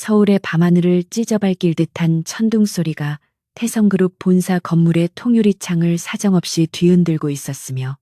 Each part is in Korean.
서울의 밤하늘을 찢어밟길 듯한 천둥소리가 태성그룹 본사 건물의 통유리 창을 사정없이 뒤흔들고 있었으며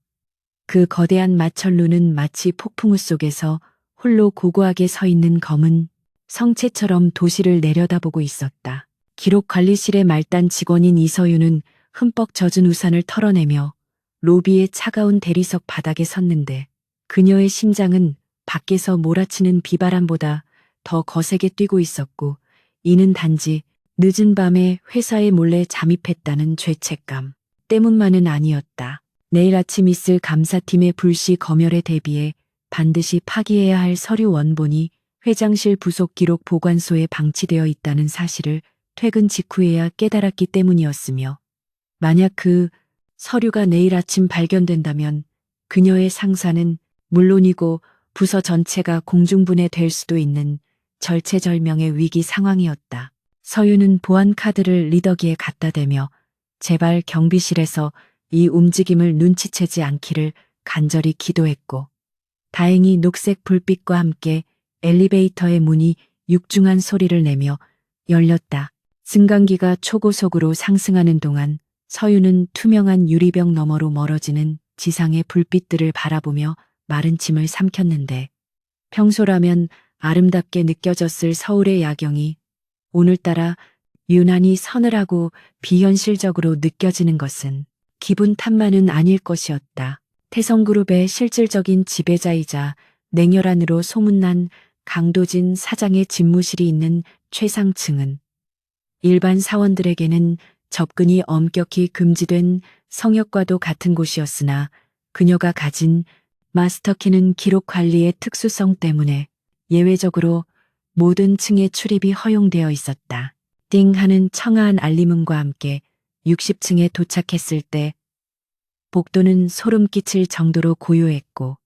그 거대한 마천루는 마치 폭풍우 속에서 홀로 고고하게 서 있는 검은 성체처럼 도시를 내려다보고 있었다. 기록관리실의 말단 직원인 이서윤은 흠뻑 젖은 우산을 털어내며 로비의 차가운 대리석 바닥에 섰는데 그녀의 심장은 밖에서 몰아치는 비바람보다 더 거세게 뛰고 있었고 이는 단지 늦은 밤에 회사에 몰래 잠입했다는 죄책감 때문만은 아니었다. 내일 아침 있을 감사팀의 불시 검열에 대비해 반드시 파기해야 할 서류 원본이 회장실 부속 기록 보관소에 방치되어 있다는 사실을 퇴근 직후에야 깨달았기 때문이었으며 만약 그 서류가 내일 아침 발견된다면 그녀의 상사는 물론이고 부서 전체가 공중분해될 수도 있는 절체절명의 위기 상황이었다. 서윤은 보안 카드를 리더기에 갖다 대며 제발 경비실에서 이 움직임을 눈치채지 않기를 간절히 기도했고 다행히 녹색 불빛과 함께 엘리베이터의 문이 육중한 소리를 내며 열렸다. 승강기가 초고속으로 상승하는 동안 서윤은 투명한 유리병 너머로 멀어지는 지상의 불빛들을 바라보며 마른 침을 삼켰는데 평소라면 아름답게 느껴졌을 서울의 야경이 오늘따라 유난히 서늘하고 비현실적으로 느껴지는 것은 기분 탓만은 아닐 것이었다. 태성그룹의 실질적인 지배자이자 냉혈한으로 소문난 강도진 사장의 집무실이 있는 최상층은 일반 사원들에게는 접근이 엄격히 금지된 성역과도 같은 곳이었으나 그녀가 가진 마스터키는 기록 관리의 특수성 때문에 예외적으로 모든 층의 출입이 허용되어 있었다. 띵 하는 청아한 알림음과 함께 60층에 도착했을 때 복도는 소름 끼칠 정도로 고요했고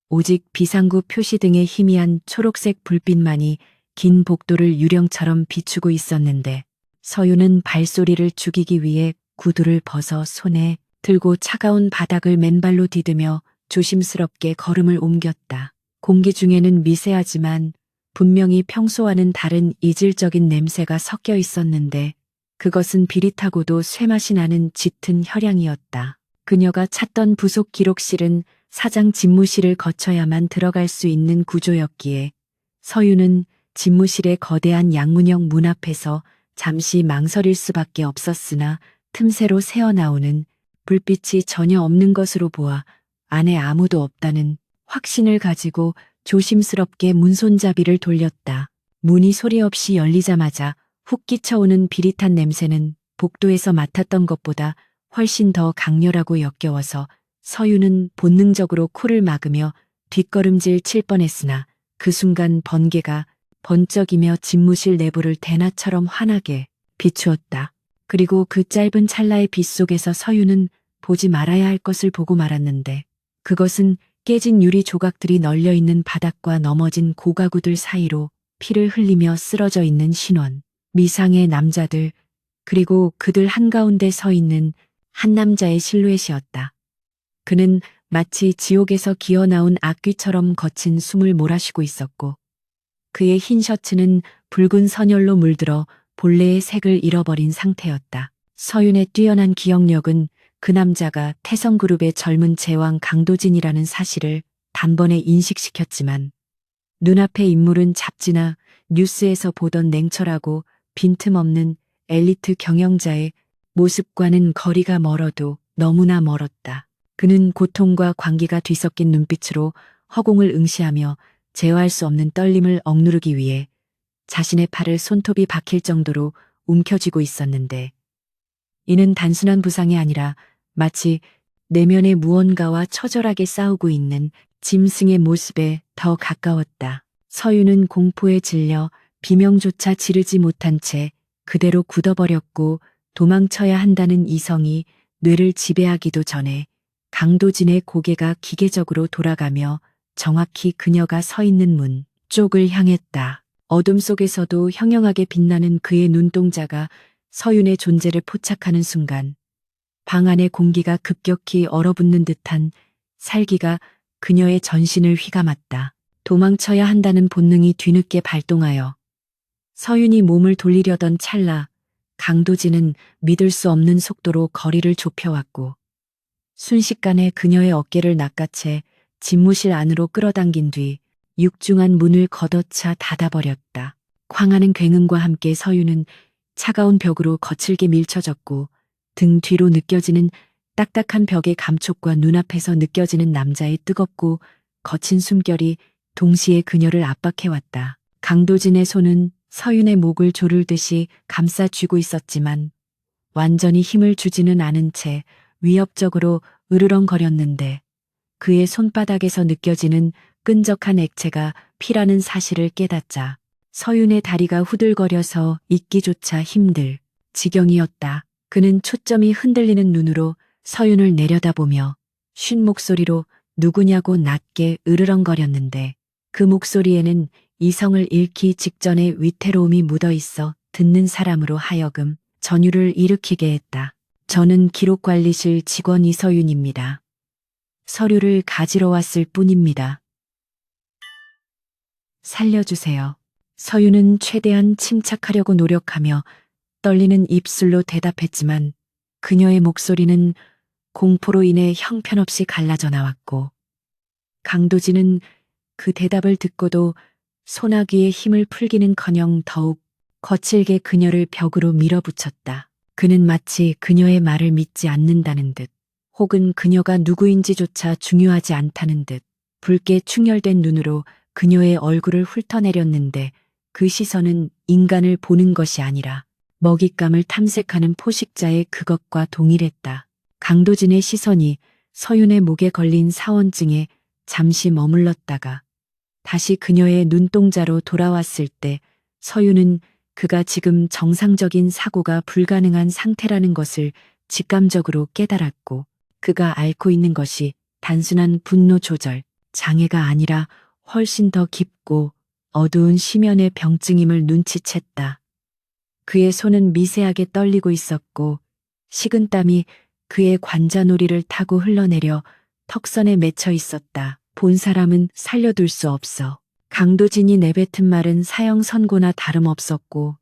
오직 비상구 표시 등의 희미한 초록색 불빛만이 긴 복도를 유령처럼 비추고 있었는데 서윤은 발소리를 죽이기 위해 구두를 벗어 손에 들고 차가운 바닥을 맨발로 디디며 조심스럽게 걸음을 옮겼다. 공기 중에는 미세하지만 분명히 평소와는 다른 이질적인 냄새가 섞여 있었는데 그것은 비릿하고도 쇠맛이 나는 짙은 혈향이었다. 그녀가 찾던 부속 기록실은 사장 집무실을 거쳐야만 들어갈 수 있는 구조였기에 서윤은 집무실의 거대한 양문형 문 앞에서 잠시 망설일 수밖에 없었으나 틈새로 새어나오는 불빛이 전혀 없는 것으로 보아 안에 아무도 없다는 확신을 가지고 조심스럽게 문손잡이를 돌렸다. 문이 소리 없이 열리자마자 훅 끼쳐오는 비릿한 냄새는 복도에서 맡았던 것보다 훨씬 더 강렬하고 역겨워서 서윤은 본능적으로 코를 막으며 뒷걸음질 칠 뻔했으나 그 순간 번개가 번쩍이며 집무실 내부를 대낮처럼 환하게 비추었다. 그리고 그 짧은 찰나의 빛 속에서 서윤은 보지 말아야 할 것을 보고 말았는데 그것은 깨진 유리 조각들이 널려있는 바닥과 넘어진 고가구들 사이로 피를 흘리며 쓰러져 있는 신원, 미상의 남자들, 그리고 그들 한가운데 서 있는 한 남자의 실루엣이었다. 그는 마치 지옥에서 기어나온 악귀처럼 거친 숨을 몰아쉬고 있었고 그의 흰 셔츠는 붉은 선혈로 물들어 본래의 색을 잃어버린 상태였다. 서윤의 뛰어난 기억력은 그 남자가 태성그룹의 젊은 제왕 강도진이라는 사실을 단번에 인식시켰지만 눈앞의 인물은 잡지나 뉴스에서 보던 냉철하고 빈틈없는 엘리트 경영자의 모습과는 거리가 멀어도 너무나 멀었다. 그는 고통과 광기가 뒤섞인 눈빛으로 허공을 응시하며 제어할 수 없는 떨림을 억누르기 위해 자신의 팔을 손톱이 박힐 정도로 움켜쥐고 있었는데 이는 단순한 부상이 아니라 마치 내면의 무언가와 처절하게 싸우고 있는 짐승의 모습에 더 가까웠다. 서윤은 공포에 질려 비명조차 지르지 못한 채 그대로 굳어버렸고 도망쳐야 한다는 이성이 뇌를 지배하기도 전에 강도진의 고개가 기계적으로 돌아가며 정확히 그녀가 서 있는 문 쪽을 향했다. 어둠 속에서도 형형하게 빛나는 그의 눈동자가 서윤의 존재를 포착하는 순간 방 안의 공기가 급격히 얼어붙는 듯한 살기가 그녀의 전신을 휘감았다. 도망쳐야 한다는 본능이 뒤늦게 발동하여 서윤이 몸을 돌리려던 찰나 강도진은 믿을 수 없는 속도로 거리를 좁혀왔고 순식간에 그녀의 어깨를 낚아채 집무실 안으로 끌어당긴 뒤 육중한 문을 걷어차 닫아버렸다. 광하는 굉음과 함께 서윤은 차가운 벽으로 거칠게 밀쳐졌고 등 뒤로 느껴지는 딱딱한 벽의 감촉과 눈앞에서 느껴지는 남자의 뜨겁고 거친 숨결이 동시에 그녀를 압박해왔다. 강도진의 손은 서윤의 목을 조르듯이 감싸 쥐고 있었지만 완전히 힘을 주지는 않은 채 위협적으로 으르렁거렸는데 그의 손바닥에서 느껴지는 끈적한 액체가 피라는 사실을 깨닫자 서윤의 다리가 후들거려서 있기조차 힘들 지경이었다. 그는 초점이 흔들리는 눈으로 서윤을 내려다보며 쉰 목소리로 누구냐고 낮게 으르렁거렸는데 그 목소리에는 이성을 잃기 직전의 위태로움이 묻어 있어 듣는 사람으로 하여금 전율을 일으키게 했다. 저는 기록관리실 직원 이서윤입니다. 서류를 가지러 왔을 뿐입니다. 살려주세요. 서윤은 최대한 침착하려고 노력하며 떨리는 입술로 대답했지만 그녀의 목소리는 공포로 인해 형편없이 갈라져 나왔고 강도진은 그 대답을 듣고도 소나기의 힘을 풀기는커녕 더욱 거칠게 그녀를 벽으로 밀어붙였다. 그는 마치 그녀의 말을 믿지 않는다는 듯 혹은 그녀가 누구인지조차 중요하지 않다는 듯 붉게 충혈된 눈으로 그녀의 얼굴을 훑어내렸는데 그 시선은 인간을 보는 것이 아니라 먹잇감을 탐색하는 포식자의 그것과 동일했다. 강도진의 시선이 서윤의 목에 걸린 사원증에 잠시 머물렀다가 다시 그녀의 눈동자로 돌아왔을 때 서윤은 그가 지금 정상적인 사고가 불가능한 상태라는 것을 직감적으로 깨달았고 그가 앓고 있는 것이 단순한 분노 조절, 장애가 아니라 훨씬 더 깊고 어두운 심연의 병증임을 눈치챘다. 그의 손은 미세하게 떨리고 있었고 식은땀이 그의 관자놀이를 타고 흘러내려 턱선에 맺혀 있었다. 본 사람은 살려둘 수 없어. 강도진이 내뱉은 말은 사형 선고나 다름없었고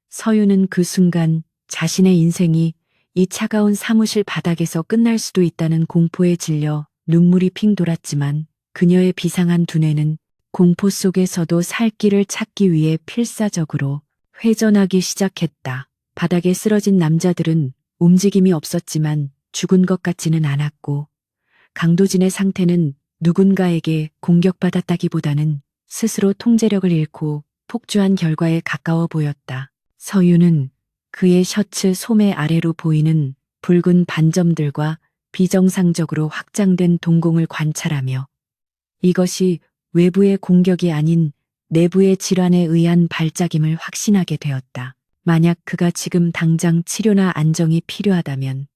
서윤은 그 순간 자신의 인생이 이 차가운 사무실 바닥에서 끝날 수도 있다는 공포에 질려 눈물이 핑 돌았지만 그녀의 비상한 두뇌는 공포 속에서도 살 길을 찾기 위해 필사적으로 회전하기 시작했다. 바닥에 쓰러진 남자들은 움직임이 없었지만 죽은 것 같지는 않았고 강도진의 상태는 누군가에게 공격받았다기보다는 스스로 통제력을 잃고 폭주한 결과에 가까워 보였다. 서윤은 그의 셔츠 소매 아래로 보이는 붉은 반점들과 비정상적으로 확장된 동공을 관찰하며 이것이 외부의 공격이 아닌 내부의 질환에 의한 발작임을 확신하게 되었다. 만약 그가 지금 당장 치료나 안정이 필요하다면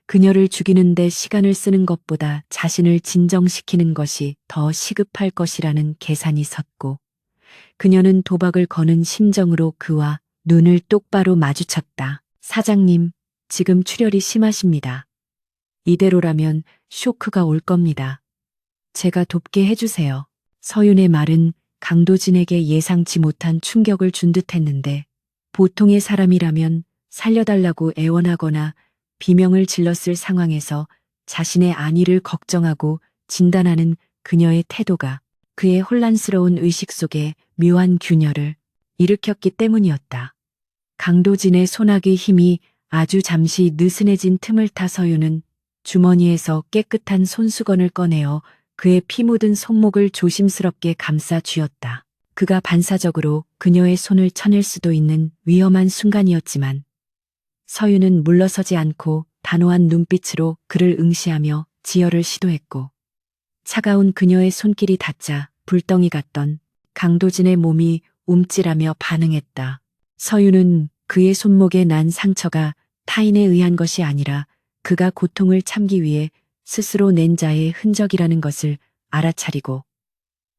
그녀를 죽이는데 시간을 쓰는 것보다 자신을 진정시키는 것이 더 시급할 것이라는 계산이 섰고 그녀는 도박을 거는 심정으로 그와 눈을 똑바로 마주쳤다. 사장님, 지금 출혈이 심하십니다. 이대로라면 쇼크가 올 겁니다. 제가 돕게 해주세요. 서윤의 말은 강도진에게 예상치 못한 충격을 준 듯했는데 보통의 사람이라면 살려달라고 애원하거나 비명을 질렀을 상황에서 자신의 안위를 걱정하고 진단하는 그녀의 태도가 그의 혼란스러운 의식 속에 묘한 균열을 일으켰기 때문이었다. 강도진의 손아귀 힘이 아주 잠시 느슨해진 틈을 타 서윤은 주머니에서 깨끗한 손수건을 꺼내어 그의 피 묻은 손목을 조심스럽게 감싸 쥐었다. 그가 반사적으로 그녀의 손을 쳐낼 수도 있는 위험한 순간이었지만 서윤은 물러서지 않고 단호한 눈빛으로 그를 응시하며 지혈을 시도했고 차가운 그녀의 손길이 닿자 불덩이 같던 강도진의 몸이 움찔하며 반응했다. 서윤은 그의 손목에 난 상처가 타인에 의한 것이 아니라 그가 고통을 참기 위해 스스로 낸 자의 흔적이라는 것을 알아차리고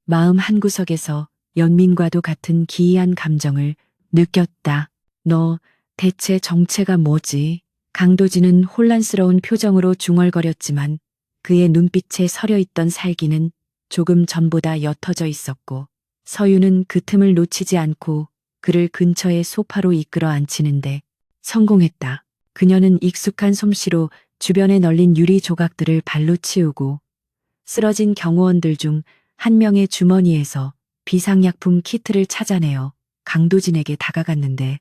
마음 한구석에서 연민과도 같은 기이한 감정을 느꼈다. 너 대체 정체가 뭐지? 강도진은 혼란스러운 표정으로 중얼거렸지만 그의 눈빛에 서려있던 살기는 조금 전보다 옅어져 있었고 서윤은 그 틈을 놓치지 않고 그를 근처의 소파로 이끌어 앉히는데 성공했다. 그녀는 익숙한 솜씨로 주변에 널린 유리 조각들을 발로 치우고 쓰러진 경호원들 중 한 명의 주머니에서 비상약품 키트를 찾아내어 강도진에게 다가갔는데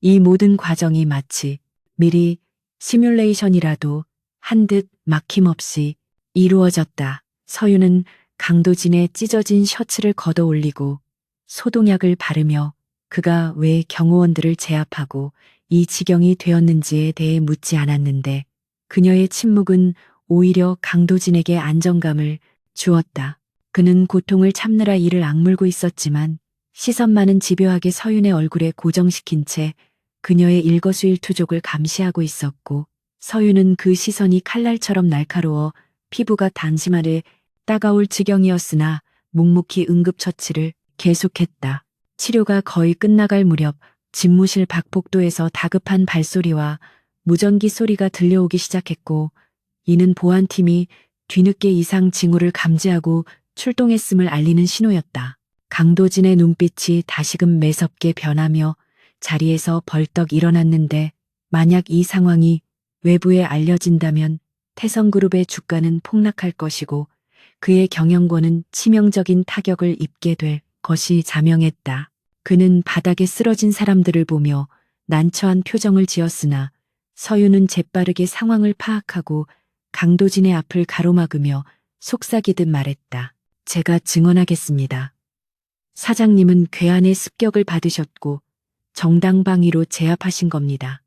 이 모든 과정이 마치 미리 시뮬레이션이라도 한 듯 막힘없이 이루어졌다. 서유는 강도진의 찢어진 셔츠를 걷어 올리고 소독약을 바르며 그가 왜 경호원들을 제압하고 이 지경이 되었는지에 대해 묻지 않았는데 그녀의 침묵은 오히려 강도진에게 안정감을 주었다. 그는 고통을 참느라 이를 악물고 있었지만 시선만은 집요하게 서윤의 얼굴에 고정시킨 채 그녀의 일거수일투족을 감시하고 있었고 서윤은 그 시선이 칼날처럼 날카로워 피부가 단심하게 따가울 지경이었으나 묵묵히 응급처치를 계속했다. 치료가 거의 끝나갈 무렵 집무실 박복도에서 다급한 발소리와 무전기 소리가 들려오기 시작했고 이는 보안팀이 뒤늦게 이상 징후를 감지하고 출동했음을 알리는 신호였다. 강도진의 눈빛이 다시금 매섭게 변하며 자리에서 벌떡 일어났는데 만약 이 상황이 외부에 알려진다면 태성그룹의 주가는 폭락할 것이고 그의 경영권은 치명적인 타격을 입게 될 것이 자명했다. 그는 바닥에 쓰러진 사람들을 보며 난처한 표정을 지었으나 서윤은 재빠르게 상황을 파악하고 강도진의 앞을 가로막으며 속삭이듯 말했다. 제가 증언하겠습니다. 사장님은 괴한의 습격을 받으셨고 정당방위로 제압하신 겁니다.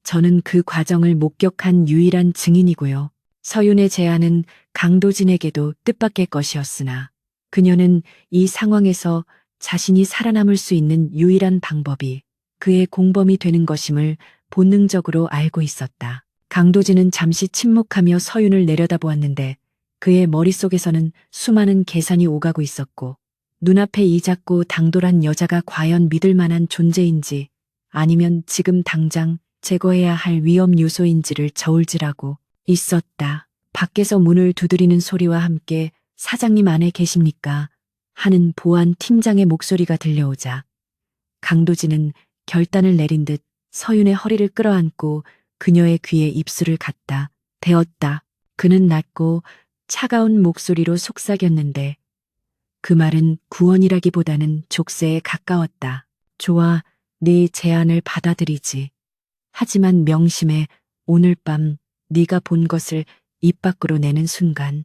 저는 그 과정을 목격한 유일한 증인이고요. 서윤의 제안은 강도진에게도 뜻밖의 것이었으나 그녀는 이 상황에서 자신이 살아남을 수 있는 유일한 방법이 그의 공범이 되는 것임을 본능적으로 알고 있었다. 강도진은 잠시 침묵하며 서윤을 내려다보았는데 그의 머릿속에서는 수많은 계산이 오가고 있었고 눈앞에 이 작고 당돌한 여자가 과연 믿을 만한 존재인지 아니면 지금 당장 제거해야 할 위험 요소인지를 저울질하고 있었다. 밖에서 문을 두드리는 소리와 함께 사장님 안에 계십니까? 하는 보안 팀장의 목소리가 들려오자 강도진은 결단을 내린 듯 서윤의 허리를 끌어안고 그녀의 귀에 입술을 갖다 대었다. 그는 낮고 차가운 목소리로 속삭였는데 그 말은 구원이라기보다는 족쇄에 가까웠다. 좋아, 네 제안을 받아들이지. 하지만 명심해, 오늘 밤 네가 본 것을 입 밖으로 내는 순간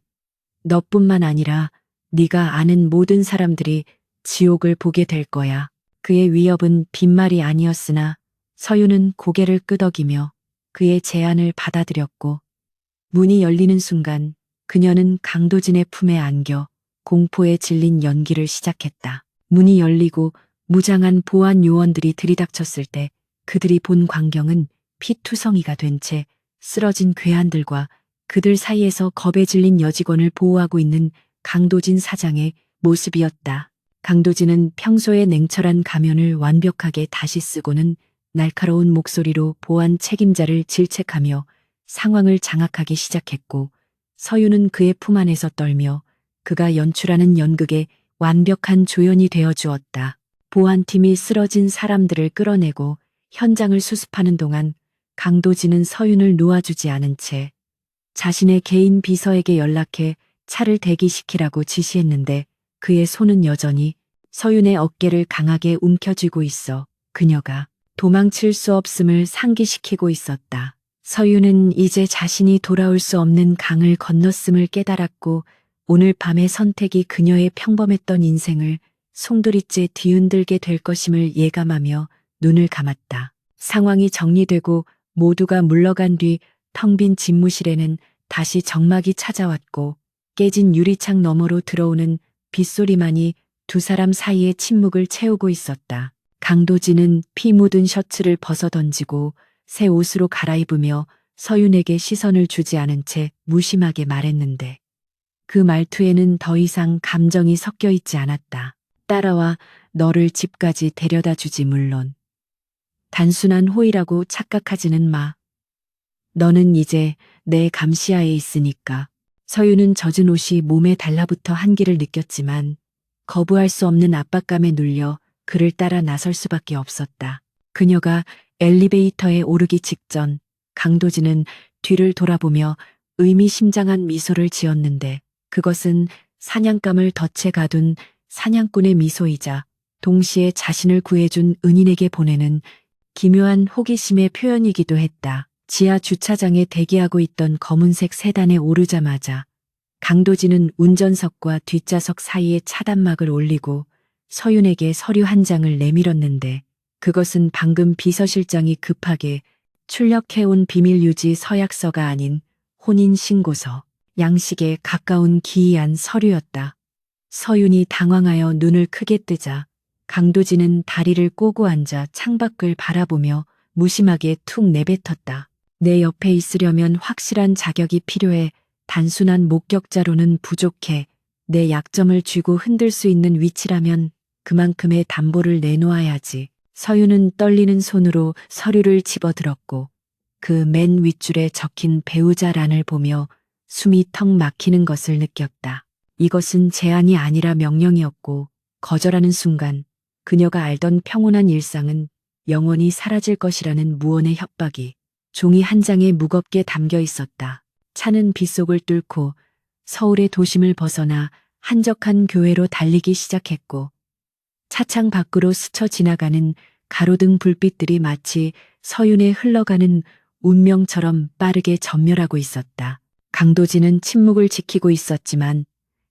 너뿐만 아니라 네가 아는 모든 사람들이 지옥을 보게 될 거야. 그의 위협은 빈말이 아니었으나 서윤은 고개를 끄덕이며 그의 제안을 받아들였고 문이 열리는 순간 그녀는 강도진의 품에 안겨 공포에 질린 연기를 시작했다. 문이 열리고 무장한 보안 요원들이 들이닥쳤을 때 그들이 본 광경은 피투성이가 된 채 쓰러진 괴한들과 그들 사이에서 겁에 질린 여직원을 보호하고 있는 강도진 사장의 모습이었다. 강도진은 평소의 냉철한 가면을 완벽하게 다시 쓰고는 날카로운 목소리로 보안 책임자를 질책하며 상황을 장악하기 시작했고 서윤은 그의 품 안에서 떨며 그가 연출하는 연극의 완벽한 조연이 되어 주었다. 보안팀이 쓰러진 사람들을 끌어내고 현장을 수습하는 동안 강도진은 서윤을 놓아주지 않은 채 자신의 개인 비서에게 연락해 차를 대기시키라고 지시했는데 그의 손은 여전히 서윤의 어깨를 강하게 움켜쥐고 있어 그녀가 도망칠 수 없음을 상기시키고 있었다. 서윤은 이제 자신이 돌아올 수 없는 강을 건넜음을 깨달았고 오늘 밤의 선택이 그녀의 평범했던 인생을 송두리째 뒤흔들게 될 것임을 예감하며 눈을 감았다. 상황이 정리되고 모두가 물러간 뒤 텅 빈 집무실에는 다시 적막이 찾아왔고 깨진 유리창 너머로 들어오는 빗소리만이 두 사람 사이의 침묵을 채우고 있었다. 강도진은 피 묻은 셔츠를 벗어던지고 새 옷으로 갈아입으며 서윤에게 시선을 주지 않은 채 무심하게 말했는데 그 말투에는 더 이상 감정이 섞여 있지 않았다. 따라와 너를 집까지 데려다 주지 물론. 단순한 호의라고 착각하지는 마. 너는 이제 내 감시하에 있으니까. 서윤은 젖은 옷이 몸에 달라붙어 한기를 느꼈지만 거부할 수 없는 압박감에 눌려 그를 따라 나설 수밖에 없었다. 그녀가 엘리베이터에 오르기 직전 강도진은 뒤를 돌아보며 의미심장한 미소를 지었는데 그것은 사냥감을 덫에 가둔 사냥꾼의 미소이자 동시에 자신을 구해준 은인에게 보내는 기묘한 호기심의 표현이기도 했다. 지하 주차장에 대기하고 있던 검은색 세단에 오르자마자 강도진은 운전석과 뒷좌석 사이에 차단막을 올리고 서윤에게 서류 한 장을 내밀었는데 그것은 방금 비서실장이 급하게 출력해온 비밀유지 서약서가 아닌 혼인신고서, 양식에 가까운 기이한 서류였다. 서윤이 당황하여 눈을 크게 뜨자 강도진은 다리를 꼬고 앉아 창밖을 바라보며 무심하게 툭 내뱉었다. 내 옆에 있으려면 확실한 자격이 필요해. 단순한 목격자로는 부족해. 내 약점을 쥐고 흔들 수 있는 위치라면 그만큼의 담보를 내놓아야지. 서윤은 떨리는 손으로 서류를 집어들었고 그 맨 윗줄에 적힌 배우자란을 보며 숨이 턱 막히는 것을 느꼈다. 이것은 제안이 아니라 명령이었고 거절하는 순간 그녀가 알던 평온한 일상은 영원히 사라질 것이라는 무언의 협박이 종이 한 장에 무겁게 담겨 있었다. 차는 빗속을 뚫고 서울의 도심을 벗어나 한적한 교외로 달리기 시작했고 차창 밖으로 스쳐 지나가는 가로등 불빛들이 마치 서윤에 흘러가는 운명처럼 빠르게 전멸하고 있었다. 강도진은 침묵을 지키고 있었지만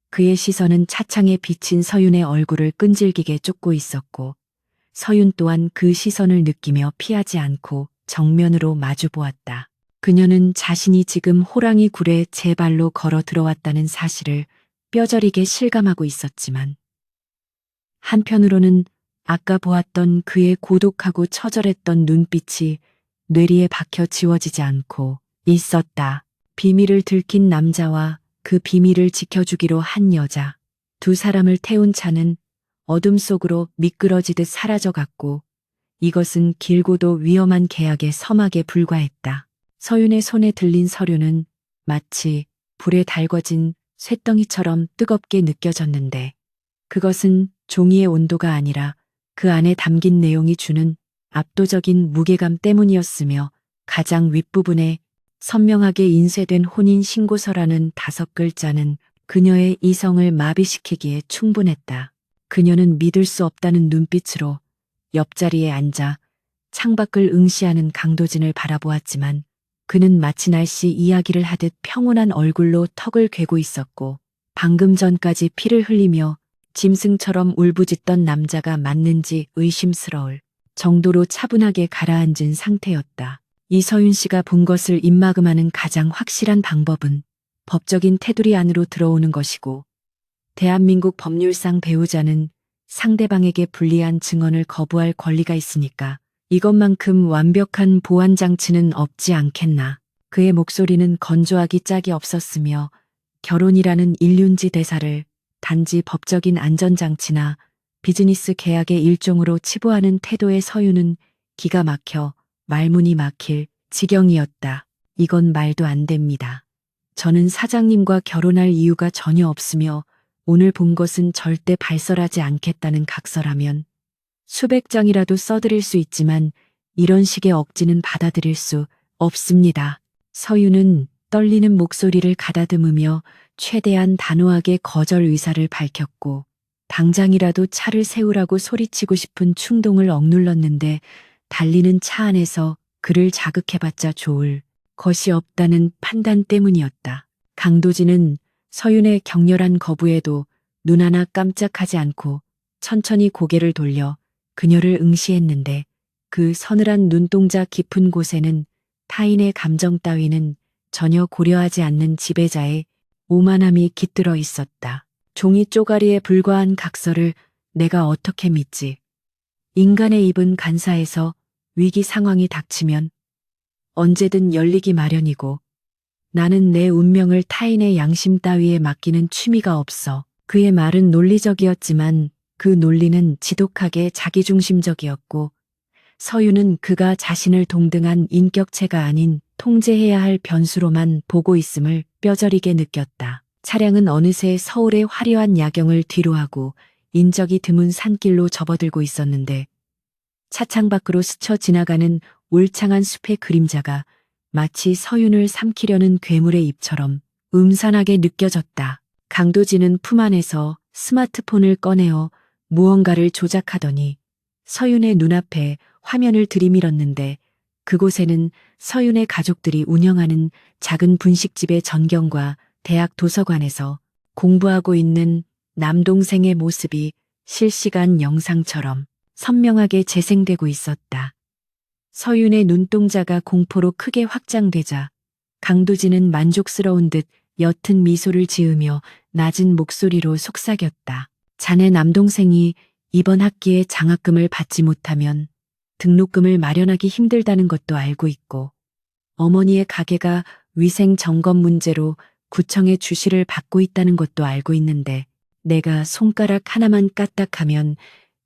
그의 시선은 차창에 비친 서윤의 얼굴을 끈질기게 쫓고 있었고 서윤 또한 그 시선을 느끼며 피하지 않고 정면으로 마주 보았다. 그녀는 자신이 지금 호랑이 굴에 제 발로 걸어 들어왔다는 사실을 뼈저리게 실감하고 있었지만 한편으로는 아까 보았던 그의 고독하고 처절했던 눈빛이 뇌리에 박혀 지워지지 않고 있었다. 비밀을 들킨 남자와 그 비밀을 지켜주기로 한 여자. 두 사람을 태운 차는 어둠 속으로 미끄러지듯 사라져갔고 이것은 길고도 위험한 계약의 서막에 불과했다. 서윤의 손에 들린 서류는 마치 불에 달궈진 쇳덩이처럼 뜨겁게 느껴졌는데 그것은 종이의 온도가 아니라 그 안에 담긴 내용이 주는 압도적인 무게감 때문이었으며 가장 윗부분에 선명하게 인쇄된 혼인신고서라는 5글자는 그녀의 이성을 마비시키기에 충분했다. 그녀는 믿을 수 없다는 눈빛으로 옆자리에 앉아 창밖을 응시하는 강도진을 바라보았지만 그는 마치 날씨 이야기를 하듯 평온한 얼굴로 턱을 괴고 있었고 방금 전까지 피를 흘리며 짐승처럼 울부짖던 남자가 맞는지 의심스러울 정도로 차분하게 가라앉은 상태였다. 이서윤 씨가 본 것을 입막음하는 가장 확실한 방법은 법적인 테두리 안으로 들어오는 것이고 대한민국 법률상 배우자는 상대방에게 불리한 증언을 거부할 권리가 있으니까 이것만큼 완벽한 보완 장치는 없지 않겠나. 그의 목소리는 건조하기 짝이 없었으며 결혼이라는 일륜지 대사를 단지 법적인 안전장치나 비즈니스 계약의 일종으로 치부하는 태도의 서윤은 기가 막혀 말문이 막힐 지경이었다. 이건 말도 안 됩니다. 저는 사장님과 결혼할 이유가 전혀 없으며 오늘 본 것은 절대 발설하지 않겠다는 각서라면 수백 장이라도 써드릴 수 있지만 이런 식의 억지는 받아들일 수 없습니다. 서윤은 떨리는 목소리를 가다듬으며 최대한 단호하게 거절 의사를 밝혔고 당장이라도 차를 세우라고 소리치고 싶은 충동을 억눌렀는데 달리는 차 안에서 그를 자극해봤자 좋을 것이 없다는 판단 때문이었다. 강도진은 서윤의 격렬한 거부에도 눈 하나 깜짝하지 않고 천천히 고개를 돌려 그녀를 응시했는데 그 서늘한 눈동자 깊은 곳에는 타인의 감정 따위는 전혀 고려하지 않는 지배자의 오만함이 깃들어 있었다. 종이 쪼가리에 불과한 각서를 내가 어떻게 믿지? 인간의 입은 간사해서 위기 상황이 닥치면 언제든 열리기 마련이고 나는 내 운명을 타인의 양심 따위에 맡기는 취미가 없어. 그의 말은 논리적이었지만 그 논리는 지독하게 자기중심적이었고 서윤은 그가 자신을 동등한 인격체가 아닌 통제해야 할 변수로만 보고 있음을 뼈저리게 느꼈다. 차량은 어느새 서울의 화려한 야경을 뒤로하고 인적이 드문 산길로 접어들고 있었는데 차창 밖으로 스쳐 지나가는 울창한 숲의 그림자가 마치 서윤을 삼키려는 괴물의 입처럼 음산하게 느껴졌다. 강도진은 품 안에서 스마트폰을 꺼내어 무언가를 조작하더니 서윤의 눈앞에 화면을 들이밀었는데 그곳에는 서윤의 가족들이 운영하는 작은 분식집의 전경과 대학 도서관에서 공부하고 있는 남동생의 모습이 실시간 영상처럼 선명하게 재생되고 있었다. 서윤의 눈동자가 공포로 크게 확장되자 강도진은 만족스러운 듯 옅은 미소를 지으며 낮은 목소리로 속삭였다. 자네 남동생이 이번 학기에 장학금을 받지 못하면 등록금을 마련하기 힘들다는 것도 알고 있고 어머니의 가게가 위생 점검 문제로 구청의 주시를 받고 있다는 것도 알고 있는데 내가 손가락 하나만 까딱하면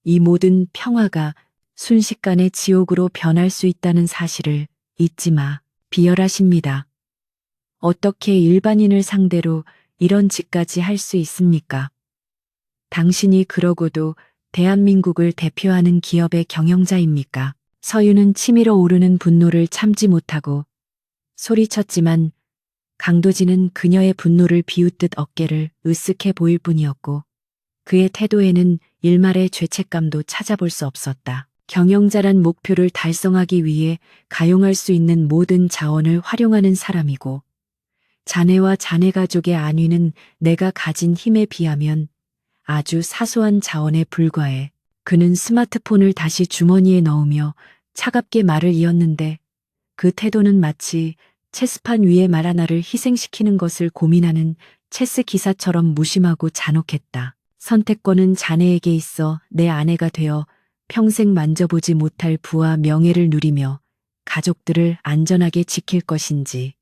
이 모든 평화가 순식간에 지옥으로 변할 수 있다는 사실을 잊지 마. 비열하십니다. 어떻게 일반인을 상대로 이런 짓까지 할 수 있습니까? 당신이 그러고도 대한민국을 대표하는 기업의 경영자입니까? 서윤은 치밀어 오르는 분노를 참지 못하고 소리쳤지만 강도진은 그녀의 분노를 비웃듯 어깨를 으쓱해 보일 뿐이었고 그의 태도에는 일말의 죄책감도 찾아볼 수 없었다. 경영자란 목표를 달성하기 위해 가용할 수 있는 모든 자원을 활용하는 사람이고 자네와 자네 가족의 안위는 내가 가진 힘에 비하면 아주 사소한 자원에 불과해. 그는 스마트폰을 다시 주머니에 넣으며 차갑게 말을 이었는데 그 태도는 마치 체스판 위에 말 하나를 희생시키는 것을 고민하는 체스 기사처럼 무심하고 잔혹했다. 선택권은 자네에게 있어 내 아내가 되어 평생 만져보지 못할 부와 명예를 누리며 가족들을 안전하게 지킬 것인지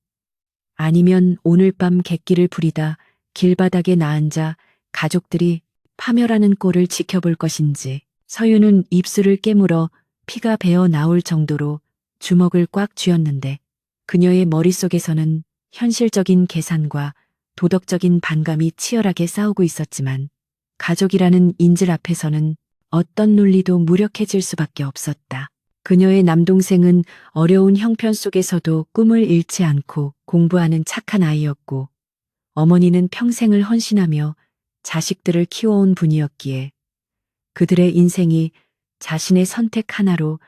아니면 오늘 밤 객기를 부리다 길바닥에 나앉아 가족들이 파멸하는 꼴을 지켜볼 것인지. 서윤은 입술을 깨물어 피가 배어 나올 정도로 주먹을 꽉 쥐었는데 그녀의 머릿속에서는 현실적인 계산과 도덕적인 반감이 치열하게 싸우고 있었지만 가족이라는 인질 앞에서는 어떤 논리도 무력해질 수밖에 없었다. 그녀의 남동생은 어려운 형편 속에서도 꿈을 잃지 않고 공부하는 착한 아이였고 어머니는 평생을 헌신하며 자식들을 키워온 분이었기에 그들의 인생이 자신의 선택 하나로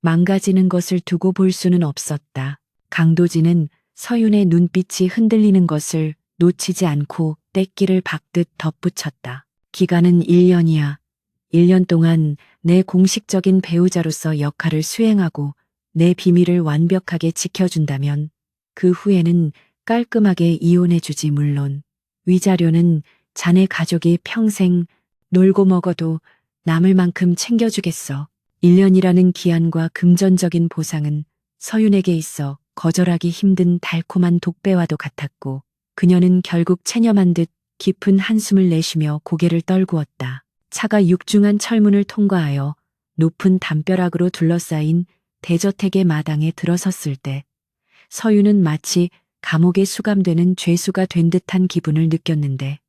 망가지는 것을 두고 볼 수는 없었다. 강도진은 서윤의 눈빛이 흔들리는 것을 놓치지 않고 떼끼를 박듯 덧붙였다. 기간은 1년이야. 1년 동안 내 공식적인 배우자로서 역할을 수행하고 내 비밀을 완벽하게 지켜준다면 그 후에는 깔끔하게 이혼해주지 물론 위자료는 자네 가족이 평생 놀고 먹어도 남을 만큼 챙겨주겠어. 1년이라는 기한과 금전적인 보상은 서윤에게 있어 거절하기 힘든 달콤한 독배와도 같았고 그녀는 결국 체념한 듯 깊은 한숨을 내쉬며 고개를 떨구었다. 차가 육중한 철문을 통과하여 높은 담벼락으로 둘러싸인 대저택의 마당에 들어섰을 때 서윤은 마치 감옥에 수감되는 죄수가 된 듯한 기분을 느꼈는데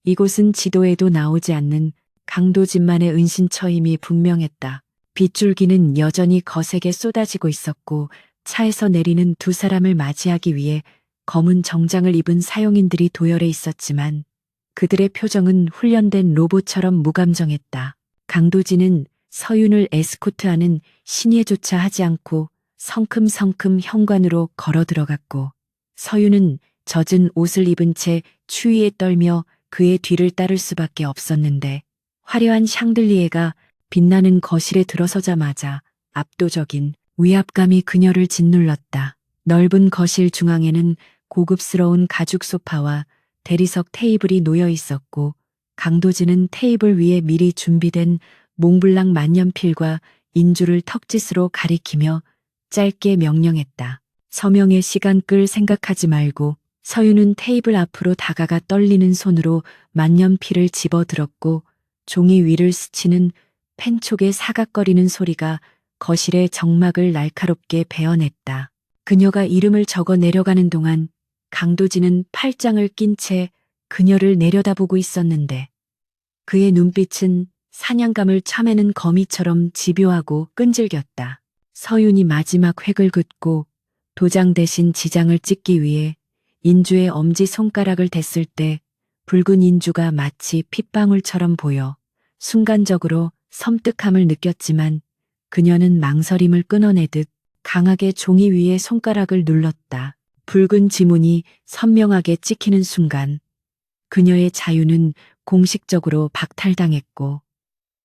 이곳은 지도에도 나오지 않는 강도진만의 은신처임이 분명했다. 빗줄기는 여전히 거세게 쏟아지고 있었고 차에서 내리는 두 사람을 맞이하기 위해 검은 정장을 입은 사용인들이 도열해 있었지만 그들의 표정은 훈련된 로봇처럼 무감정했다. 강도진은 서윤을 에스코트하는 신예조차 하지 않고 성큼성큼 현관으로 걸어 들어갔고 서윤은 젖은 옷을 입은 채 추위에 떨며 그의 뒤를 따를 수밖에 없었는데 화려한 샹들리에가 빛나는 거실에 들어서자마자 압도적인 위압감이 그녀를 짓눌렀다. 넓은 거실 중앙에는 고급스러운 가죽 소파와 대리석 테이블이 놓여 있었고 강도진은 테이블 위에 미리 준비된 몽블랑 만년필과 인주를 턱짓으로 가리키며 짧게 명령했다. 서명의 시간 끌 생각하지 말고. 서윤은 테이블 앞으로 다가가 떨리는 손으로 만년필을 집어들었고 종이 위를 스치는 펜촉의 사각거리는 소리가 거실의 정막을 날카롭게 베어냈다. 그녀가 이름을 적어 내려가는 동안 강도진은 팔짱을 낀 채 그녀를 내려다보고 있었는데 그의 눈빛은 사냥감을 참애는 거미처럼 집요하고 끈질겼다. 서윤이 마지막 획을 긋고 도장 대신 지장을 찍기 위해 인주의 엄지 손가락을 댔을 때 붉은 인주가 마치 핏방울처럼 보여 순간적으로 섬뜩함을 느꼈지만 그녀는 망설임을 끊어내듯 강하게 종이 위에 손가락을 눌렀다. 붉은 지문이 선명하게 찍히는 순간 그녀의 자유는 공식적으로 박탈당했고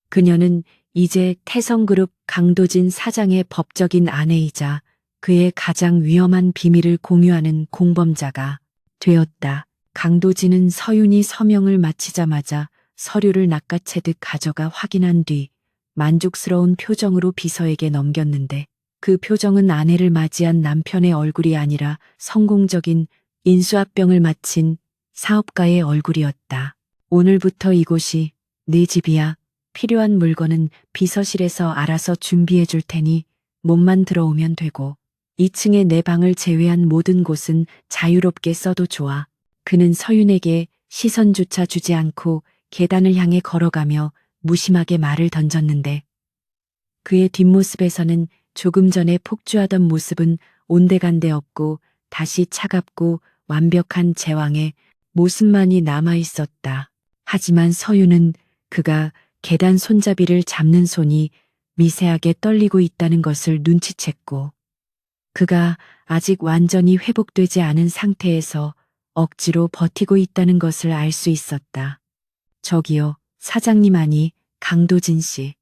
그녀는 이제 태성그룹 강도진 사장의 법적인 아내이자 그의 가장 위험한 비밀을 공유하는 공범자가 되었다. 강도진은 서윤이 서명을 마치자마자 서류를 낚아채듯 가져가 확인한 뒤 만족스러운 표정으로 비서에게 넘겼는데 그 표정은 아내를 맞이한 남편의 얼굴이 아니라 성공적인 인수합병을 마친 사업가의 얼굴이었다. 오늘부터 이곳이 네 집이야. 필요한 물건은 비서실에서 알아서 준비해 줄 테니 몸만 들어오면 되고 2층의 내 방을 제외한 모든 곳은 자유롭게 써도 좋아. 그는 서윤에게 시선조차 주지 않고 계단을 향해 걸어가며 무심하게 말을 던졌는데 그의 뒷모습에서는 조금 전에 폭주하던 모습은 온데간데 없고 다시 차갑고 완벽한 제왕의 모습만이 남아 있었다. 하지만 서윤은 그가 계단 손잡이를 잡는 손이 미세하게 떨리고 있다는 것을 눈치챘고 그가 아직 완전히 회복되지 않은 상태에서 억지로 버티고 있다는 것을 알 수 있었다. 저기요, 사장님 아니, 강도진 씨.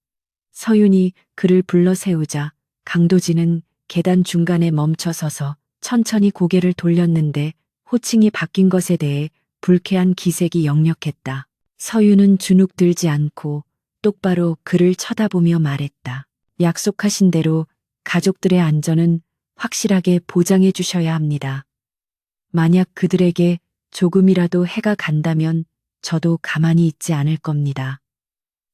서윤이 그를 불러 세우자 강도진은 계단 중간에 멈춰서서 천천히 고개를 돌렸는데 호칭이 바뀐 것에 대해 불쾌한 기색이 역력했다. 서윤은 주눅 들지 않고 똑바로 그를 쳐다보며 말했다. 약속하신 대로 가족들의 안전은 확실하게 보장해 주셔야 합니다. 만약 그들에게 조금이라도 해가 간다면 저도 가만히 있지 않을 겁니다.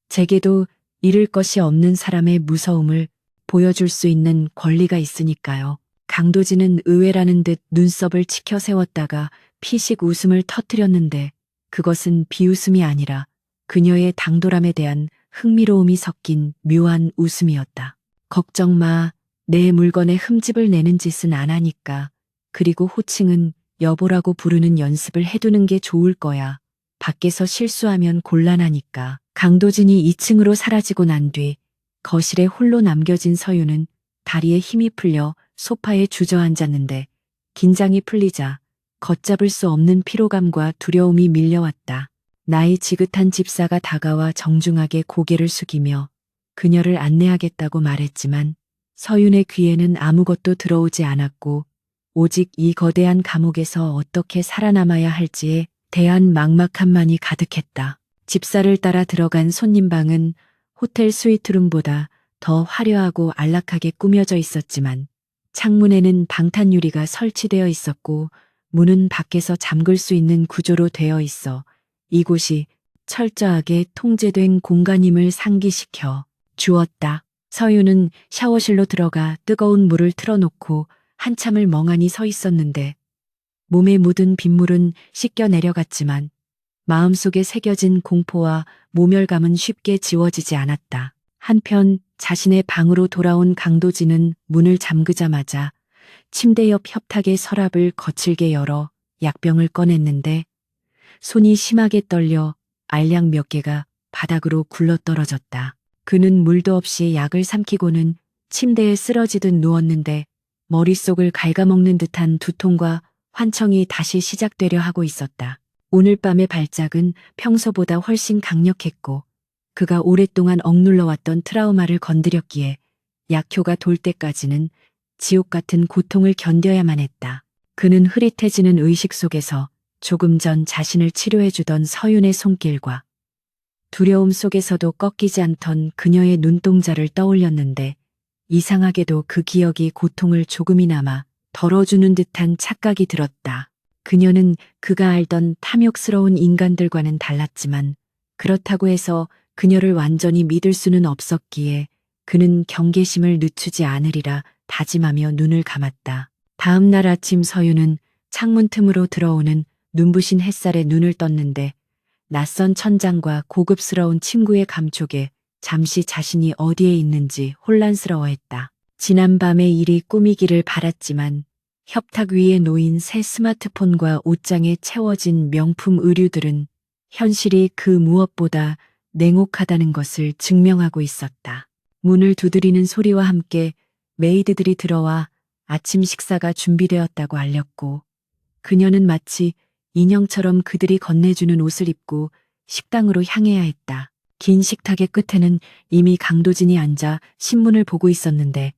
제게도 잃을 것이 없는 사람의 무서움을 보여줄 수 있는 권리가 있으니까요. 강도진은 의외라는 듯 눈썹을 치켜 세웠다가 피식 웃음을 터뜨렸는데 그것은 비웃음이 아니라 그녀의 당돌함에 대한 흥미로움이 섞인 묘한 웃음이었다. 걱정 마. 내 물건에 흠집을 내는 짓은 안 하니까. 그리고 호칭은 여보라고 부르는 연습을 해두는 게 좋을 거야. 밖에서 실수하면 곤란하니까. 강도진이 2층으로 사라지고 난 뒤 거실에 홀로 남겨진 서윤은 다리에 힘이 풀려 소파에 주저앉았는데 긴장이 풀리자 걷잡을 수 없는 피로감과 두려움이 밀려왔다. 나이 지긋한 집사가 다가와 정중하게 고개를 숙이며 그녀를 안내하겠다고 말했지만 서윤의 귀에는 아무것도 들어오지 않았고 오직 이 거대한 감옥에서 어떻게 살아남아야 할지에 대한 막막함만이 가득했다. 집사를 따라 들어간 손님방은 호텔 스위트룸보다 더 화려하고 안락하게 꾸며져 있었지만 창문에는 방탄유리가 설치되어 있었고 문은 밖에서 잠글 수 있는 구조로 되어 있어 이곳이 철저하게 통제된 공간임을 상기시켜 주었다. 서윤은 샤워실로 들어가 뜨거운 물을 틀어놓고 한참을 멍하니 서 있었는데 몸에 묻은 빗물은 씻겨 내려갔지만 마음속에 새겨진 공포와 모멸감은 쉽게 지워지지 않았다. 한편 자신의 방으로 돌아온 강도진은 문을 잠그자마자 침대 옆 협탁의 서랍을 거칠게 열어 약병을 꺼냈는데 손이 심하게 떨려 알약 몇 개가 바닥으로 굴러떨어졌다. 그는 물도 없이 약을 삼키고는 침대에 쓰러지듯 누웠는데 머릿속을 갉아먹는 듯한 두통과 환청이 다시 시작되려 하고 있었다. 오늘 밤의 발작은 평소보다 훨씬 강력했고 그가 오랫동안 억눌러왔던 트라우마를 건드렸기에 약효가 돌 때까지는 지옥 같은 고통을 견뎌야만 했다. 그는 흐릿해지는 의식 속에서 조금 전 자신을 치료해주던 서윤의 손길과 두려움 속에서도 꺾이지 않던 그녀의 눈동자를 떠올렸는데 이상하게도 그 기억이 고통을 조금이나마 덜어주는 듯한 착각이 들었다. 그녀는 그가 알던 탐욕스러운 인간들과는 달랐지만 그렇다고 해서 그녀를 완전히 믿을 수는 없었기에 그는 경계심을 늦추지 않으리라 다짐하며 눈을 감았다. 다음 날 아침 서윤은 창문 틈으로 들어오는 눈부신 햇살에 눈을 떴는데 낯선 천장과 고급스러운 친구의 감촉에 잠시 자신이 어디에 있는지 혼란스러워했다. 지난밤의 일이 꿈이기를 바랐지만 협탁 위에 놓인 새 스마트폰과 옷장에 채워진 명품 의류들은 현실이 그 무엇보다 냉혹하다는 것을 증명하고 있었다. 문을 두드리는 소리와 함께 메이드들이 들어와 아침 식사가 준비되었다고 알렸고, 그녀는 마치 인형처럼 그들이 건네주는 옷을 입고 식당으로 향해야 했다. 긴 식탁의 끝에는 이미 강도진이 앉아 신문을 보고 있었는데,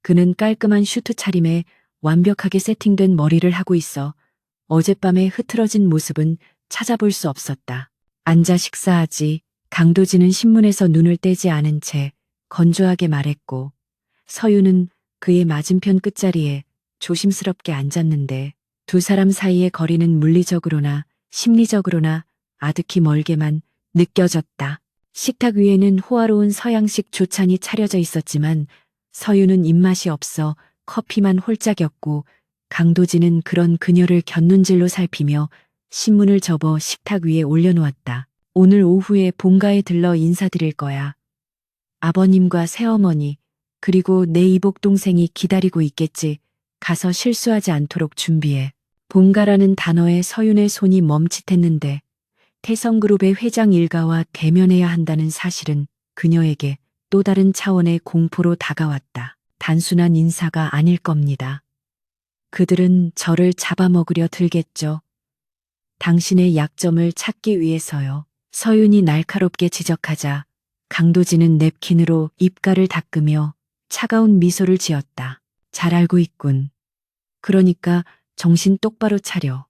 그는 깔끔한 슈트 차림에 완벽하게 세팅된 머리를 하고 있어 어젯밤의 흐트러진 모습은 찾아볼 수 없었다. 앉아 식사하지. 강도진은 신문에서 눈을 떼지 않은 채 건조하게 말했고, 서유는 그의 맞은편 끝자리에 조심스럽게 앉았는데 두 사람 사이의 거리는 물리적으로나 심리적으로나 아득히 멀게만 느껴졌다. 식탁 위에는 호화로운 서양식 조찬이 차려져 있었지만 서유는 입맛이 없어 커피만 홀짝였고, 강도진은 그런 그녀를 곁눈질로 살피며 신문을 접어 식탁 위에 올려놓았다. 오늘 오후에 본가에 들러 인사드릴 거야. 아버님과 새어머니, 그리고 내 이복 동생이 기다리고 있겠지. 가서 실수하지 않도록 준비해. 본가라는 단어에 서윤의 손이 멈칫했는데 태성그룹의 회장 일가와 대면해야 한다는 사실은 그녀에게 또 다른 차원의 공포로 다가왔다. 단순한 인사가 아닐 겁니다. 그들은 저를 잡아먹으려 들겠죠. 당신의 약점을 찾기 위해서요. 서윤이 날카롭게 지적하자 강도진은 냅킨으로 입가를 닦으며 차가운 미소를 지었다. 잘 알고 있군. 그러니까 정신 똑바로 차려.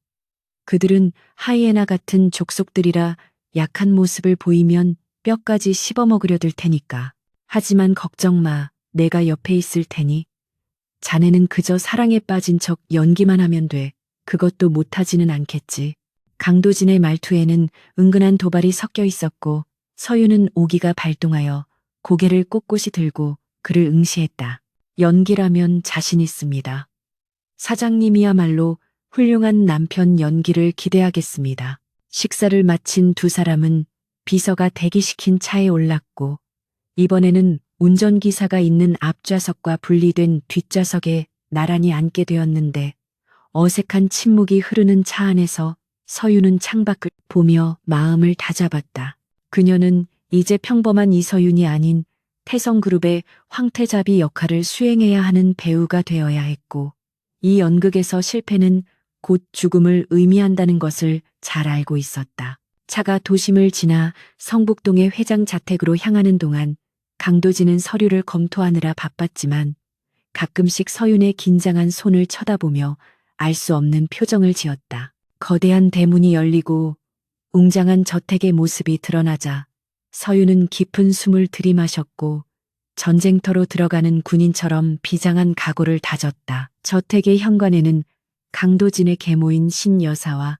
그들은 하이에나 같은 족속들이라 약한 모습을 보이면 뼈까지 씹어먹으려 들 테니까. 하지만 걱정 마. 내가 옆에 있을 테니. 자네는 그저 사랑에 빠진 척 연기만 하면 돼. 그것도 못하지는 않겠지. 강도진의 말투에는 은근한 도발이 섞여 있었고 서유는 오기가 발동하여 고개를 꼿꼿이 들고 그를 응시했다. 연기라면 자신 있습니다. 사장님이야말로 훌륭한 남편 연기를 기대하겠습니다. 식사를 마친 두 사람은 비서가 대기시킨 차에 올랐고 이번에는 운전기사가 있는 앞좌석과 분리된 뒷좌석에 나란히 앉게 되었는데 어색한 침묵이 흐르는 차 안에서 서윤은 창밖을 보며 마음을 다잡았다. 그녀는 이제 평범한 이서윤이 아닌 태성그룹의 황태자비 역할을 수행해야 하는 배우가 되어야 했고 이 연극에서 실패는 곧 죽음을 의미한다는 것을 잘 알고 있었다. 차가 도심을 지나 성북동의 회장 자택으로 향하는 동안 강도진은 서류를 검토하느라 바빴지만 가끔씩 서윤의 긴장한 손을 쳐다보며 알 수 없는 표정을 지었다. 거대한 대문이 열리고 웅장한 저택의 모습이 드러나자 서윤은 깊은 숨을 들이마셨고 전쟁터로 들어가는 군인처럼 비장한 각오를 다졌다. 저택의 현관에는 강도진의 계모인 신여사와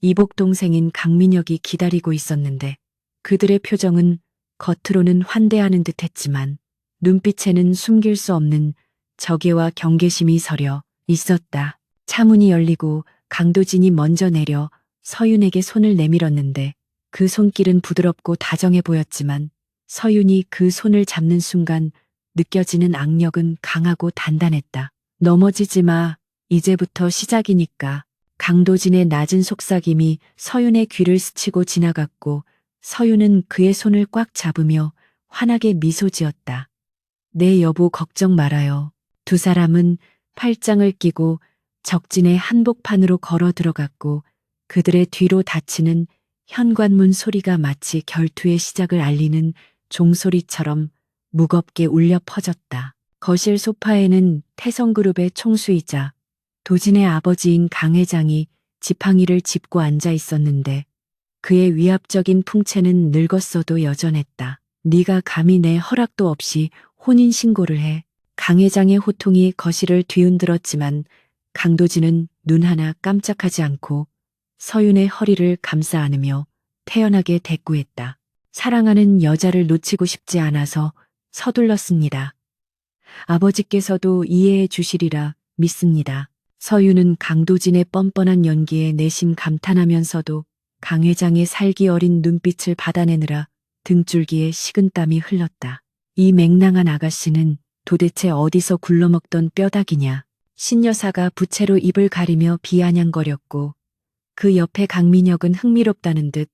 이복 동생인 강민혁이 기다리고 있었는데 그들의 표정은 겉으로는 환대하는 듯했지만 눈빛에는 숨길 수 없는 적의와 경계심이 서려 있었다. 차문이 열리고 강도진이 먼저 내려 서윤에게 손을 내밀었는데 그 손길은 부드럽고 다정해 보였지만 서윤이 그 손을 잡는 순간 느껴지는 악력은 강하고 단단했다. 넘어지지 마. 이제부터 시작이니까. 강도진의 낮은 속삭임이 서윤의 귀를 스치고 지나갔고 서윤은 그의 손을 꽉 잡으며 환하게 미소 지었다. 네 여보 걱정 말아요. 두 사람은 팔짱을 끼고 적진의 한복판으로 걸어 들어갔고 그들의 뒤로 닫히는 현관문 소리가 마치 결투의 시작을 알리는 종소리처럼 무겁게 울려 퍼졌다. 거실 소파에는 태성그룹의 총수이자 도진의 아버지인 강 회장이 지팡이를 짚고 앉아 있었는데 그의 위압적인 풍채는 늙었어도 여전했다. 네가 감히 내 허락도 없이 혼인신고를 해. 강 회장의 호통이 거실을 뒤흔들었지만 강도진은 눈 하나 깜짝하지 않고 서윤의 허리를 감싸 안으며 태연하게 대꾸했다. 사랑하는 여자를 놓치고 싶지 않아서 서둘렀습니다. 아버지께서도 이해해 주시리라 믿습니다. 서윤은 강도진의 뻔뻔한 연기에 내심 감탄하면서도 강 회장의 살기 어린 눈빛을 받아내느라 등줄기에 식은땀이 흘렀다. 이 맹랑한 아가씨는 도대체 어디서 굴러먹던 뼈다귀냐. 신여사가 부채로 입을 가리며 비아냥거렸고 그 옆에 강민혁은 흥미롭다는 듯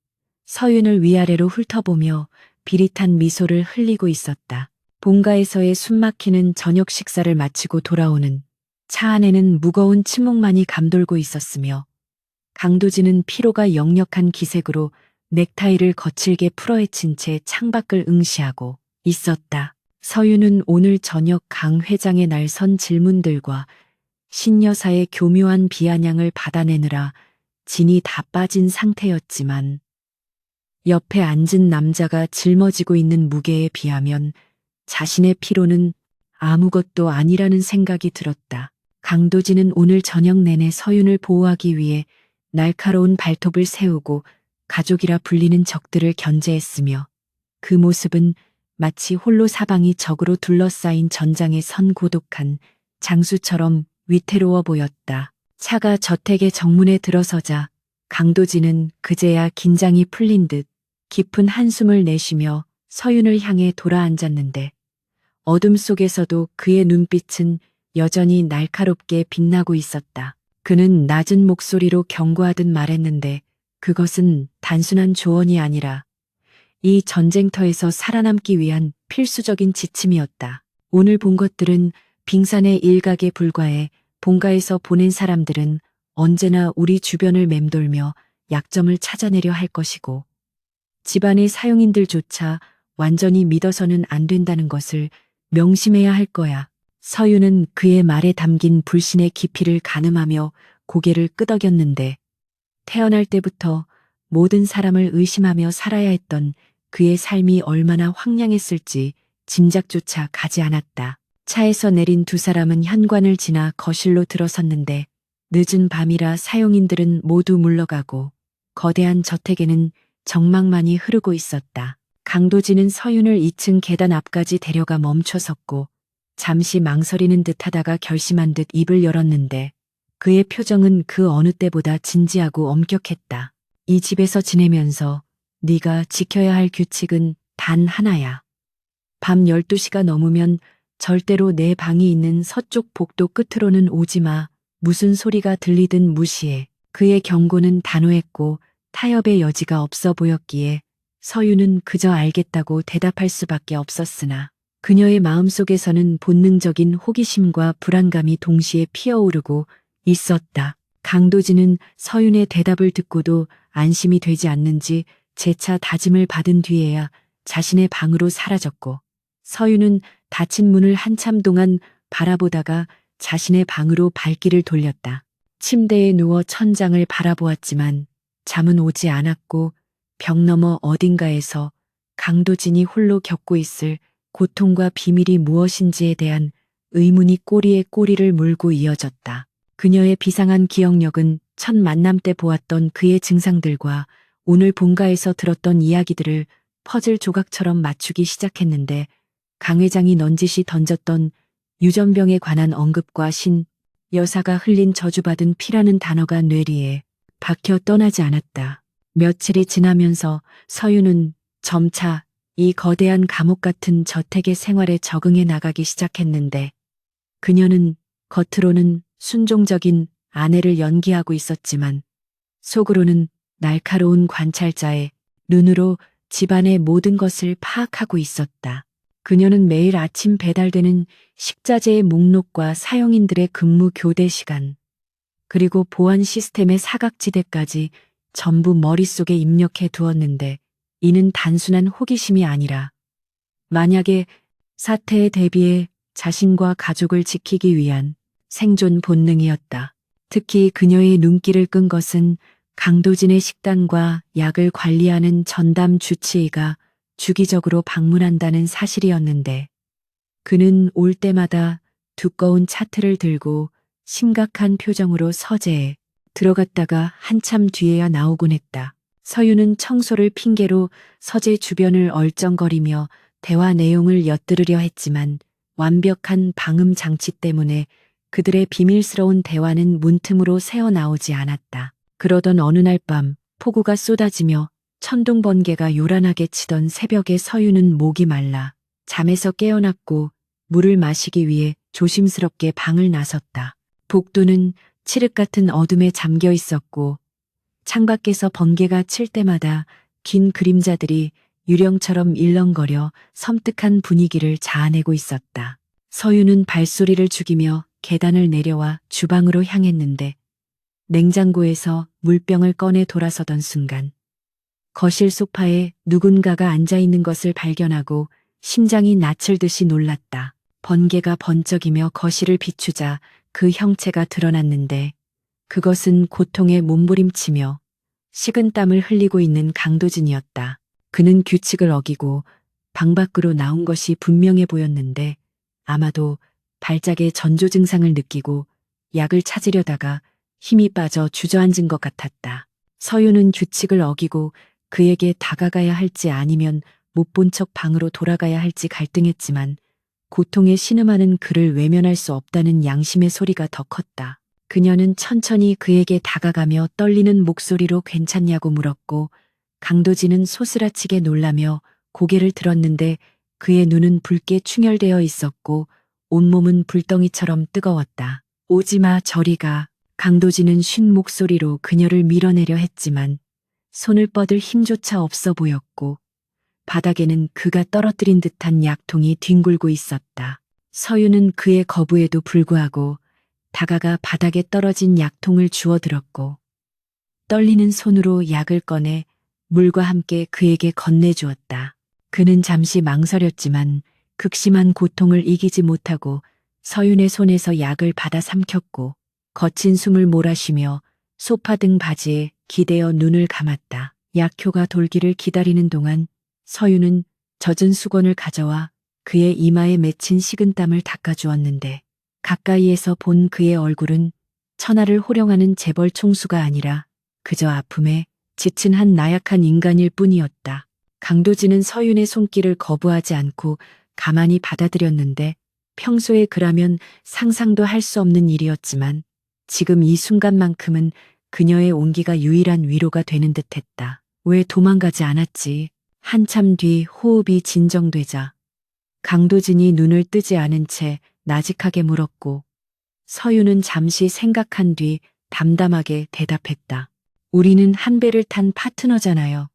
서윤을 위아래로 훑어보며 비릿한 미소를 흘리고 있었다. 본가에서의 숨막히는 저녁 식사를 마치고 돌아오는 차 안에는 무거운 침묵만이 감돌고 있었으며 강도진은 피로가 역력한 기색으로 넥타이를 거칠게 풀어헤친 채 창밖을 응시하고 있었다. 서윤은 오늘 저녁 강 회장의 날선 질문들과 신여사의 교묘한 비아냥을 받아내느라 진이 다 빠진 상태였지만 옆에 앉은 남자가 짊어지고 있는 무게에 비하면 자신의 피로는 아무것도 아니라는 생각이 들었다. 강도진은 오늘 저녁 내내 서윤을 보호하기 위해 날카로운 발톱을 세우고 가족이라 불리는 적들을 견제했으며 그 모습은 마치 홀로 사방이 적으로 둘러싸인 전장에 선 고독한 장수처럼 위태로워 보였다. 차가 저택의 정문에 들어서자 강도진은 그제야 긴장이 풀린 듯 깊은 한숨을 내쉬며 서윤을 향해 돌아앉았는데 어둠 속에서도 그의 눈빛은 여전히 날카롭게 빛나고 있었다. 그는 낮은 목소리로 경고하듯 말했는데 그것은 단순한 조언이 아니라 이 전쟁터에서 살아남기 위한 필수적인 지침이었다. 오늘 본 것들은 빙산의 일각에 불과해 본가에서 보낸 사람들은 언제나 우리 주변을 맴돌며 약점을 찾아내려 할 것이고 집안의 사용인들조차 완전히 믿어서는 안 된다는 것을 명심해야 할 거야. 서윤은 그의 말에 담긴 불신의 깊이를 가늠하며 고개를 끄덕였는데 태어날 때부터 모든 사람을 의심하며 살아야 했던 그의 삶이 얼마나 황량했을지 짐작조차 가지 않았다. 차에서 내린 두 사람은 현관을 지나 거실로 들어섰는데 늦은 밤이라 사용인들은 모두 물러가고 거대한 저택에는 정막만이 흐르고 있었다. 강도진은 서윤을 2층 계단 앞까지 데려가 멈춰섰고 잠시 망설이는 듯하다가 결심한 듯 입을 열었는데 그의 표정은 그 어느 때보다 진지하고 엄격했다. 이 집에서 지내면서 네가 지켜야 할 규칙은 단 하나야. 밤 12시가 넘으면 절대로 내 방이 있는 서쪽 복도 끝으로는 오지 마. 무슨 소리가 들리든 무시해. 그의 경고는 단호했고 타협의 여지가 없어 보였기에 서윤은 그저 알겠다고 대답할 수밖에 없었으나 그녀의 마음속에서는 본능적인 호기심과 불안감이 동시에 피어오르고 있었다. 강도진은 서윤의 대답을 듣고도 안심이 되지 않는지 재차 다짐을 받은 뒤에야 자신의 방으로 사라졌고 서윤은 닫힌 문을 한참 동안 바라보다가 자신의 방으로 발길을 돌렸다. 침대에 누워 천장을 바라보았지만 잠은 오지 않았고 벽 너머 어딘가에서 강도진이 홀로 겪고 있을 고통과 비밀이 무엇인지에 대한 의문이 꼬리에 꼬리를 물고 이어졌다. 그녀의 비상한 기억력은 첫 만남 때 보았던 그의 증상들과 오늘 본가에서 들었던 이야기들을 퍼즐 조각처럼 맞추기 시작했는데 강 회장이 넌지시 던졌던 유전병에 관한 언급과 신 여사가 흘린 저주받은 피라는 단어가 뇌리에 박혀 떠나지 않았다. 며칠이 지나면서 서윤은 점차 이 거대한 감옥 같은 저택의 생활에 적응해 나가기 시작했는데 그녀는 겉으로는 순종적인 아내를 연기하고 있었지만 속으로는 날카로운 관찰자의 눈으로 집안의 모든 것을 파악하고 있었다. 그녀는 매일 아침 배달되는 식자재의 목록과 사용인들의 근무 교대 시간, 그리고 보안 시스템의 사각지대까지 전부 머릿속에 입력해 두었는데 이는 단순한 호기심이 아니라 만약에 사태에 대비해 자신과 가족을 지키기 위한 생존 본능이었다. 특히 그녀의 눈길을 끈 것은 강도진의 식단과 약을 관리하는 전담 주치의가 주기적으로 방문한다는 사실이었는데 그는 올 때마다 두꺼운 차트를 들고 심각한 표정으로 서재에 들어갔다가 한참 뒤에야 나오곤 했다. 서윤은 청소를 핑계로 서재 주변을 얼쩡거리며 대화 내용을 엿들으려 했지만 완벽한 방음 장치 때문에 그들의 비밀스러운 대화는 문틈으로 새어나오지 않았다. 그러던 어느 날 밤 폭우가 쏟아지며 천둥 번개가 요란하게 치던 새벽에 서유는 목이 말라 잠에서 깨어났고 물을 마시기 위해 조심스럽게 방을 나섰다. 복도는 칠흑 같은 어둠에 잠겨 있었고 창밖에서 번개가 칠 때마다 긴 그림자들이 유령처럼 일렁거려 섬뜩한 분위기를 자아내고 있었다. 서유는 발소리를 죽이며 계단을 내려와 주방으로 향했는데 냉장고에서 물병을 꺼내 돌아서던 순간 거실 소파에 누군가가 앉아 있는 것을 발견하고 심장이 나칠듯이 놀랐다. 번개가 번쩍이며 거실을 비추자 그 형체가 드러났는데 그것은 고통에 몸부림치며 식은땀을 흘리고 있는 강도진이었다. 그는 규칙을 어기고 방 밖으로 나온 것이 분명해 보였는데 아마도 발작의 전조 증상을 느끼고 약을 찾으려다가 힘이 빠져 주저앉은 것 같았다. 서유는 규칙을 어기고 그에게 다가가야 할지 아니면 못 본 척 방으로 돌아가야 할지 갈등했지만 고통에 신음하는 그를 외면할 수 없다는 양심의 소리가 더 컸다. 그녀는 천천히 그에게 다가가며 떨리는 목소리로 괜찮냐고 물었고 강도진은 소스라치게 놀라며 고개를 들었는데 그의 눈은 붉게 충혈되어 있었고 온몸은 불덩이처럼 뜨거웠다. 오지마 저리 가. 강도진은 쉰 목소리로 그녀를 밀어내려 했지만 손을 뻗을 힘조차 없어 보였고 바닥에는 그가 떨어뜨린 듯한 약통이 뒹굴고 있었다. 서유는 그의 거부에도 불구하고 다가가 바닥에 떨어진 약통을 주워들었고 떨리는 손으로 약을 꺼내 물과 함께 그에게 건네주었다. 그는 잠시 망설였지만 극심한 고통을 이기지 못하고 서윤의 손에서 약을 받아 삼켰고 거친 숨을 몰아쉬며 소파 등 바지에 기대어 눈을 감았다. 약효가 돌기를 기다리는 동안 서윤은 젖은 수건을 가져와 그의 이마에 맺힌 식은땀을 닦아주었는데 가까이에서 본 그의 얼굴은 천하를 호령하는 재벌 총수가 아니라 그저 아픔에 지친 한 나약한 인간일 뿐이었다. 강도진은 서윤의 손길을 거부하지 않고 가만히 받아들였는데 평소에 그라면 상상도 할 수 없는 일이었지만 지금 이 순간만큼은 그녀의 온기가 유일한 위로가 되는 듯했다. 왜 도망가지 않았지? 한참 뒤 호흡이 진정되자 강도진이 눈을 뜨지 않은 채 나직하게 물었고 서유는 잠시 생각한 뒤 담담하게 대답했다. 우리는 한 배를 탄 파트너잖아요.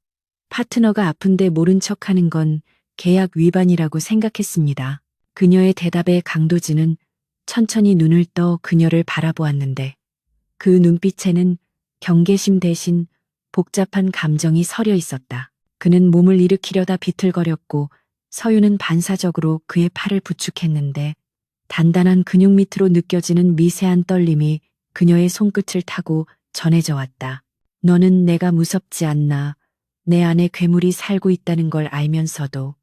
파트너가 아픈데 모른 척하는 건 계약 위반이라고 생각했습니다. 그녀의 대답에 강도진은 천천히 눈을 떠 그녀를 바라보았는데 그 눈빛에는 경계심 대신 복잡한 감정이 서려 있었다. 그는 몸을 일으키려다 비틀거렸고 서유는 반사적으로 그의 팔을 부축했는데 단단한 근육 밑으로 느껴지는 미세한 떨림이 그녀의 손끝을 타고 전해져 왔다. 너는 내가 무섭지 않나. 내 안에 괴물이 살고 있다는 걸 알면서도.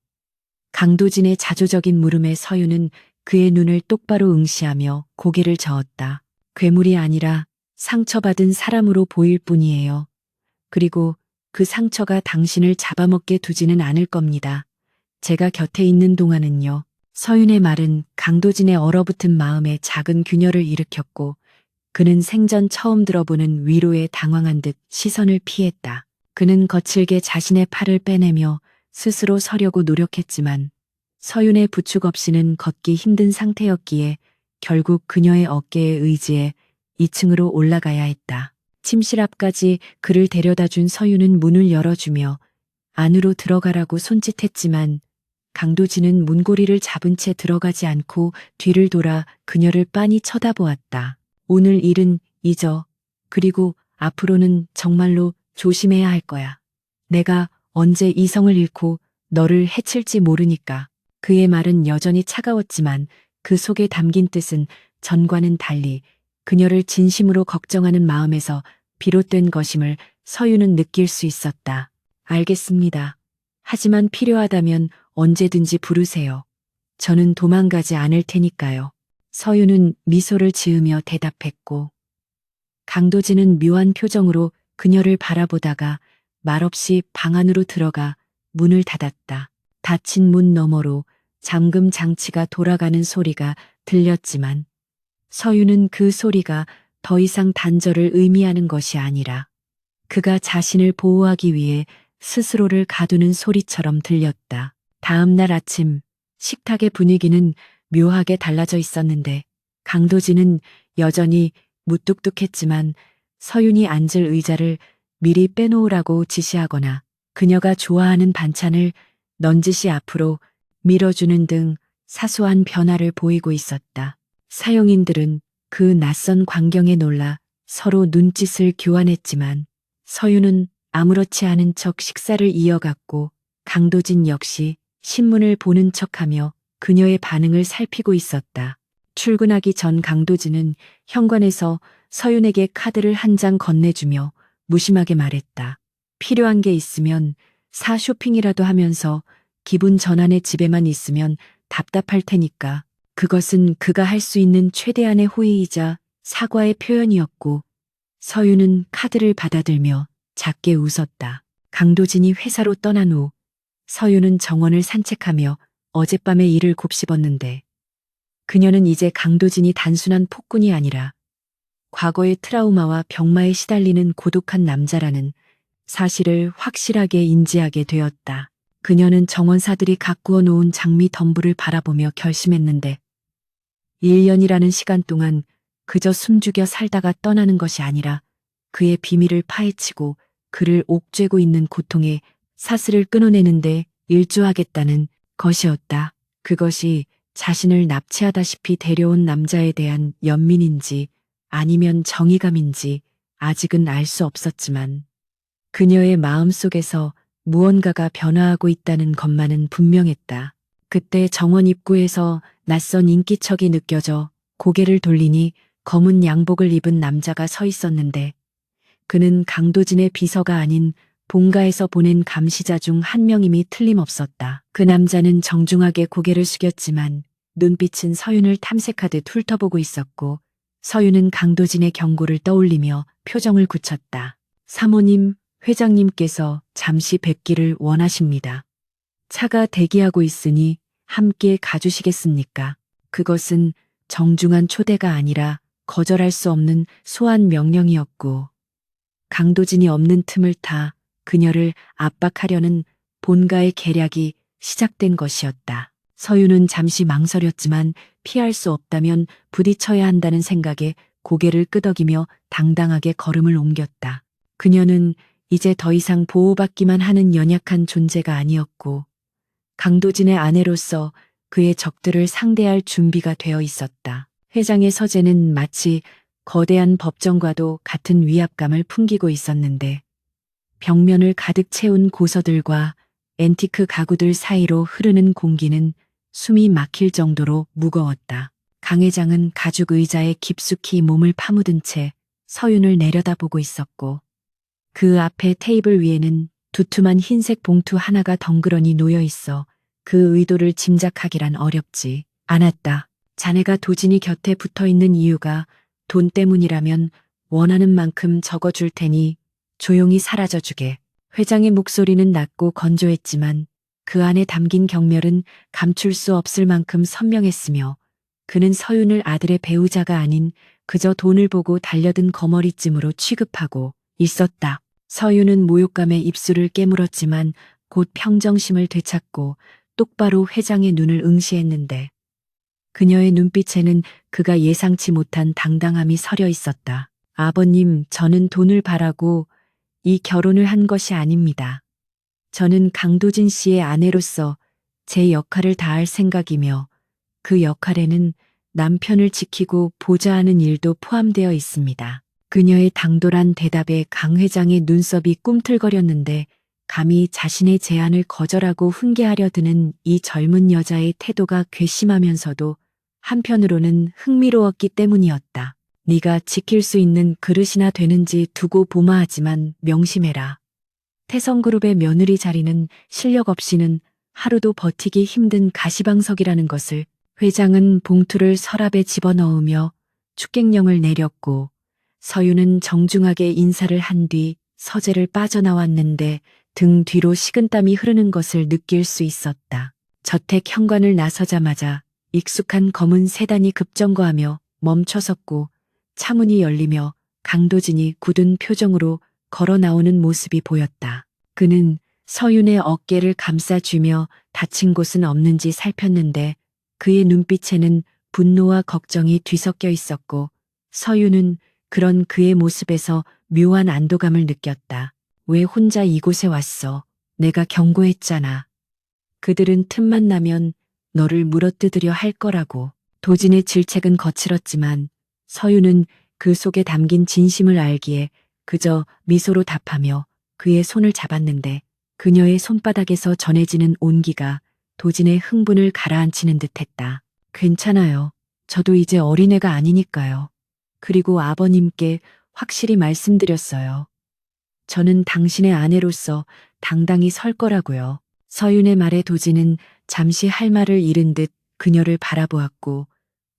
강도진의 자조적인 물음에 서유는 그의 눈을 똑바로 응시하며 고개를 저었다. 괴물이 아니라 상처받은 사람으로 보일 뿐이에요. 그리고 그 상처가 당신을 잡아먹게 두지는 않을 겁니다. 제가 곁에 있는 동안은요. 서윤의 말은 강도진의 얼어붙은 마음에 작은 균열을 일으켰고 그는 생전 처음 들어보는 위로에 당황한 듯 시선을 피했다. 그는 거칠게 자신의 팔을 빼내며 스스로 서려고 노력했지만 서윤의 부축 없이는 걷기 힘든 상태였기에 결국 그녀의 어깨에 의지해 2층으로 올라가야 했다. 침실 앞까지 그를 데려다준 서윤은 문을 열어주며 안으로 들어가라고 손짓했지만 강도진은 문고리를 잡은 채 들어가지 않고 뒤를 돌아 그녀를 빤히 쳐다보았다. 오늘 일은 잊어. 그리고 앞으로는 정말로 조심해야 할 거야. 내가 언제 이성을 잃고 너를 해칠지 모르니까. 그의 말은 여전히 차가웠지만 그 속에 담긴 뜻은 전과는 달리 그녀를 진심으로 걱정하는 마음에서 비롯된 것임을 서유는 느낄 수 있었다. 알겠습니다. 하지만 필요하다면 언제든지 부르세요. 저는 도망가지 않을 테니까요. 서유는 미소를 지으며 대답했고 강도진은 묘한 표정으로 그녀를 바라보다가 말없이 방 안으로 들어가 문을 닫았다. 닫힌 문 너머로 잠금 장치가 돌아가는 소리가 들렸지만 서유는 그 소리가 더 이상 단절을 의미하는 것이 아니라 그가 자신을 보호하기 위해 스스로를 가두는 소리처럼 들렸다. 다음 날 아침 식탁의 분위기는 묘하게 달라져 있었는데 강도진은 여전히 무뚝뚝했지만 서윤이 앉을 의자를 미리 빼놓으라고 지시하거나 그녀가 좋아하는 반찬을 넌지시 앞으로 밀어주는 등 사소한 변화를 보이고 있었다. 사용인들은 그 낯선 광경에 놀라 서로 눈짓을 교환했지만 서윤은 아무렇지 않은 척 식사를 이어갔고 강도진 역시 신문을 보는 척하며 그녀의 반응을 살피고 있었다. 출근하기 전 강도진은 현관에서 서윤에게 카드를 한 장 건네주며 무심하게 말했다. 필요한 게 있으면 사 쇼핑이라도 하면서 기분 전환의 집에만 있으면 답답할 테니까. 그것은 그가 할 수 있는 최대한의 호의이자 사과의 표현이었고 서윤은 카드를 받아들며 작게 웃었다. 강도진이 회사로 떠난 후 서윤은 정원을 산책하며 어젯밤의 일을 곱씹었는데 그녀는 이제 강도진이 단순한 폭군이 아니라 과거의 트라우마와 병마에 시달리는 고독한 남자라는 사실을 확실하게 인지하게 되었다. 그녀는 정원사들이 가꾸어 놓은 장미 덤불을 바라보며 결심했는데 1년이라는 시간 동안 그저 숨죽여 살다가 떠나는 것이 아니라 그의 비밀을 파헤치고 그를 옥죄고 있는 고통에 사슬을 끊어내는데 일조하겠다는 것이었다. 그것이 자신을 납치하다시피 데려온 남자에 대한 연민인지 아니면 정의감인지 아직은 알 수 없었지만 그녀의 마음속에서 무언가가 변화하고 있다는 것만은 분명했다. 그때 정원 입구에서 낯선 인기척이 느껴져 고개를 돌리니 검은 양복을 입은 남자가 서 있었는데 그는 강도진의 비서가 아닌 본가에서 보낸 감시자 중 한 명임이 틀림없었다. 그 남자는 정중하게 고개를 숙였지만 눈빛은 서윤을 탐색하듯 훑어보고 있었고 서윤은 강도진의 경고를 떠올리며 표정을 굳혔다. 사모님, 회장님께서 잠시 뵙기를 원하십니다. 차가 대기하고 있으니 함께 가주시겠습니까? 그것은 정중한 초대가 아니라 거절할 수 없는 소환 명령이었고 강도진이 없는 틈을 타 그녀를 압박하려는 본가의 계략이 시작된 것이었다. 서윤은 잠시 망설였지만 피할 수 없다면 부딪혀야 한다는 생각에 고개를 끄덕이며 당당하게 걸음을 옮겼다. 그녀는 이제 더 이상 보호받기만 하는 연약한 존재가 아니었고 강도진의 아내로서 그의 적들을 상대할 준비가 되어 있었다. 회장의 서재는 마치 거대한 법정과도 같은 위압감을 풍기고 있었는데 벽면을 가득 채운 고서들과 앤티크 가구들 사이로 흐르는 공기는 숨이 막힐 정도로 무거웠다. 강 회장은 가죽 의자에 깊숙이 몸을 파묻은 채 서윤을 내려다보고 있었고 그 앞에 테이블 위에는 두툼한 흰색 봉투 하나가 덩그러니 놓여 있어 그 의도를 짐작하기란 어렵지 않았다. 자네가 도진이 곁에 붙어 있는 이유가 돈 때문이라면 원하는 만큼 적어줄 테니 조용히 사라져주게. 회장의 목소리는 낮고 건조했지만 그 안에 담긴 경멸은 감출 수 없을 만큼 선명했으며 그는 서윤을 아들의 배우자가 아닌 그저 돈을 보고 달려든 거머리쯤으로 취급하고 있었다. 서윤은 모욕감에 입술을 깨물었지만 곧 평정심을 되찾고 똑바로 회장의 눈을 응시했는데 그녀의 눈빛에는 그가 예상치 못한 당당함이 서려 있었다. 아버님, 저는 돈을 바라고 이 결혼을 한 것이 아닙니다. 저는 강도진 씨의 아내로서 제 역할을 다할 생각이며 그 역할에는 남편을 지키고 보좌하는 일도 포함되어 있습니다. 그녀의 당돌한 대답에 강 회장의 눈썹이 꿈틀거렸는데 감히 자신의 제안을 거절하고 훈계하려 드는 이 젊은 여자의 태도가 괘씸하면서도 한편으로는 흥미로웠기 때문이었다. 네가 지킬 수 있는 그릇이나 되는지 두고 보마 하지만 명심해라. 태성그룹의 며느리 자리는 실력 없이는 하루도 버티기 힘든 가시방석이라는 것을. 회장은 봉투를 서랍에 집어넣으며 축객령을 내렸고 서윤은 정중하게 인사를 한 뒤 서재를 빠져나왔는데 등 뒤로 식은땀이 흐르는 것을 느낄 수 있었다. 저택 현관을 나서자마자 익숙한 검은 세단이 급정거하며 멈춰섰고 차문이 열리며 강도진이 굳은 표정으로 걸어 나오는 모습이 보였다. 그는 서윤의 어깨를 감싸쥐며 다친 곳은 없는지 살폈는데 그의 눈빛에는 분노와 걱정이 뒤섞여 있었고 서윤은 그런 그의 모습에서 묘한 안도감을 느꼈다. 왜 혼자 이곳에 왔어? 내가 경고했잖아. 그들은 틈만 나면 너를 물어뜯으려 할 거라고. 도진의 질책은 거칠었지만 서윤은 그 속에 담긴 진심을 알기에 그저 미소로 답하며 그의 손을 잡았는데 그녀의 손바닥에서 전해지는 온기가 도진의 흥분을 가라앉히는 듯했다. 괜찮아요. 저도 이제 어린애가 아니니까요. 그리고 아버님께 확실히 말씀드렸어요. 저는 당신의 아내로서 당당히 설 거라고요. 서윤의 말에 도진은 잠시 할 말을 잃은 듯 그녀를 바라보았고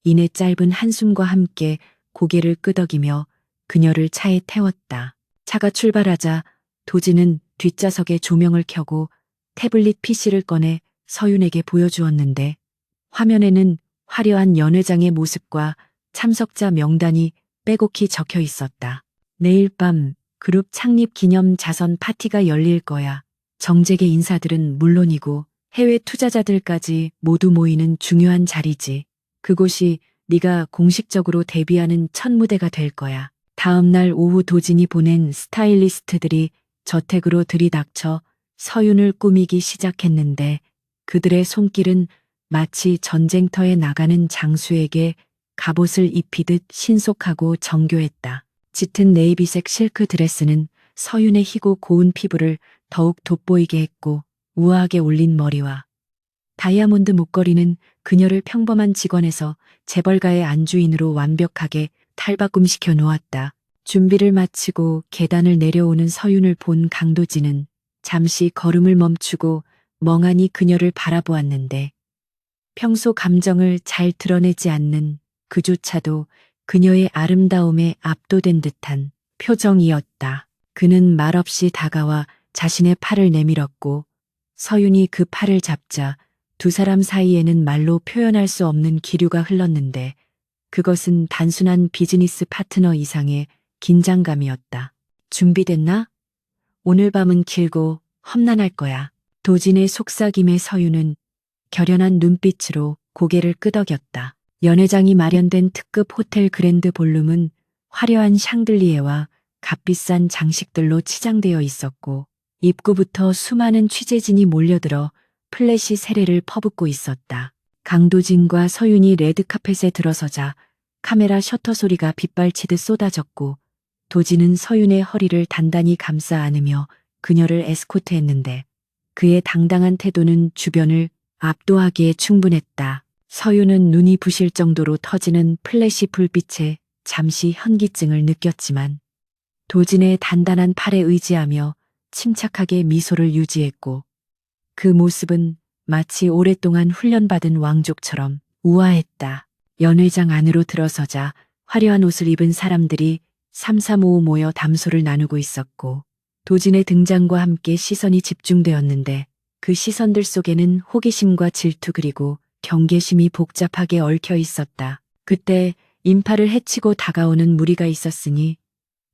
이내 짧은 한숨과 함께 고개를 끄덕이며 그녀를 차에 태웠다. 차가 출발하자 도진은 뒷좌석에 조명을 켜고 태블릿 PC를 꺼내 서윤에게 보여주었는데 화면에는 화려한 연회장의 모습과 참석자 명단이 빼곡히 적혀 있었다. 내일 밤 그룹 창립 기념 자선 파티가 열릴 거야. 정재계 인사들은 물론이고 해외 투자자들까지 모두 모이는 중요한 자리지. 그곳이 네가 공식적으로 데뷔하는 첫 무대가 될 거야. 다음 날 오후 도진이 보낸 스타일리스트들이 저택으로 들이닥쳐 서윤을 꾸미기 시작했는데 그들의 손길은 마치 전쟁터에 나가는 장수에게 갑옷을 입히듯 신속하고 정교했다. 짙은 네이비색 실크 드레스는 서윤의 희고 고운 피부를 더욱 돋보이게 했고 우아하게 올린 머리와 다이아몬드 목걸이는 그녀를 평범한 직원에서 재벌가의 안주인으로 완벽하게 탈바꿈시켜 놓았다. 준비를 마치고 계단을 내려오는 서윤을 본 강도진은 잠시 걸음을 멈추고 멍하니 그녀를 바라보았는데 평소 감정을 잘 드러내지 않는 그조차도 그녀의 아름다움에 압도된 듯한 표정이었다. 그는 말없이 다가와 자신의 팔을 내밀었고 서윤이 그 팔을 잡자 두 사람 사이에는 말로 표현할 수 없는 기류가 흘렀는데 그것은 단순한 비즈니스 파트너 이상의 긴장감이었다. 준비됐나? 오늘 밤은 길고 험난할 거야. 도진의 속삭임에 서윤은 결연한 눈빛으로 고개를 끄덕였다. 연회장이 마련된 특급 호텔 그랜드 볼룸은 화려한 샹들리에와 값비싼 장식들로 치장되어 있었고 입구부터 수많은 취재진이 몰려들어 플래시 세례를 퍼붓고 있었다. 강도진과 서윤이 레드카펫에 들어서자 카메라 셔터 소리가 빗발치듯 쏟아졌고 도진은 서윤의 허리를 단단히 감싸 안으며 그녀를 에스코트했는데 그의 당당한 태도는 주변을 압도하기에 충분했다. 서윤은 눈이 부실 정도로 터지는 플래시 불빛에 잠시 현기증을 느꼈지만 도진의 단단한 팔에 의지하며 침착하게 미소를 유지했고 그 모습은 마치 오랫동안 훈련받은 왕족처럼 우아했다. 연회장 안으로 들어서자 화려한 옷을 입은 사람들이 삼삼오오 모여 담소를 나누고 있었고 도진의 등장과 함께 시선이 집중되었는데 그 시선들 속에는 호기심과 질투 그리고 경계심이 복잡하게 얽혀 있었다. 그때 인파를 헤치고 다가오는 무리가 있었으니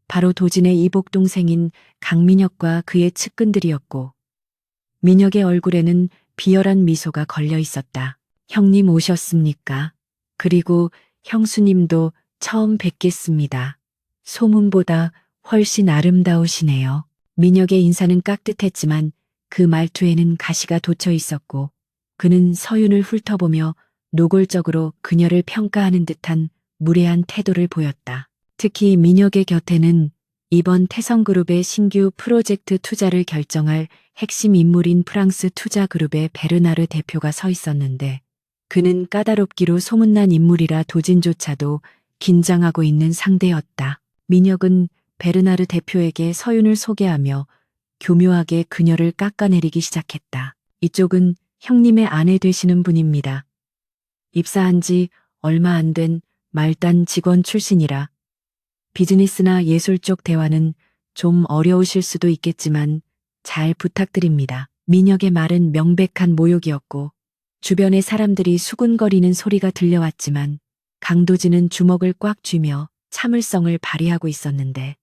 바로 도진의 이복 동생인 강민혁과 그의 측근들이었고 민혁의 얼굴에는 비열한 미소가 걸려 있었다. 형님 오셨습니까? 그리고 형수님도 처음 뵙겠습니다. 소문보다 훨씬 아름다우시네요. 민혁의 인사는 깍듯했지만 그 말투에는 가시가 돋쳐 있었고 그는 서윤을 훑어보며 노골적으로 그녀를 평가하는 듯한 무례한 태도를 보였다. 특히 민혁의 곁에는 이번 태성그룹의 신규 프로젝트 투자를 결정할 핵심 인물인 프랑스 투자그룹의 베르나르 대표가 서 있었는데 그는 까다롭기로 소문난 인물이라 도진조차도 긴장하고 있는 상대였다. 민혁은 베르나르 대표에게 서윤을 소개하며 교묘하게 그녀를 깎아내리기 시작했다. 이쪽은 형님의 아내 되시는 분입니다. 입사한 지 얼마 안 된 말단 직원 출신이라 비즈니스나 예술 쪽 대화는 좀 어려우실 수도 있겠지만 잘 부탁드립니다. 민혁의 말은 명백한 모욕이었고 주변의 사람들이 수군거리는 소리가 들려왔지만 강도진은 주먹을 꽉 쥐며 참을성을 발휘하고 있었는데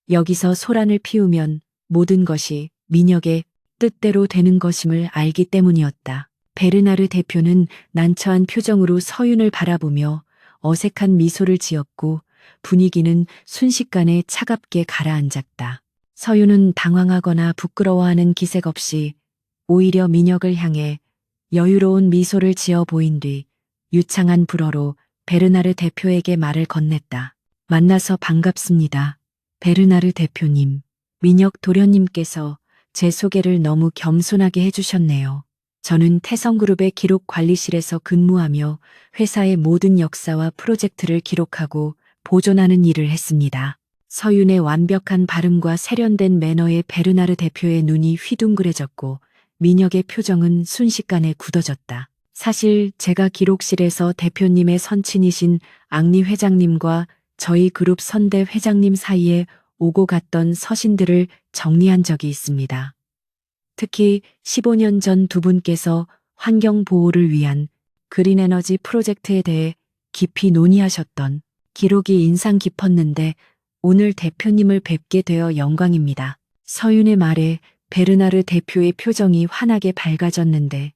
여기서 소란을 피우면 모든 것이 민혁의 뜻대로 되는 것임을 알기 때문이었다. 베르나르 대표는 난처한 표정으로 서윤을 바라보며 어색한 미소를 지었고 분위기는 순식간에 차갑게 가라앉았다. 서윤은 당황하거나 부끄러워하는 기색 없이 오히려 민혁을 향해 여유로운 미소를 지어 보인 뒤 유창한 불어로 베르나르 대표에게 말을 건넸다. 만나서 반갑습니다. 베르나르 대표님, 민혁 도련님께서 제 소개를 너무 겸손하게 해주셨네요. 저는 태성그룹의 기록관리실에서 근무하며 회사의 모든 역사와 프로젝트를 기록하고 보존하는 일을 했습니다. 서윤의 완벽한 발음과 세련된 매너에 베르나르 대표의 눈이 휘둥그레졌고 민혁의 표정은 순식간에 굳어졌다. 사실 제가 기록실에서 대표님의 선친이신 앙리 회장님과 저희 그룹 선대 회장님 사이에 오고 갔던 서신들을 정리한 적이 있습니다. 특히 15년 전 두 분께서 환경 보호를 위한 그린 에너지 프로젝트에 대해 깊이 논의하셨던 기록이 인상 깊었는데 오늘 대표님을 뵙게 되어 영광입니다. 서윤의 말에 베르나르 대표의 표정이 환하게 밝아졌는데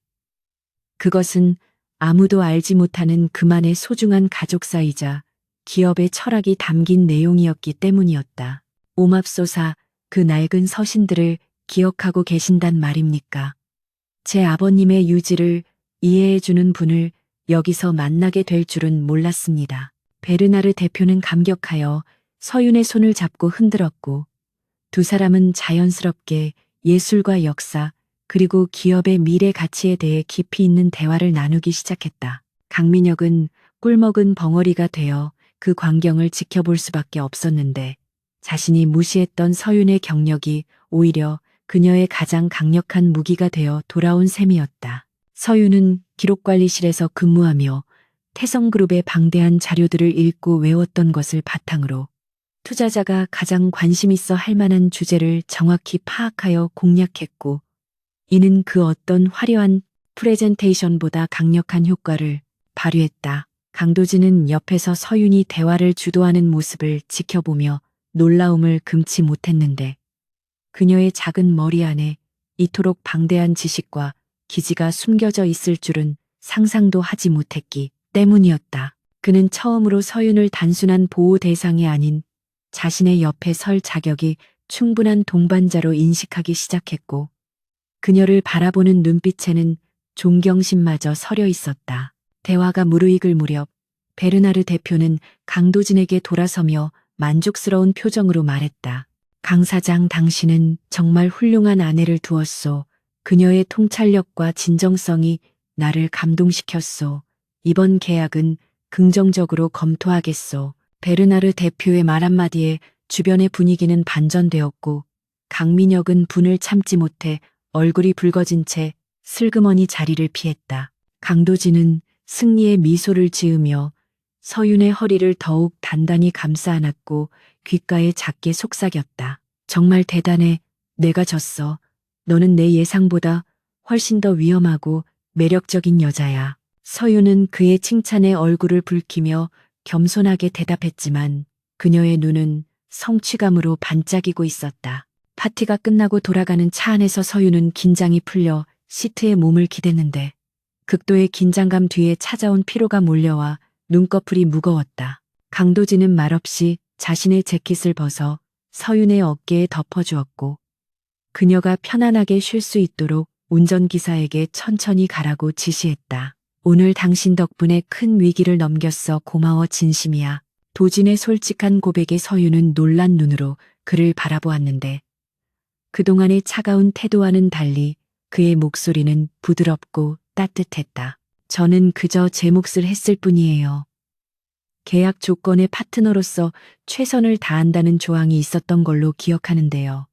그것은 아무도 알지 못하는 그만의 소중한 가족사이자 기업의 철학이 담긴 내용이었기 때문이었다. 오맙소사, 그 낡은 서신들을 기억하고 계신단 말입니까? 제 아버님의 유지를 이해해주는 분을 여기서 만나게 될 줄은 몰랐습니다. 베르나르 대표는 감격하여 서윤의 손을 잡고 흔들었고 두 사람은 자연스럽게 예술과 역사 그리고 기업의 미래 가치에 대해 깊이 있는 대화를 나누기 시작했다. 강민혁은 꿀먹은 벙어리가 되어 그 광경을 지켜볼 수밖에 없었는데 자신이 무시했던 서윤의 경력이 오히려 그녀의 가장 강력한 무기가 되어 돌아온 셈이었다. 서윤은 기록관리실에서 근무하며 태성그룹의 방대한 자료들을 읽고 외웠던 것을 바탕으로 투자자가 가장 관심 있어 할 만한 주제를 정확히 파악하여 공략했고 이는 그 어떤 화려한 프레젠테이션보다 강력한 효과를 발휘했다. 강도진은 옆에서 서윤이 대화를 주도하는 모습을 지켜보며 놀라움을 금치 못했는데 그녀의 작은 머리 안에 이토록 방대한 지식과 기지가 숨겨져 있을 줄은 상상도 하지 못했기 때문이었다. 그는 처음으로 서윤을 단순한 보호 대상이 아닌 자신의 옆에 설 자격이 충분한 동반자로 인식하기 시작했고 그녀를 바라보는 눈빛에는 존경심마저 서려 있었다. 대화가 무르익을 무렵 베르나르 대표는 강도진에게 돌아서며 만족스러운 표정으로 말했다. 강 사장, 당신은 정말 훌륭한 아내를 두었소. 그녀의 통찰력과 진정성이 나를 감동시켰소. 이번 계약은 긍정적으로 검토하겠소. 베르나르 대표의 말 한마디에 주변의 분위기는 반전되었고 강민혁은 분을 참지 못해 얼굴이 붉어진 채 슬그머니 자리를 피했다. 강도진은 승리의 미소를 지으며 서윤의 허리를 더욱 단단히 감싸 안았고 귓가에 작게 속삭였다. 정말 대단해. 내가 졌어. 너는 내 예상보다 훨씬 더 위험하고 매력적인 여자야. 서윤은 그의 칭찬에 얼굴을 붉히며 겸손하게 대답했지만 그녀의 눈은 성취감으로 반짝이고 있었다. 파티가 끝나고 돌아가는 차 안에서 서윤은 긴장이 풀려 시트에 몸을 기댔는데 극도의 긴장감 뒤에 찾아온 피로가 몰려와 눈꺼풀이 무거웠다. 강도진은 말없이 자신의 재킷을 벗어 서윤의 어깨에 덮어주었고 그녀가 편안하게 쉴 수 있도록 운전기사에게 천천히 가라고 지시했다. 오늘 당신 덕분에 큰 위기를 넘겼어. 고마워 진심이야. 도진의 솔직한 고백에 서윤은 놀란 눈으로 그를 바라보았는데 그동안의 차가운 태도와는 달리 그의 목소리는 부드럽고 따뜻했다. 저는 그저 제 몫을 했을 뿐이에요. 계약 조건의 파트너로서 최선을 다한다는 조항이 있었던 걸로 기억하는데요.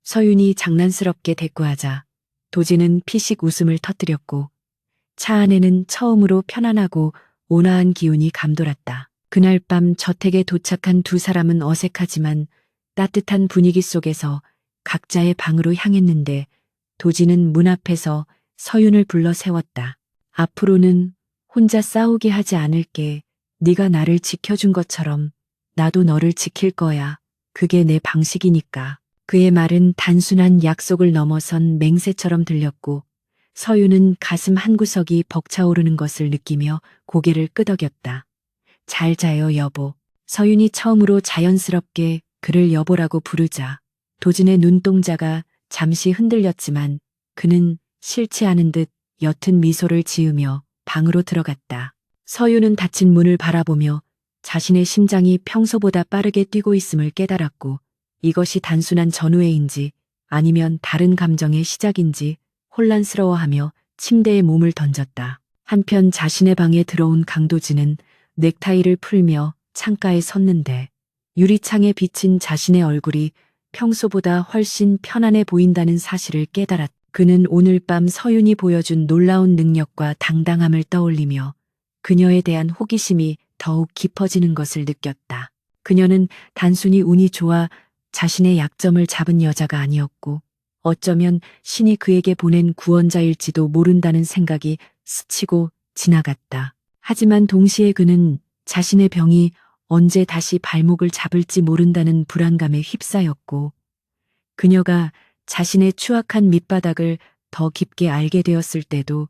서윤이 장난스럽게 대꾸하자 도진은 피식 웃음을 터뜨렸고 차 안에는 처음으로 편안하고 온화한 기운이 감돌았다. 그날 밤 저택에 도착한 두 사람은 어색하지만 따뜻한 분위기 속에서 각자의 방으로 향했는데 도진은 문 앞에서 서윤을 불러 세웠다. 앞으로는 혼자 싸우게 하지 않을게. 네가 나를 지켜준 것처럼 나도 너를 지킬 거야. 그게 내 방식이니까. 그의 말은 단순한 약속을 넘어선 맹세처럼 들렸고 서유는 가슴 한구석이 벅차오르는 것을 느끼며 고개를 끄덕였다. 잘 자요, 여보. 서윤이 처음으로 자연스럽게 그를 여보라고 부르자 도진의 눈동자가 잠시 흔들렸지만 그는 싫지 않은 듯 옅은 미소를 지으며 방으로 들어갔다. 서윤은 닫힌 문을 바라보며 자신의 심장이 평소보다 빠르게 뛰고 있음을 깨달았고 이것이 단순한 전우애인지 아니면 다른 감정의 시작인지 혼란스러워하며 침대에 몸을 던졌다. 한편 자신의 방에 들어온 강도진은 넥타이를 풀며 창가에 섰는데 유리창에 비친 자신의 얼굴이 평소보다 훨씬 편안해 보인다는 사실을 깨달았다. 그는 오늘 밤 서윤이 보여준 놀라운 능력과 당당함을 떠올리며 그녀에 대한 호기심이 더욱 깊어지는 것을 느꼈다. 그녀는 단순히 운이 좋아 자신의 약점을 잡은 여자가 아니었고 어쩌면 신이 그에게 보낸 구원자일지도 모른다는 생각이 스치고 지나갔다. 하지만 동시에 그는 자신의 병이 언제 다시 발목을 잡을지 모른다는 불안감에 휩싸였고 그녀가 자신의 추악한 밑바닥을 더 깊게 알게 되었을 때도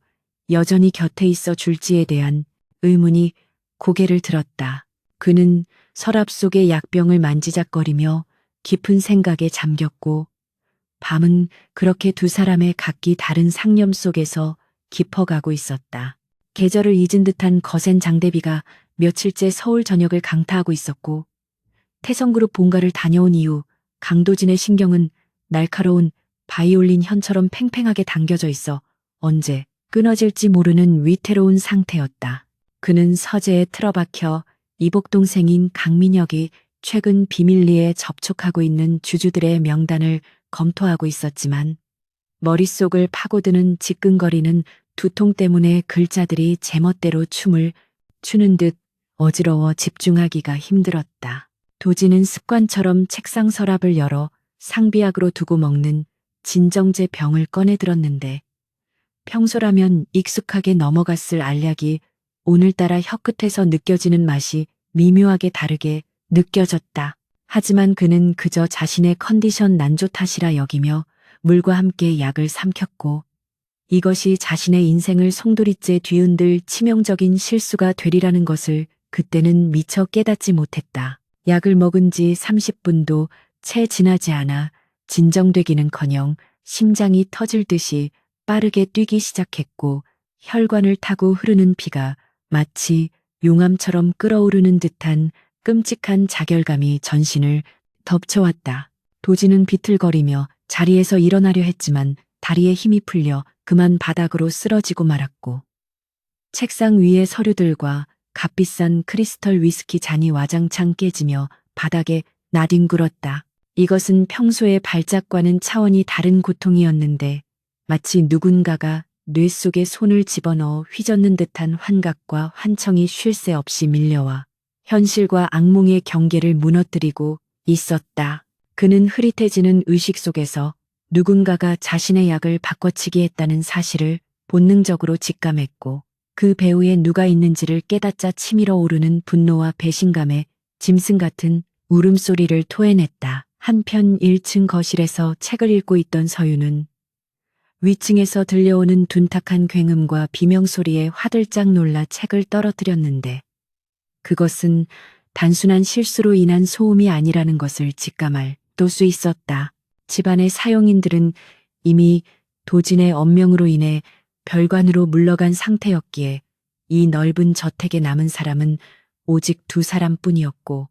여전히 곁에 있어 줄지에 대한 의문이 고개를 들었다. 그는 서랍 속의 약병을 만지작거리며 깊은 생각에 잠겼고 밤은 그렇게 두 사람의 각기 다른 상념 속에서 깊어가고 있었다. 계절을 잊은 듯한 거센 장대비가 며칠째 서울 전역을 강타하고 있었고 태성그룹 본가를 다녀온 이후 강도진의 신경은 날카로운 바이올린 현처럼 팽팽하게 당겨져 있어 언제 끊어질지 모르는 위태로운 상태였다. 그는 서재에 틀어박혀 이복 동생인 강민혁이 최근 비밀리에 접촉하고 있는 주주들의 명단을 검토하고 있었지만 머릿속을 파고드는 지끈거리는 두통 때문에 글자들이 제멋대로 춤을 추는 듯 어지러워 집중하기가 힘들었다. 도지는 습관처럼 책상 서랍을 열어 상비약으로 두고 먹는 진정제 병을 꺼내 들었는데 평소라면 익숙하게 넘어갔을 알약이 오늘따라 혀끝에서 느껴지는 맛이 미묘하게 다르게 느껴졌다. 하지만 그는 그저 자신의 컨디션 난조 탓이라 여기며 물과 함께 약을 삼켰고 이것이 자신의 인생을 송두리째 뒤흔들 치명적인 실수가 되리라는 것을 그때는 미처 깨닫지 못했다. 약을 먹은 지 30분도 채 지나지 않아 진정되기는커녕 심장이 터질 듯이 빠르게 뛰기 시작했고 혈관을 타고 흐르는 피가 마치 용암처럼 끓어오르는 듯한 끔찍한 자결감이 전신을 덮쳐왔다. 도지는 비틀거리며 자리에서 일어나려 했지만 다리에 힘이 풀려 그만 바닥으로 쓰러지고 말았고 책상 위의 서류들과 값비싼 크리스털 위스키 잔이 와장창 깨지며 바닥에 나뒹굴었다. 이것은 평소의 발작과는 차원이 다른 고통이었는데 마치 누군가가 뇌 속에 손을 집어넣어 휘젓는 듯한 환각과 환청이 쉴 새 없이 밀려와 현실과 악몽의 경계를 무너뜨리고 있었다. 그는 흐릿해지는 의식 속에서 누군가가 자신의 약을 바꿔치기 했다는 사실을 본능적으로 직감했고 그 배후에 누가 있는지를 깨닫자 치밀어 오르는 분노와 배신감에 짐승 같은 울음소리를 토해냈다. 한편 1층 거실에서 책을 읽고 있던 서유는 위층에서 들려오는 둔탁한 굉음과 비명소리에 화들짝 놀라 책을 떨어뜨렸는데 그것은 단순한 실수로 인한 소음이 아니라는 것을 직감할 수 있었다. 집안의 사용인들은 이미 도진의 언명으로 인해 별관으로 물러간 상태였기에 이 넓은 저택에 남은 사람은 오직 두 사람뿐이었고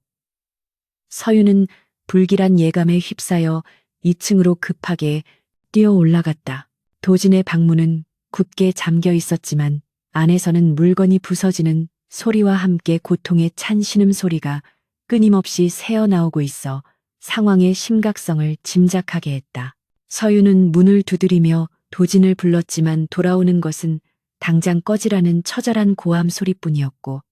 서유는 불길한 예감에 휩싸여 2층으로 급하게 뛰어 올라갔다. 도진의 방문은 굳게 잠겨 있었지만 안에서는 물건이 부서지는 소리와 함께 고통의 찬 신음소리가 끊임없이 새어나오고 있어 상황의 심각성을 짐작하게 했다. 서유는 문을 두드리며 도진을 불렀지만 돌아오는 것은 당장 꺼지라는 처절한 고함 소리뿐이었고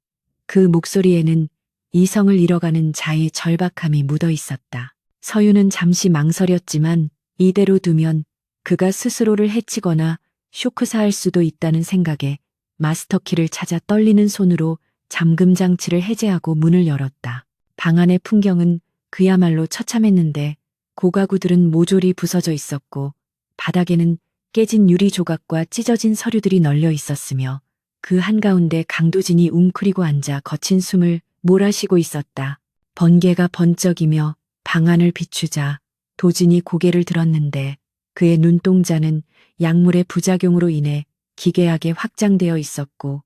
그 목소리에는 이성을 잃어가는 자의 절박함이 묻어 있었다. 서유는 잠시 망설였지만 이대로 두면 그가 스스로를 해치거나 쇼크사할 수도 있다는 생각에 마스터키를 찾아 떨리는 손으로 잠금 장치를 해제하고 문을 열었다. 방 안의 풍경은 그야말로 처참했는데 고가구들은 모조리 부서져 있었고 바닥에는 깨진 유리 조각과 찢어진 서류들이 널려 있었으며 그 한가운데 강도진이 웅크리고 앉아 거친 숨을 몰아쉬고 있었다. 번개가 번쩍이며 방안을 비추자 도진이 고개를 들었는데 그의 눈동자는 약물의 부작용으로 인해 기괴하게 확장되어 있었고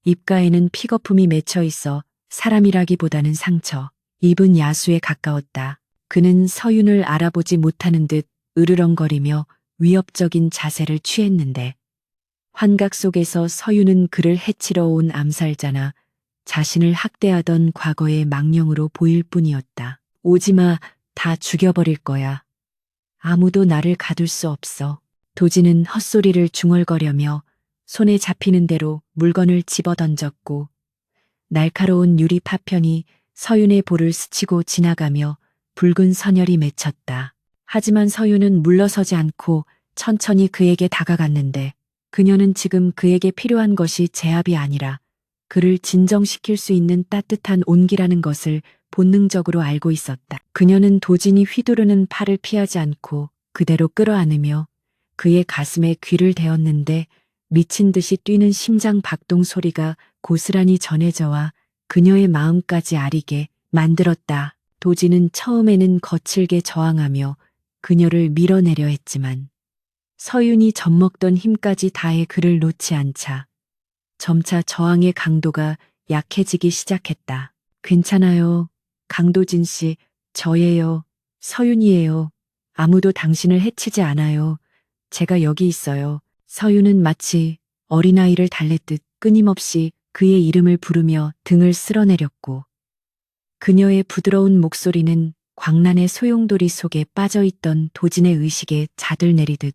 입가에는 픽거품이 맺혀 있어 사람이라기보다는 상처, 입은 야수에 가까웠다. 그는 서윤을 알아보지 못하는 듯 으르렁거리며 위협적인 자세를 취했는데 환각 속에서 서윤은 그를 해치러 온 암살자나 자신을 학대하던 과거의 망령으로 보일 뿐이었다. 오지마, 다 죽여버릴 거야. 아무도 나를 가둘 수 없어. 도진은 헛소리를 중얼거려며 손에 잡히는 대로 물건을 집어던졌고 날카로운 유리 파편이 서윤의 볼을 스치고 지나가며 붉은 선혈이 맺혔다. 하지만 서윤은 물러서지 않고 천천히 그에게 다가갔는데 그녀는 지금 그에게 필요한 것이 제압이 아니라 그를 진정시킬 수 있는 따뜻한 온기라는 것을 본능적으로 알고 있었다. 그녀는 도진이 휘두르는 팔을 피하지 않고 그대로 끌어안으며 그의 가슴에 귀를 대었는데 미친 듯이 뛰는 심장 박동 소리가 고스란히 전해져와 그녀의 마음까지 아리게 만들었다. 도진은 처음에는 거칠게 저항하며 그녀를 밀어내려 했지만 서윤이 젖먹던 힘까지 다해 그를 놓지 않자 점차 저항의 강도가 약해지기 시작했다. 괜찮아요. 강도진 씨, 저예요. 서윤이에요. 아무도 당신을 해치지 않아요. 제가 여기 있어요. 서윤은 마치 어린아이를 달랬듯 끊임없이 그의 이름을 부르며 등을 쓸어내렸고 그녀의 부드러운 목소리는 광란의 소용돌이 속에 빠져있던 도진의 의식에 자들 내리듯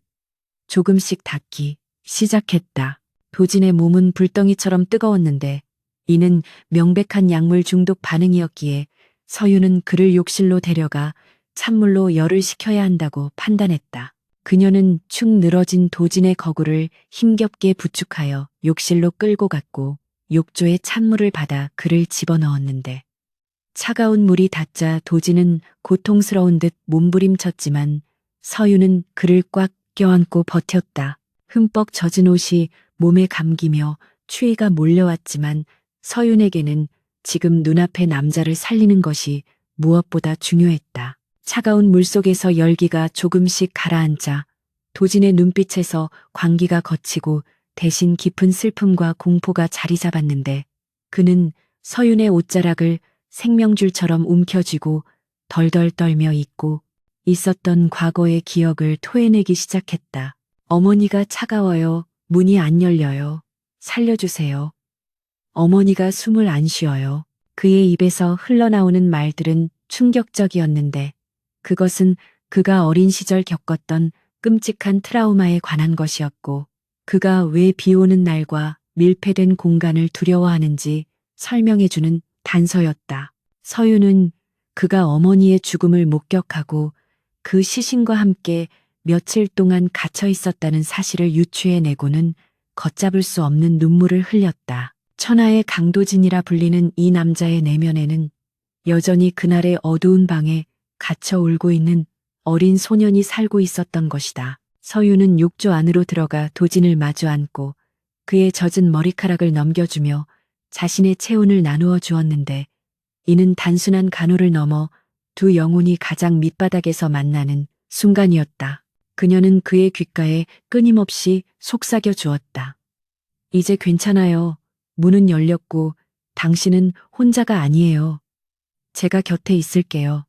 조금씩 닿기 시작했다. 도진의 몸은 불덩이처럼 뜨거웠는데 이는 명백한 약물 중독 반응이었기에 서윤은 그를 욕실로 데려가 찬물로 열을 식혀야 한다고 판단했다. 그녀는 축 늘어진 도진의 거구를 힘겹게 부축하여 욕실로 끌고 갔고 욕조에 찬물을 받아 그를 집어넣었는데 차가운 물이 닿자 도진은 고통스러운 듯 몸부림쳤지만 서윤은 그를 꽉 껴안고 버텼다. 흠뻑 젖은 옷이 몸에 감기며 추위가 몰려왔지만 서윤에게는 지금 눈앞의 남자를 살리는 것이 무엇보다 중요했다. 차가운 물속에서 열기가 조금씩 가라앉자 도진의 눈빛에서 광기가 걷히고 대신 깊은 슬픔과 공포가 자리 잡았는데 그는 서윤의 옷자락을 생명줄처럼 움켜쥐고 덜덜 떨며 잊고 있었던 과거의 기억을 토해내기 시작했다. 어머니가 차가워요. 문이 안 열려요. 살려주세요. 어머니가 숨을 안 쉬어요. 그의 입에서 흘러나오는 말들은 충격적이었는데 그것은 그가 어린 시절 겪었던 끔찍한 트라우마에 관한 것이었고 그가 왜 비오는 날과 밀폐된 공간을 두려워하는지 설명해주는 단서였다. 서윤은 그가 어머니의 죽음을 목격하고 그 시신과 함께 며칠 동안 갇혀 있었다는 사실을 유추해내고는 걷잡을 수 없는 눈물을 흘렸다. 천하의 강도진이라 불리는 이 남자의 내면에는 여전히 그날의 어두운 방에 갇혀 울고 있는 어린 소년이 살고 있었던 것이다. 서윤은 욕조 안으로 들어가 도진을 마주 앉고 그의 젖은 머리카락을 넘겨주며 자신의 체온을 나누어 주었는데 이는 단순한 간호를 넘어 두 영혼이 가장 밑바닥에서 만나는 순간이었다. 그녀는 그의 귓가에 끊임없이 속삭여 주었다. 이제 괜찮아요. 문은 열렸고 당신은 혼자가 아니에요. 제가 곁에 있을게요.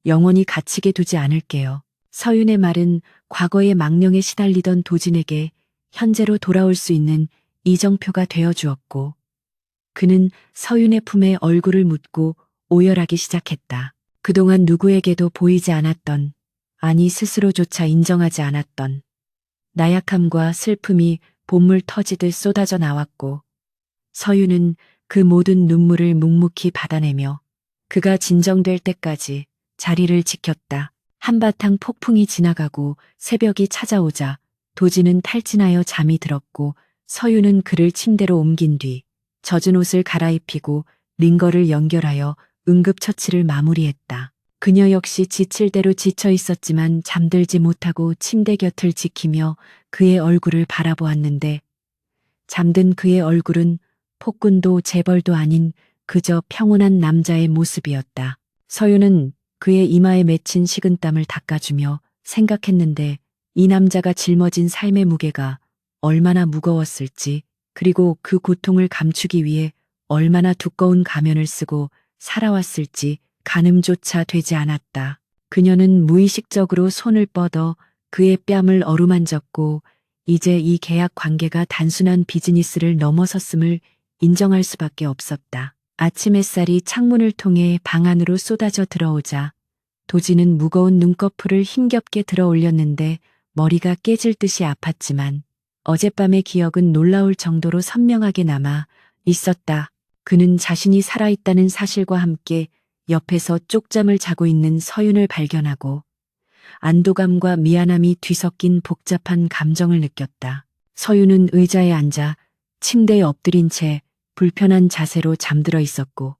영원히 갇히게 두지 않을게요. 서윤의 말은 과거의 망령에 시달리던 도진에게 현재로 돌아올 수 있는 이정표가 되어 주었고 그는 서윤의 품에 얼굴을 묻고 오열하기 시작했다. 그동안 누구에게도 보이지 않았던, 아니 스스로조차 인정하지 않았던 나약함과 슬픔이 봇물 터지듯 쏟아져 나왔고 서윤은 그 모든 눈물을 묵묵히 받아내며 그가 진정될 때까지 자리를 지켰다. 한바탕 폭풍이 지나가고 새벽이 찾아오자 도진은 탈진하여 잠이 들었고 서윤은 그를 침대로 옮긴 뒤 젖은 옷을 갈아입히고 링거를 연결하여 응급처치를 마무리했다. 그녀 역시 지칠 대로 지쳐 있었지만 잠들지 못하고 침대 곁을 지키며 그의 얼굴을 바라보았는데 잠든 그의 얼굴은 폭군도 재벌도 아닌 그저 평온한 남자의 모습이었다. 서유는 그의 이마에 맺힌 식은땀을 닦아주며 생각했는데 이 남자가 짊어진 삶의 무게가 얼마나 무거웠을지, 그리고 그 고통을 감추기 위해 얼마나 두꺼운 가면을 쓰고 살아왔을지 가늠조차 되지 않았다. 그녀는 무의식적으로 손을 뻗어 그의 뺨을 어루만졌고 이제 이 계약 관계가 단순한 비즈니스를 넘어섰음을 인정할 수밖에 없었다. 아침 햇살이 창문을 통해 방 안으로 쏟아져 들어오자 도지는 무거운 눈꺼풀을 힘겹게 들어 올렸는데 머리가 깨질 듯이 아팠지만 어젯밤의 기억은 놀라울 정도로 선명하게 남아 있었다. 그는 자신이 살아있다는 사실과 함께 옆에서 쪽잠을 자고 있는 서윤을 발견하고 안도감과 미안함이 뒤섞인 복잡한 감정을 느꼈다. 서윤은 의자에 앉아 침대에 엎드린 채 불편한 자세로 잠들어 있었고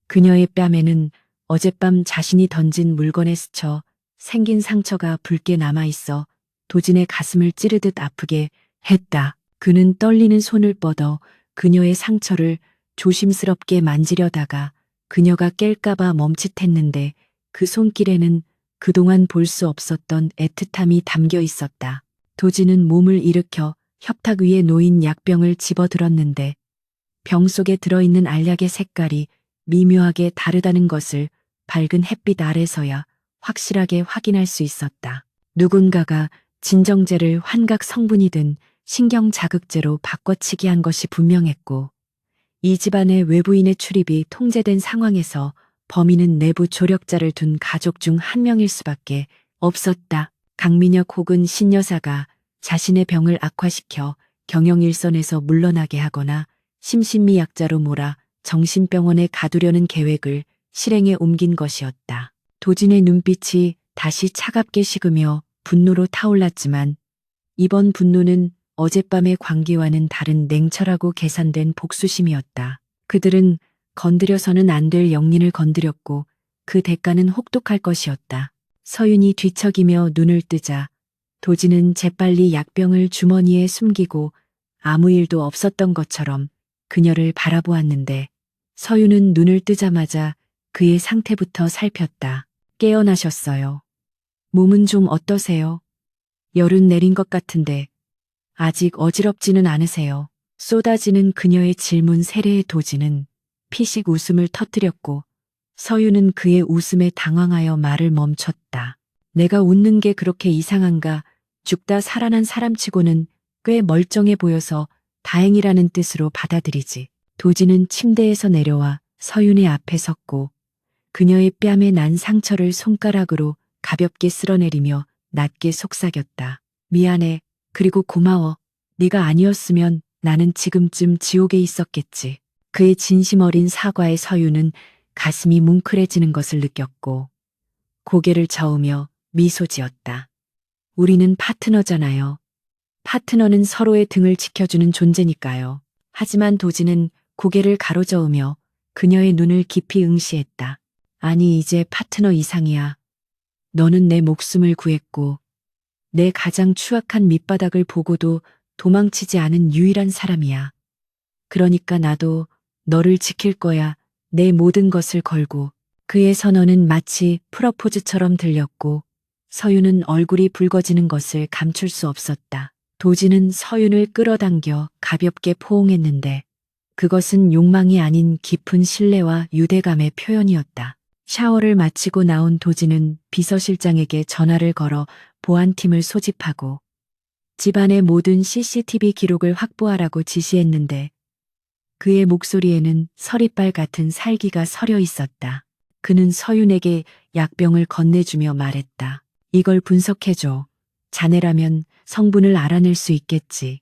그녀의 뺨에는 어젯밤 자신이 던진 물건에 스쳐 생긴 상처가 붉게 남아 있어 도진의 가슴을 찌르듯 아프게 했다. 그는 떨리는 손을 뻗어 그녀의 상처를 조심스럽게 만지려다가 그녀가 깰까봐 멈칫했는데 그 손길에는 그동안 볼 수 없었던 애틋함이 담겨 있었다. 도진은 몸을 일으켜 협탁 위에 놓인 약병을 집어들었는데 병 속에 들어있는 알약의 색깔이 미묘하게 다르다는 것을 밝은 햇빛 아래서야 확실하게 확인할 수 있었다. 누군가가 진정제를 환각 성분이 든 신경 자극제로 바꿔치기 한 것이 분명했고 이 집안의 외부인의 출입이 통제된 상황에서 범인은 내부 조력자를 둔 가족 중 한 명일 수밖에 없었다. 강민혁 혹은 신여사가 자신의 병을 악화시켜 경영일선에서 물러나게 하거나 심신미약자로 몰아 정신병원에 가두려는 계획을 실행에 옮긴 것이었다. 도진의 눈빛이 다시 차갑게 식으며 분노로 타올랐지만 이번 분노는 어젯밤의 광기와는 다른 냉철하고 계산된 복수심이었다. 그들은 건드려서는 안 될 영린을 건드렸고 그 대가는 혹독할 것이었다. 서윤이 뒤척이며 눈을 뜨자 도진은 재빨리 약병을 주머니에 숨기고 아무 일도 없었던 것처럼 그녀를 바라보았는데 서윤은 눈을 뜨자마자 그의 상태부터 살폈다. 깨어나셨어요. 몸은 좀 어떠세요? 열은 내린 것 같은데 아직 어지럽지는 않으세요. 쏟아지는 그녀의 질문 세례에 도지는 피식 웃음을 터뜨렸고 서유는 그의 웃음에 당황하여 말을 멈췄다. 내가 웃는 게 그렇게 이상한가? 죽다 살아난 사람치고는 꽤 멀쩡해 보여서 다행이라는 뜻으로 받아들이지. 도지는 침대에서 내려와 서윤의 앞에 섰고 그녀의 뺨에 난 상처를 손가락으로 가볍게 쓸어내리며 낮게 속삭였다. 미안해. 그리고 고마워. 네가 아니었으면 나는 지금쯤 지옥에 있었겠지. 그의 진심 어린 사과에 서유는 가슴이 뭉클해지는 것을 느꼈고 고개를 저으며 미소 지었다. 우리는 파트너잖아요. 파트너는 서로의 등을 지켜주는 존재니까요. 하지만 도지는 고개를 가로저으며 그녀의 눈을 깊이 응시했다. 아니 이제 파트너 이상이야. 너는 내 목숨을 구했고 내 가장 추악한 밑바닥을 보고도 도망치지 않은 유일한 사람이야. 그러니까 나도 너를 지킬 거야. 내 모든 것을 걸고. 그의 선언은 마치 프러포즈처럼 들렸고 서윤은 얼굴이 붉어지는 것을 감출 수 없었다. 도지는 서윤을 끌어당겨 가볍게 포옹했는데 그것은 욕망이 아닌 깊은 신뢰와 유대감의 표현이었다. 샤워를 마치고 나온 도지는 비서실장에게 전화를 걸어 보안팀을 소집하고 집안의 모든 CCTV 기록을 확보하라고 지시했는데 그의 목소리에는 서리빨 같은 살기가 서려 있었다. 그는 서윤에게 약병을 건네주며 말했다. 이걸 분석해줘. 자네라면 성분을 알아낼 수 있겠지.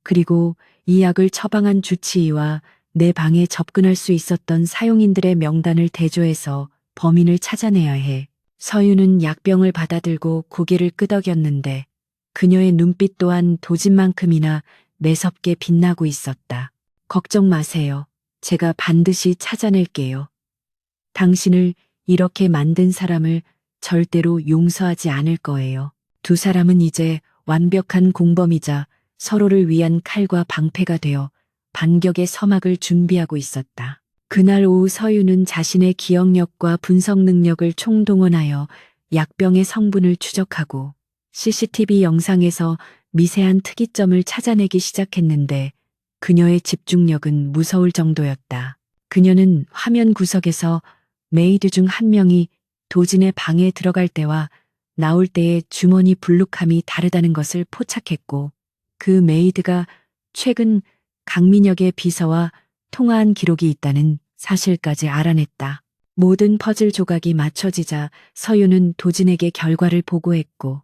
그리고 이 약을 처방한 주치의와 내 방에 접근할 수 있었던 사용인들의 명단을 대조해서 범인을 찾아내야 해. 서윤은 약병을 받아들고 고개를 끄덕였는데 그녀의 눈빛 또한 도진만큼이나 매섭게 빛나고 있었다. 걱정 마세요. 제가 반드시 찾아낼게요. 당신을 이렇게 만든 사람을 절대로 용서하지 않을 거예요. 두 사람은 이제 완벽한 공범이자 서로를 위한 칼과 방패가 되어 반격의 서막을 준비하고 있었다. 그날 오후 서윤은 자신의 기억력과 분석 능력을 총동원하여 약병의 성분을 추적하고 CCTV 영상에서 미세한 특이점을 찾아내기 시작했는데 그녀의 집중력은 무서울 정도였다. 그녀는 화면 구석에서 메이드 중 한 명이 도진의 방에 들어갈 때와 나올 때의 주머니 불룩함이 다르다는 것을 포착했고 그 메이드가 최근 강민혁의 비서와 통화한 기록이 있다는 사실까지 알아냈다. 모든 퍼즐 조각이 맞춰지자 서윤은 도진에게 결과를 보고했고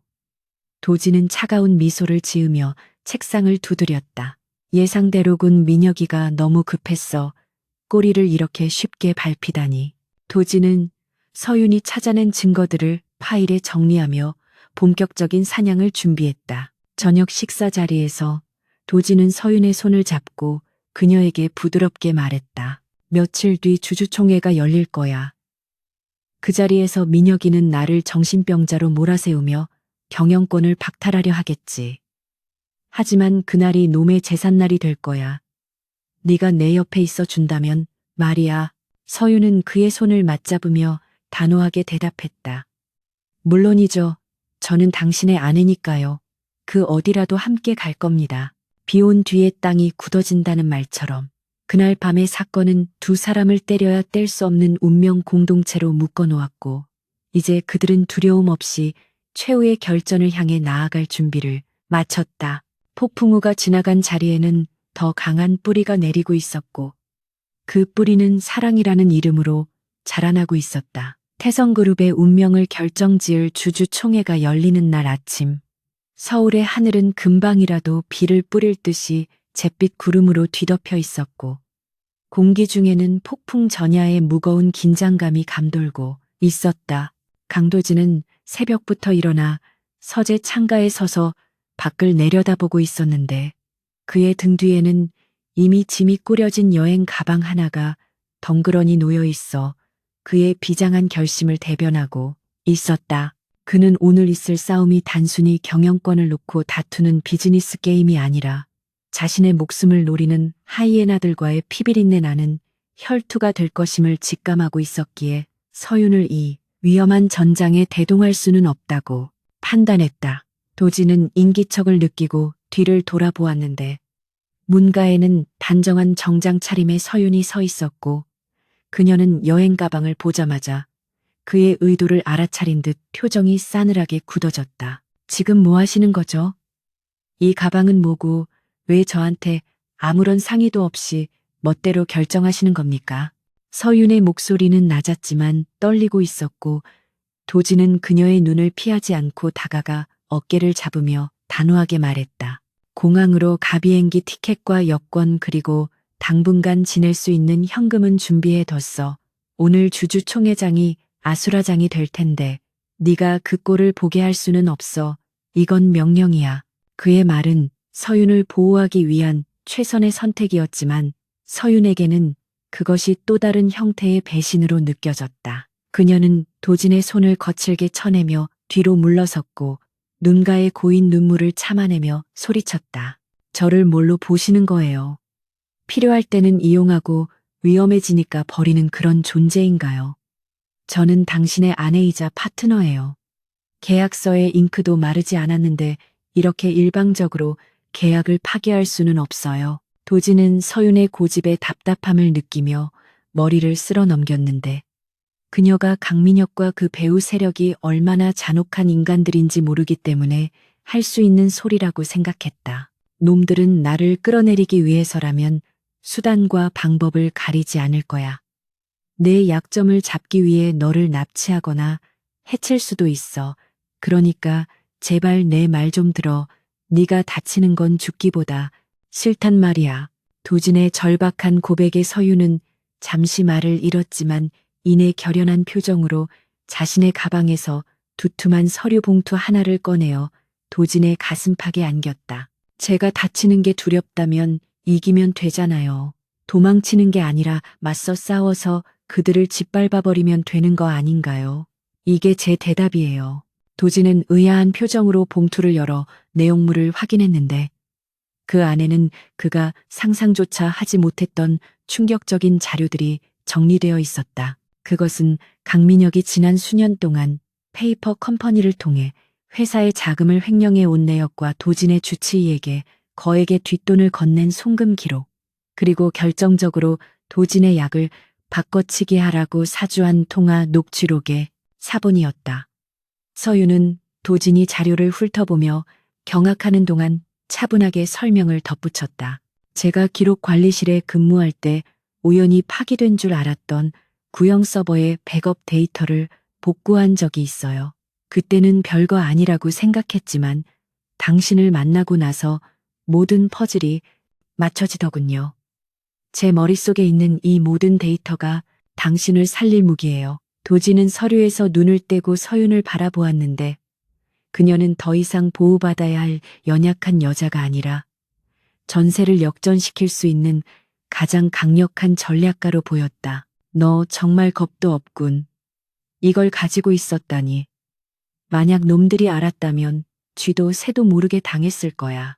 도진은 차가운 미소를 지으며 책상을 두드렸다. 예상대로군. 민혁이가 너무 급했어. 꼬리를 이렇게 쉽게 밟히다니. 도진은 서윤이 찾아낸 증거들을 파일에 정리하며 본격적인 사냥을 준비했다. 저녁 식사 자리에서 도진은 서윤의 손을 잡고 그녀에게 부드럽게 말했다. 며칠 뒤 주주총회가 열릴 거야. 그 자리에서 민혁이는 나를 정신병자로 몰아세우며 경영권을 박탈하려 하겠지. 하지만 그날이 놈의 재산날이 될 거야. 네가 내 옆에 있어 준다면 말이야. 서윤은 그의 손을 맞잡으며 단호하게 대답했다. 물론이죠. 저는 당신의 아내니까요. 그 어디라도 함께 갈 겁니다. 비온 뒤에 땅이 굳어진다는 말처럼. 그날 밤의 사건은 두 사람을 때려야 뗄 수 없는 운명 공동체로 묶어놓았고 이제 그들은 두려움 없이 최후의 결전을 향해 나아갈 준비를 마쳤다. 폭풍우가 지나간 자리에는 더 강한 뿌리가 내리고 있었고 그 뿌리는 사랑이라는 이름으로 자라나고 있었다. 태성그룹의 운명을 결정지을 주주총회가 열리는 날 아침. 서울의 하늘은 금방이라도 비를 뿌릴 듯이 잿빛 구름으로 뒤덮여 있었고 공기 중에는 폭풍 전야의 무거운 긴장감이 감돌고 있었다. 강도진은 새벽부터 일어나 서재 창가에 서서 밖을 내려다보고 있었는데 그의 등 뒤에는 이미 짐이 꾸려진 여행 가방 하나가 덩그러니 놓여 있어 그의 비장한 결심을 대변하고 있었다. 그는 오늘 있을 싸움이 단순히 경영권을 놓고 다투는 비즈니스 게임이 아니라 자신의 목숨을 노리는 하이에나들과의 피비린내 나는 혈투가 될 것임을 직감하고 있었기에 서윤을 이 위험한 전장에 대동할 수는 없다고 판단했다. 도진은 인기척을 느끼고 뒤를 돌아보았는데 문가에는 단정한 정장 차림의 서윤이 서 있었고 그녀는 여행 가방을 보자마자 그의 의도를 알아차린 듯 표정이 싸늘하게 굳어졌다. 지금 뭐 하시는 거죠? 이 가방은 뭐고 왜 저한테 아무런 상의도 없이 멋대로 결정하시는 겁니까? 서윤의 목소리는 낮았지만 떨리고 있었고 도진은 그녀의 눈을 피하지 않고 다가가 어깨를 잡으며 단호하게 말했다. 공항으로 가비행기 티켓과 여권 그리고 당분간 지낼 수 있는 현금은 준비해 뒀어. 오늘 주주총회장이 아수라장이 될 텐데 네가 그 꼴을 보게 할 수는 없어. 이건 명령이야. 그의 말은 서윤을 보호하기 위한 최선의 선택이었지만 서윤에게는 그것이 또 다른 형태의 배신으로 느껴졌다. 그녀는 도진의 손을 거칠게 쳐내며 뒤로 물러섰고 눈가에 고인 눈물을 참아내며 소리쳤다. 저를 뭘로 보시는 거예요? 필요할 때는 이용하고 위험해지니까 버리는 그런 존재인가요? 저는 당신의 아내이자 파트너예요. 계약서의 잉크도 마르지 않았는데 이렇게 일방적으로 계약을 파기할 수는 없어요. 도진은 서윤의 고집에 답답함을 느끼며 머리를 쓸어 넘겼는데 그녀가 강민혁과 그 배우 세력이 얼마나 잔혹한 인간들인지 모르기 때문에 할 수 있는 소리라고 생각했다. 놈들은 나를 끌어내리기 위해서라면 수단과 방법을 가리지 않을 거야. 내 약점을 잡기 위해 너를 납치하거나 해칠 수도 있어. 그러니까 제발 내 말 좀 들어. 네가 다치는 건 죽기보다 싫단 말이야. 도진의 절박한 고백에 서윤은 잠시 말을 잃었지만 이내 결연한 표정으로 자신의 가방에서 두툼한 서류 봉투 하나를 꺼내어 도진의 가슴팍에 안겼다. 제가 다치는 게 두렵다면 이기면 되잖아요. 도망치는 게 아니라 맞서 싸워서 그들을 짓밟아버리면 되는 거 아닌가요? 이게 제 대답이에요. 도진은 의아한 표정으로 봉투를 열어 내용물을 확인했는데 그 안에는 그가 상상조차 하지 못했던 충격적인 자료들이 정리되어 있었다. 그것은 강민혁이 지난 수년 동안 페이퍼 컴퍼니를 통해 회사의 자금을 횡령해 온 내역과 도진의 주치의에게 거액의 뒷돈을 건넨 송금 기록, 그리고 결정적으로 도진의 약을 바꿔치기 하라고 사주한 통화 녹취록의 사본이었다. 서윤은 도진이 자료를 훑어보며 경악하는 동안 차분하게 설명을 덧붙였다. 제가 기록 관리실에 근무할 때 우연히 파기된 줄 알았던 구형 서버의 백업 데이터를 복구한 적이 있어요. 그때는 별거 아니라고 생각했지만 당신을 만나고 나서 모든 퍼즐이 맞춰지더군요. 제 머릿속에 있는 이 모든 데이터가 당신을 살릴 무기예요. 도진은 서류에서 눈을 떼고 서윤을 바라보았는데 그녀는 더 이상 보호받아야 할 연약한 여자가 아니라 전세를 역전시킬 수 있는 가장 강력한 전략가로 보였다. 너 정말 겁도 없군. 이걸 가지고 있었다니. 만약 놈들이 알았다면 쥐도 새도 모르게 당했을 거야.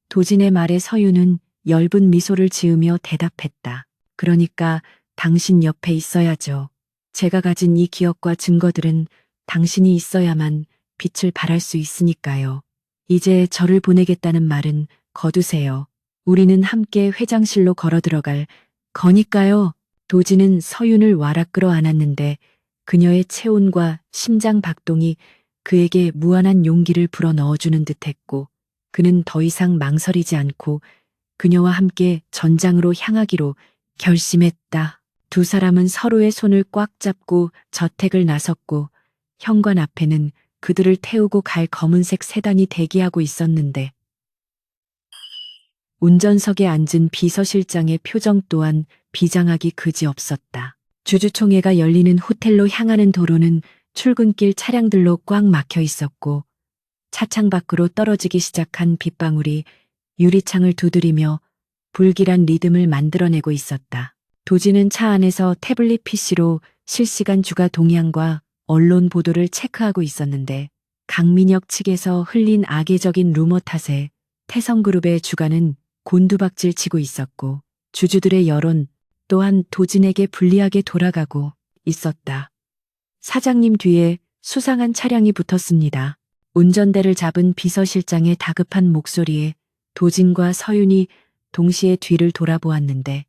도진의 말에 서윤은 엷은 미소를 지으며 대답했다. 그러니까 당신 옆에 있어야죠. 제가 가진 이 기억과 증거들은 당신이 있어야만 빛을 발할 수 있으니까요. 이제 저를 보내겠다는 말은 거두세요. 우리는 함께 회장실로 걸어 들어갈 거니까요. 도진은 서윤을 와락 끌어안았는데 그녀의 체온과 심장 박동이 그에게 무한한 용기를 불어넣어주는 듯했고 그는 더 이상 망설이지 않고 그녀와 함께 전장으로 향하기로 결심했다. 두 사람은 서로의 손을 꽉 잡고 저택을 나섰고 현관 앞에는 그들을 태우고 갈 검은색 세단이 대기하고 있었는데 운전석에 앉은 비서실장의 표정 또한 비장하기 그지없었다. 주주총회가 열리는 호텔로 향하는 도로는 출근길 차량들로 꽉 막혀 있었고 차창 밖으로 떨어지기 시작한 빗방울이 유리창을 두드리며 불길한 리듬을 만들어내고 있었다. 도진은 차 안에서 태블릿 PC로 실시간 주가 동향과 언론 보도를 체크하고 있었는데 강민혁 측에서 흘린 악의적인 루머 탓에 태성그룹의 주가는 곤두박질 치고 있었고 주주들의 여론 또한 도진에게 불리하게 돌아가고 있었다. 사장님 뒤에 수상한 차량이 붙었습니다. 운전대를 잡은 비서실장의 다급한 목소리에 도진과 서윤이 동시에 뒤를 돌아보았는데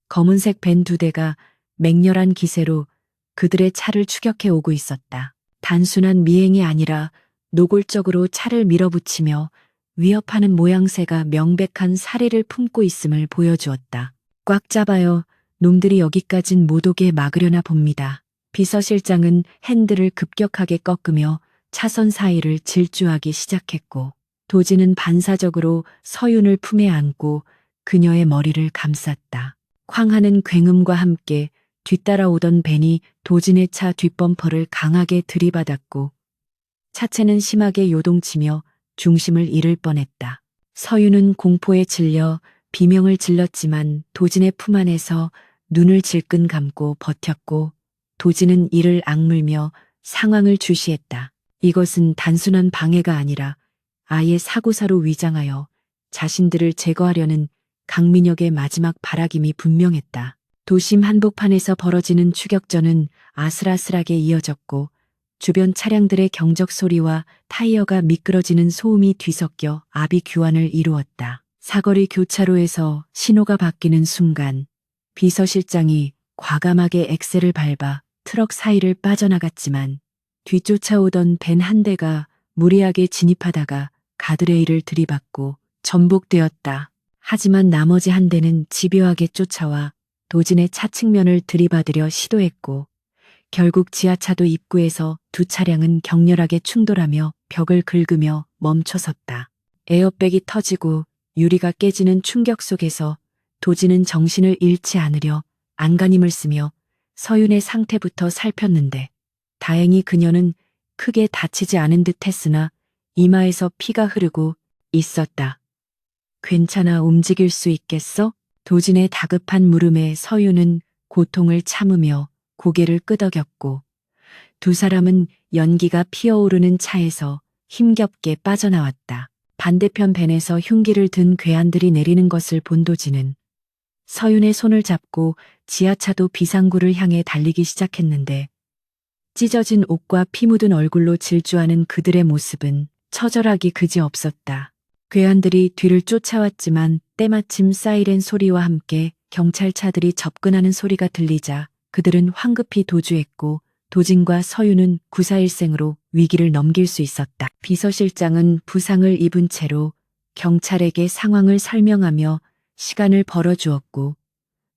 검은색 밴 두 대가 맹렬한 기세로 그들의 차를 추격해 오고 있었다. 단순한 미행이 아니라 노골적으로 차를 밀어붙이며 위협하는 모양새가 명백한 사례를 품고 있음을 보여주었다. 꽉 잡아요. 놈들이 여기까진 못 오게 막으려나 봅니다. 비서실장은 핸들을 급격하게 꺾으며 차선 사이를 질주하기 시작했고 도진은 반사적으로 서윤을 품에 안고 그녀의 머리를 감쌌다. 쾅하는 굉음과 함께 뒤따라오던 벤이 도진의 차 뒷범퍼를 강하게 들이받았고 차체는 심하게 요동치며 중심을 잃을 뻔했다. 서윤은 공포에 질려 비명을 질렀지만 도진의 품 안에서 눈을 질끈 감고 버텼고 도진은 이를 악물며 상황을 주시했다. 이것은 단순한 방해가 아니라 아예 사고사로 위장하여 자신들을 제거하려는 강민혁의 마지막 발악임이 분명했다. 도심 한복판에서 벌어지는 추격전은 아슬아슬하게 이어졌고 주변 차량들의 경적 소리와 타이어가 미끄러지는 소음이 뒤섞여 아비 규환을 이루었다. 사거리 교차로에서 신호가 바뀌는 순간 비서실장이 과감하게 엑셀을 밟아 트럭 사이를 빠져나갔지만 뒤쫓아오던 벤 한 대가 무리하게 진입하다가 가드레일을 들이받고 전복되었다. 하지만 나머지 한 대는 집요하게 쫓아와 도진의 차 측면을 들이받으려 시도했고 결국 지하차도 입구에서 두 차량은 격렬하게 충돌하며 벽을 긁으며 멈춰섰다. 에어백이 터지고 유리가 깨지는 충격 속에서 도진은 정신을 잃지 않으려 안간힘을 쓰며 서윤의 상태부터 살폈는데 다행히 그녀는 크게 다치지 않은 듯 했으나 이마에서 피가 흐르고 있었다. 괜찮아, 움직일 수 있겠어? 도진의 다급한 물음에 서윤은 고통을 참으며 고개를 끄덕였고 두 사람은 연기가 피어오르는 차에서 힘겹게 빠져나왔다. 반대편 밴에서 흉기를 든 괴한들이 내리는 것을 본 도진은 서윤의 손을 잡고 지하차도 비상구를 향해 달리기 시작했는데 찢어진 옷과 피 묻은 얼굴로 질주하는 그들의 모습은 처절하기 그지없었다. 괴한들이 뒤를 쫓아왔지만 때마침 사이렌 소리와 함께 경찰차들이 접근하는 소리가 들리자 그들은 황급히 도주했고 도진과 서윤은 구사일생으로 위기를 넘길 수 있었다. 비서실장은 부상을 입은 채로 경찰에게 상황을 설명하며 시간을 벌어주었고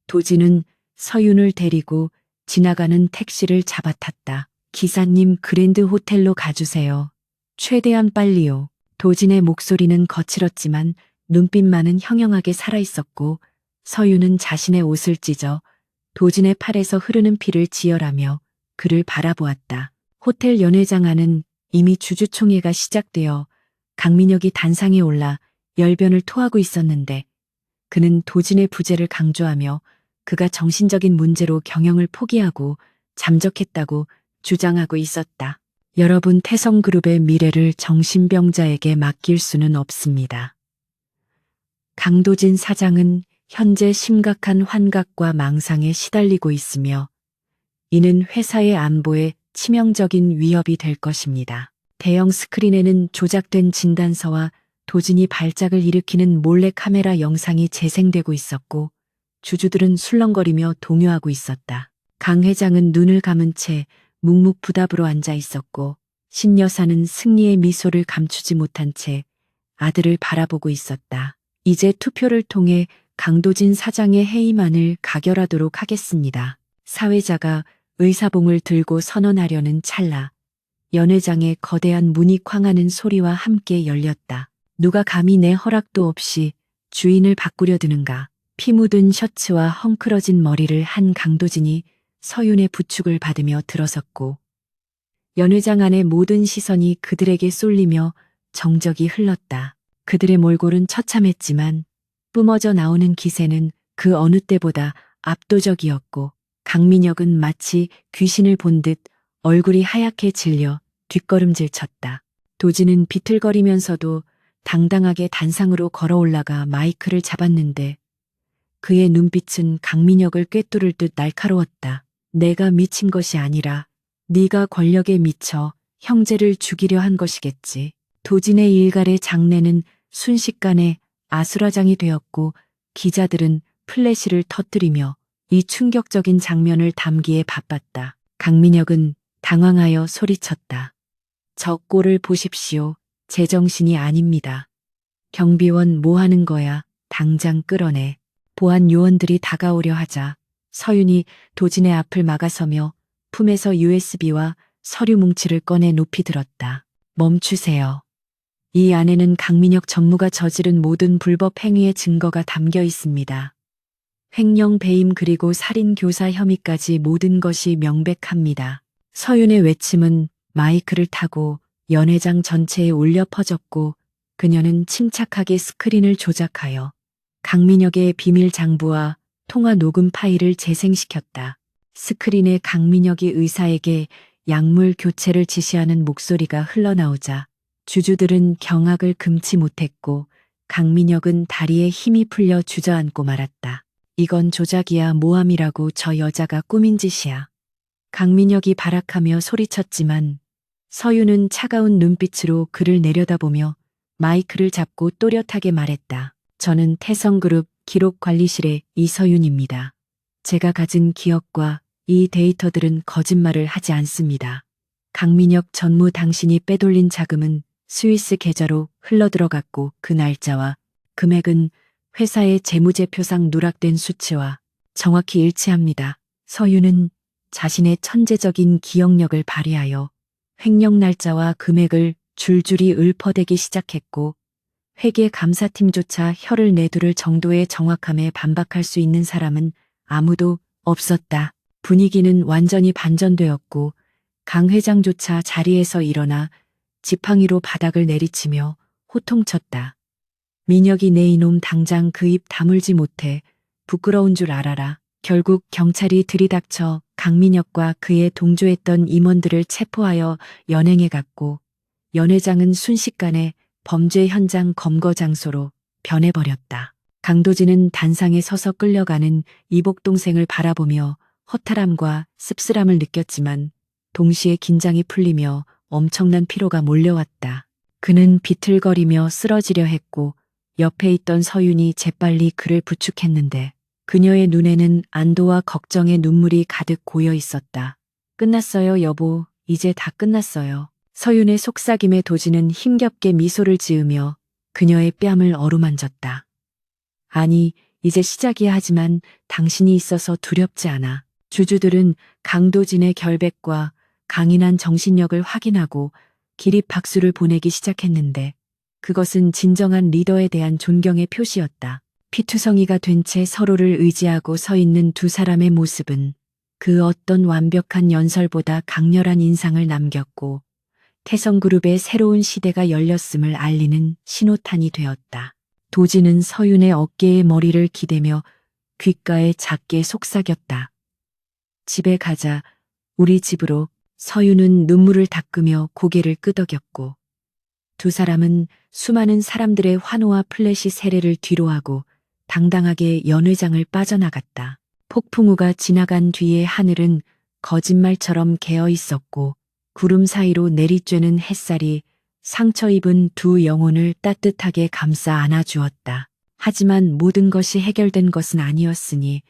도진은 서윤을 데리고 지나가는 택시를 잡아탔다. 기사님, 그랜드 호텔로 가주세요. 최대한 빨리요. 도진의 목소리는 거칠었지만 눈빛만은 형형하게 살아있었고 서윤은 자신의 옷을 찢어 도진의 팔에서 흐르는 피를 지혈하며 그를 바라보았다. 호텔 연회장 안은 이미 주주총회가 시작되어 강민혁이 단상에 올라 열변을 토하고 있었는데 그는 도진의 부재를 강조하며 그가 정신적인 문제로 경영을 포기하고 잠적했다고 주장하고 있었다. 여러분, 태성그룹의 미래를 정신병자에게 맡길 수는 없습니다. 강도진 사장은 현재 심각한 환각과 망상에 시달리고 있으며 이는 회사의 안보에 치명적인 위협이 될 것입니다. 대형 스크린에는 조작된 진단서와 도진이 발작을 일으키는 몰래카메라 영상이 재생되고 있었고 주주들은 술렁거리며 동요하고 있었다. 강 회장은 눈을 감은 채 묵묵부답으로 앉아 있었고 신 여사는 승리의 미소를 감추지 못한 채 아들을 바라보고 있었다. 이제 투표를 통해 강도진 사장의 해임안을 가결하도록 하겠습니다. 사회자가 의사봉을 들고 선언하려는 찰나 연회장의 거대한 문이 쾅하는 소리와 함께 열렸다. 누가 감히 내 허락도 없이 주인을 바꾸려 드는가. 피 묻은 셔츠와 헝클어진 머리를 한 강도진이 서윤의 부축을 받으며 들어섰고 연회장 안의 모든 시선이 그들에게 쏠리며 정적이 흘렀다. 그들의 몰골은 처참했지만 뿜어져 나오는 기세는 그 어느 때보다 압도적이었고 강민혁은 마치 귀신을 본 듯 얼굴이 하얗게 질려 뒷걸음질 쳤다. 도진은 비틀거리면서도 당당하게 단상으로 걸어 올라가 마이크를 잡았는데 그의 눈빛은 강민혁을 꿰뚫을 듯 날카로웠다. 내가 미친 것이 아니라 네가 권력에 미쳐 형제를 죽이려 한 것이겠지. 도진의 일갈의 장례는 순식간에 아수라장이 되었고 기자들은 플래시를 터뜨리며 이 충격적인 장면을 담기에 바빴다. 강민혁은 당황하여 소리쳤다. 저 꼴을 보십시오. 제정신이 아닙니다. 경비원 뭐 하는 거야? 당장 끌어내. 보안 요원들이 다가오려 하자 서윤이 도진의 앞을 막아서며 품에서 USB와 서류 뭉치를 꺼내 높이 들었다. 멈추세요. 이 안에는 강민혁 전무가 저지른 모든 불법 행위의 증거가 담겨 있습니다. 횡령 배임 그리고 살인 교사 혐의까지 모든 것이 명백합니다. 서윤의 외침은 마이크를 타고 연회장 전체에 울려 퍼졌고 그녀는 침착하게 스크린을 조작하여 강민혁의 비밀 장부와 통화 녹음 파일을 재생시켰다. 스크린에 강민혁이 의사에게 약물 교체를 지시하는 목소리가 흘러나오자 주주들은 경악을 금치 못했고 강민혁은 다리에 힘이 풀려 주저앉고 말았다. 이건 조작이야. 모함이라고. 저 여자가 꾸민 짓이야. 강민혁이 발악하며 소리쳤지만 서윤은 차가운 눈빛으로 그를 내려다보며 마이크를 잡고 또렷하게 말했다. 저는 태성그룹 기록관리실의 이서윤입니다. 제가 가진 기억과 이 데이터들은 거짓말을 하지 않습니다. 강민혁 전무, 당신이 빼돌린 자금은 스위스 계좌로 흘러들어갔고 그 날짜와 금액은 회사의 재무제표상 누락된 수치와 정확히 일치합니다. 서윤은 자신의 천재적인 기억력을 발휘하여 횡령 날짜와 금액을 줄줄이 읊어대기 시작했고 회계 감사팀조차 혀를 내두를 정도의 정확함에 반박할 수 있는 사람은 아무도 없었다. 분위기는 완전히 반전되었고 강 회장조차 자리에서 일어나 지팡이로 바닥을 내리치며 호통쳤다. 민혁이 내 이놈 당장 그 입 다물지 못해. 부끄러운 줄 알아라. 결국 경찰이 들이닥쳐 강민혁과 그에 동조했던 임원들을 체포하여 연행해 갔고 연 회장은 순식간에 범죄 현장 검거 장소로 변해버렸다. 강도진은 단상에 서서 끌려가는 이복 동생을 바라보며 허탈함과 씁쓸함을 느꼈지만 동시에 긴장이 풀리며 엄청난 피로가 몰려왔다. 그는 비틀거리며 쓰러지려 했고 옆에 있던 서윤이 재빨리 그를 부축했는데 그녀의 눈에는 안도와 걱정의 눈물이 가득 고여 있었다. 끝났어요, 여보. 이제 다 끝났어요. 서윤의 속삭임에 도진은 힘겹게 미소를 지으며 그녀의 뺨을 어루만졌다. 아니, 이제 시작이야. 하지만 당신이 있어서 두렵지 않아. 주주들은 강도진의 결백과 강인한 정신력을 확인하고 기립 박수를 보내기 시작했는데 그것은 진정한 리더에 대한 존경의 표시였다. 피투성이가 된 채 서로를 의지하고 서 있는 두 사람의 모습은 그 어떤 완벽한 연설보다 강렬한 인상을 남겼고 태성그룹의 새로운 시대가 열렸음을 알리는 신호탄이 되었다. 도진은 서윤의 어깨에 머리를 기대며 귓가에 작게 속삭였다. 집에 가자. 우리 집으로. 서윤은 눈물을 닦으며 고개를 끄덕였고 두 사람은 수많은 사람들의 환호와 플래시 세례를 뒤로하고 당당하게 연회장을 빠져나갔다. 폭풍우가 지나간 뒤에 하늘은 거짓말처럼 개어 있었고 구름 사이로 내리쬐는 햇살이 상처 입은 두 영혼을 따뜻하게 감싸 안아주었다. 하지만 모든 것이 해결된 것은 아니었으니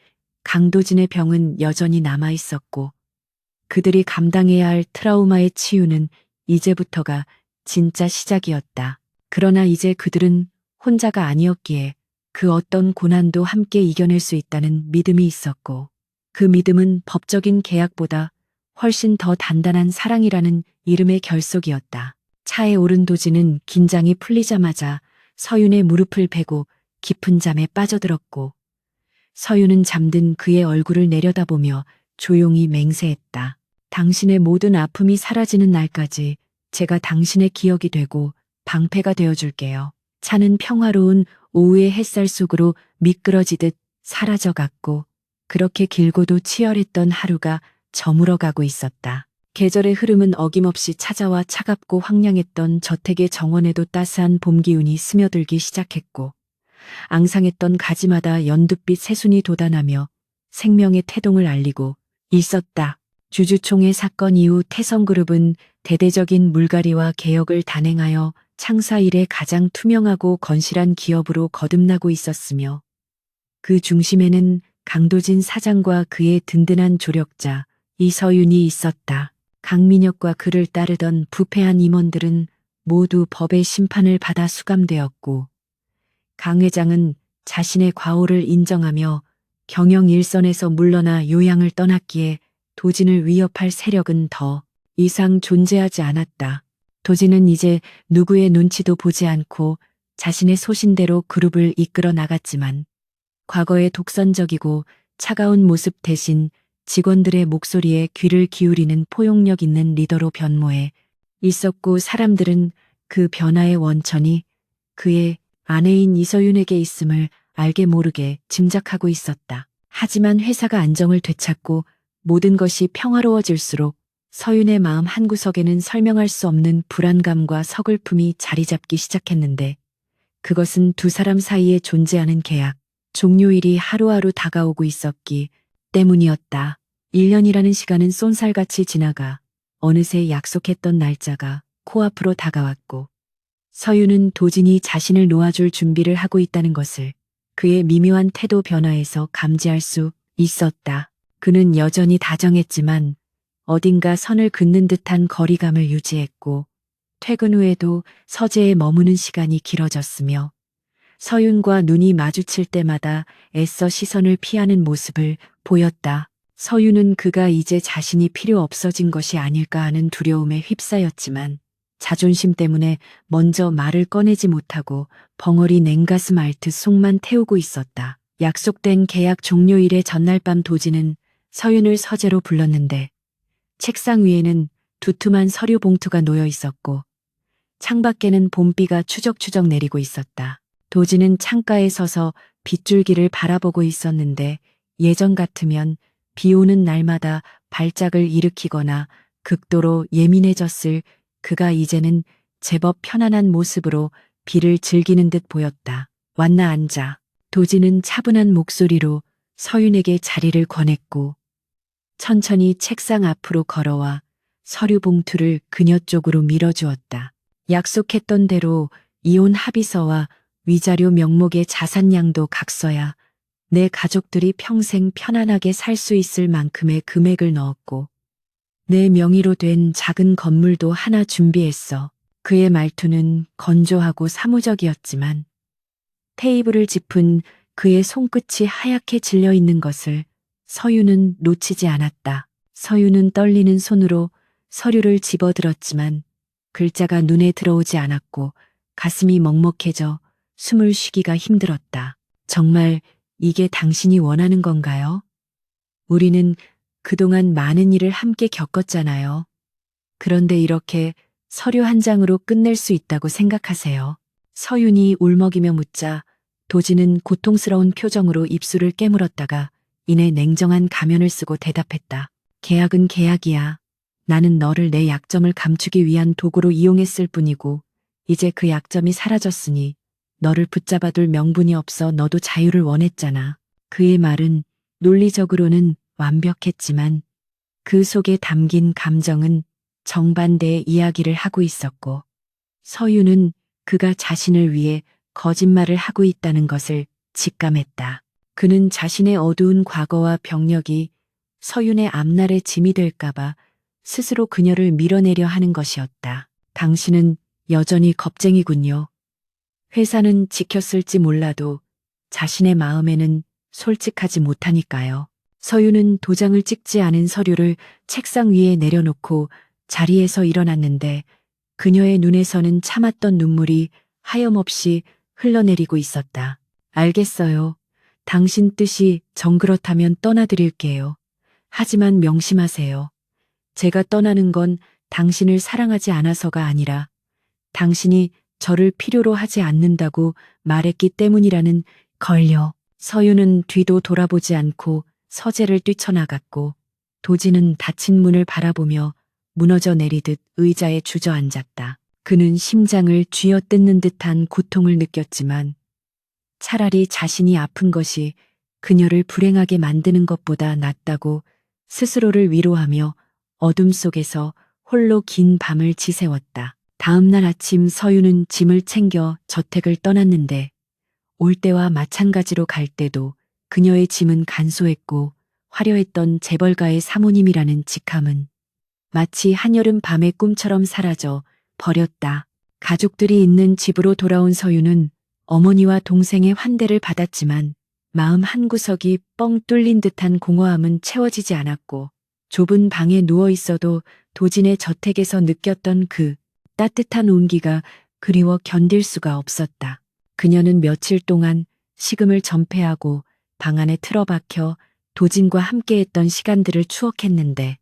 강도진의 병은 여전히 남아 있었고 그들이 감당해야 할 트라우마의 치유는 이제부터가 진짜 시작이었다. 그러나 이제 그들은 혼자가 아니었기에 그 어떤 고난도 함께 이겨낼 수 있다는 믿음이 있었고 그 믿음은 법적인 계약보다 훨씬 더 단단한 사랑이라는 이름의 결속이었다. 차에 오른 도진은 긴장이 풀리자마자 서윤의 무릎을 베고 깊은 잠에 빠져들었고 서윤은 잠든 그의 얼굴을 내려다보며 조용히 맹세했다. 당신의 모든 아픔이 사라지는 날까지 제가 당신의 기억이 되고 방패가 되어줄게요. 차는 평화로운 오후의 햇살 속으로 미끄러지듯 사라져갔고 그렇게 길고도 치열했던 하루가 저물어가고 있었다. 계절의 흐름은 어김없이 찾아와 차갑고 황량했던 저택의 정원에도 따스한 봄 기운이 스며들기 시작했고 앙상했던 가지마다 연두빛 새순이 돋아나며 생명의 태동을 알리고 있었다. 주주총회 사건 이후 태성그룹은 대대적인 물갈이와 개혁을 단행하여 창사 이래 가장 투명하고 건실한 기업으로 거듭나고 있었으며 그 중심에는 강도진 사장과 그의 든든한 조력자 이서윤이 있었다. 강민혁과 그를 따르던 부패한 임원들은 모두 법의 심판을 받아 수감되었고 강 회장은 자신의 과오를 인정하며 경영 일선에서 물러나 요양을 떠났기에 도진을 위협할 세력은 더 이상 존재하지 않았다. 도진은 이제 누구의 눈치도 보지 않고 자신의 소신대로 그룹을 이끌어 나갔지만 과거의 독선적이고 차가운 모습 대신 직원들의 목소리에 귀를 기울이는 포용력 있는 리더로 변모해 있었고 사람들은 그 변화의 원천이 그의 아내인 이서윤에게 있음을 알게 모르게 짐작하고 있었다. 하지만 회사가 안정을 되찾고 모든 것이 평화로워질수록 서윤의 마음 한구석에는 설명할 수 없는 불안감과 서글픔이 자리 잡기 시작했는데 그것은 두 사람 사이에 존재하는 계약, 종료일이 하루하루 다가오고 있었기 때문이었다. 1년이라는 시간은 쏜살같이 지나가 어느새 약속했던 날짜가 코앞으로 다가왔고 서윤은 도진이 자신을 놓아줄 준비를 하고 있다는 것을 그의 미묘한 태도 변화에서 감지할 수 있었다. 그는 여전히 다정했지만 어딘가 선을 긋는 듯한 거리감을 유지했고 퇴근 후에도 서재에 머무는 시간이 길어졌으며 서윤과 눈이 마주칠 때마다 애써 시선을 피하는 모습을 보였다. 서윤은 그가 이제 자신이 필요 없어진 것이 아닐까 하는 두려움에 휩싸였지만 자존심 때문에 먼저 말을 꺼내지 못하고 벙어리 냉가슴 앓듯 속만 태우고 있었다. 약속된 계약 종료일의 전날 밤 도진은 서윤을 서재로 불렀는데 책상 위에는 두툼한 서류 봉투가 놓여 있었고 창밖에는 봄비가 추적추적 내리고 있었다. 도진은 창가에 서서 빗줄기를 바라보고 있었는데 예전 같으면 비 오는 날마다 발작을 일으키거나 극도로 예민해졌을 그가 이제는 제법 편안한 모습으로 비를 즐기는 듯 보였다. 왔나 앉아. 도지는 차분한 목소리로 서윤에게 자리를 권했고 천천히 책상 앞으로 걸어와 서류 봉투를 그녀 쪽으로 밀어주었다. 약속했던 대로 이혼 합의서와 위자료 명목의 자산량도 각서야 내 가족들이 평생 편안하게 살 수 있을 만큼의 금액을 넣었고 내 명의로 된 작은 건물도 하나 준비했어. 그의 말투는 건조하고 사무적이었지만 테이블을 짚은 그의 손끝이 하얗게 질려 있는 것을 서유는 놓치지 않았다. 서유는 떨리는 손으로 서류를 집어들었지만 글자가 눈에 들어오지 않았고 가슴이 먹먹해져 숨을 쉬기가 힘들었다. 정말 이게 당신이 원하는 건가요? 우리는 그동안 많은 일을 함께 겪었잖아요. 그런데 이렇게 서류 한 장으로 끝낼 수 있다고 생각하세요? 서윤이 울먹이며 묻자 도지는 고통스러운 표정으로 입술을 깨물었다가 이내 냉정한 가면을 쓰고 대답했다. 계약은 계약이야. 나는 너를 내 약점을 감추기 위한 도구로 이용했을 뿐이고 이제 그 약점이 사라졌으니 너를 붙잡아둘 명분이 없어 너도 자유를 원했잖아. 그의 말은 논리적으로는 완벽했지만 그 속에 담긴 감정은 정반대의 이야기를 하고 있었고 서유는 그가 자신을 위해 거짓말을 하고 있다는 것을 직감했다. 그는 자신의 어두운 과거와 병력이 서윤의 앞날의 짐이 될까봐 스스로 그녀를 밀어내려 하는 것이었다. 당신은 여전히 겁쟁이군요. 회사는 지켰을지 몰라도 자신의 마음에는 솔직하지 못하니까요. 서윤은 도장을 찍지 않은 서류를 책상 위에 내려놓고 자리에서 일어났는데 그녀의 눈에서는 참았던 눈물이 하염없이 흘러내리고 있었다. 알겠어요. 당신 뜻이 정 그렇다면 떠나드릴게요. 하지만 명심하세요. 제가 떠나는 건 당신을 사랑하지 않아서가 아니라 당신이 저를 필요로 하지 않는다고 말했기 때문이라는 걸요. 서유는 뒤도 돌아보지 않고 서재를 뛰쳐나갔고 도지는 닫힌 문을 바라보며 무너져 내리듯 의자에 주저앉았다. 그는 심장을 쥐어뜯는 듯한 고통을 느꼈지만 차라리 자신이 아픈 것이 그녀를 불행하게 만드는 것보다 낫다고 스스로를 위로하며 어둠 속에서 홀로 긴 밤을 지새웠다. 다음 날 아침 서유는 짐을 챙겨 저택을 떠났는데 올 때와 마찬가지로 갈 때도 그녀의 짐은 간소했고 화려했던 재벌가의 사모님이라는 직함은 마치 한여름 밤의 꿈처럼 사라져 버렸다. 가족들이 있는 집으로 돌아온 서유는 어머니와 동생의 환대를 받았지만 마음 한구석이 뻥 뚫린 듯한 공허함은 채워지지 않았고 좁은 방에 누워 있어도 도진의 저택에서 느꼈던 그 따뜻한 온기가 그리워 견딜 수가 없었다. 그녀는 며칠 동안 식음을 전폐하고 방 안에 틀어박혀 도진과 함께했던 시간들을 추억했는데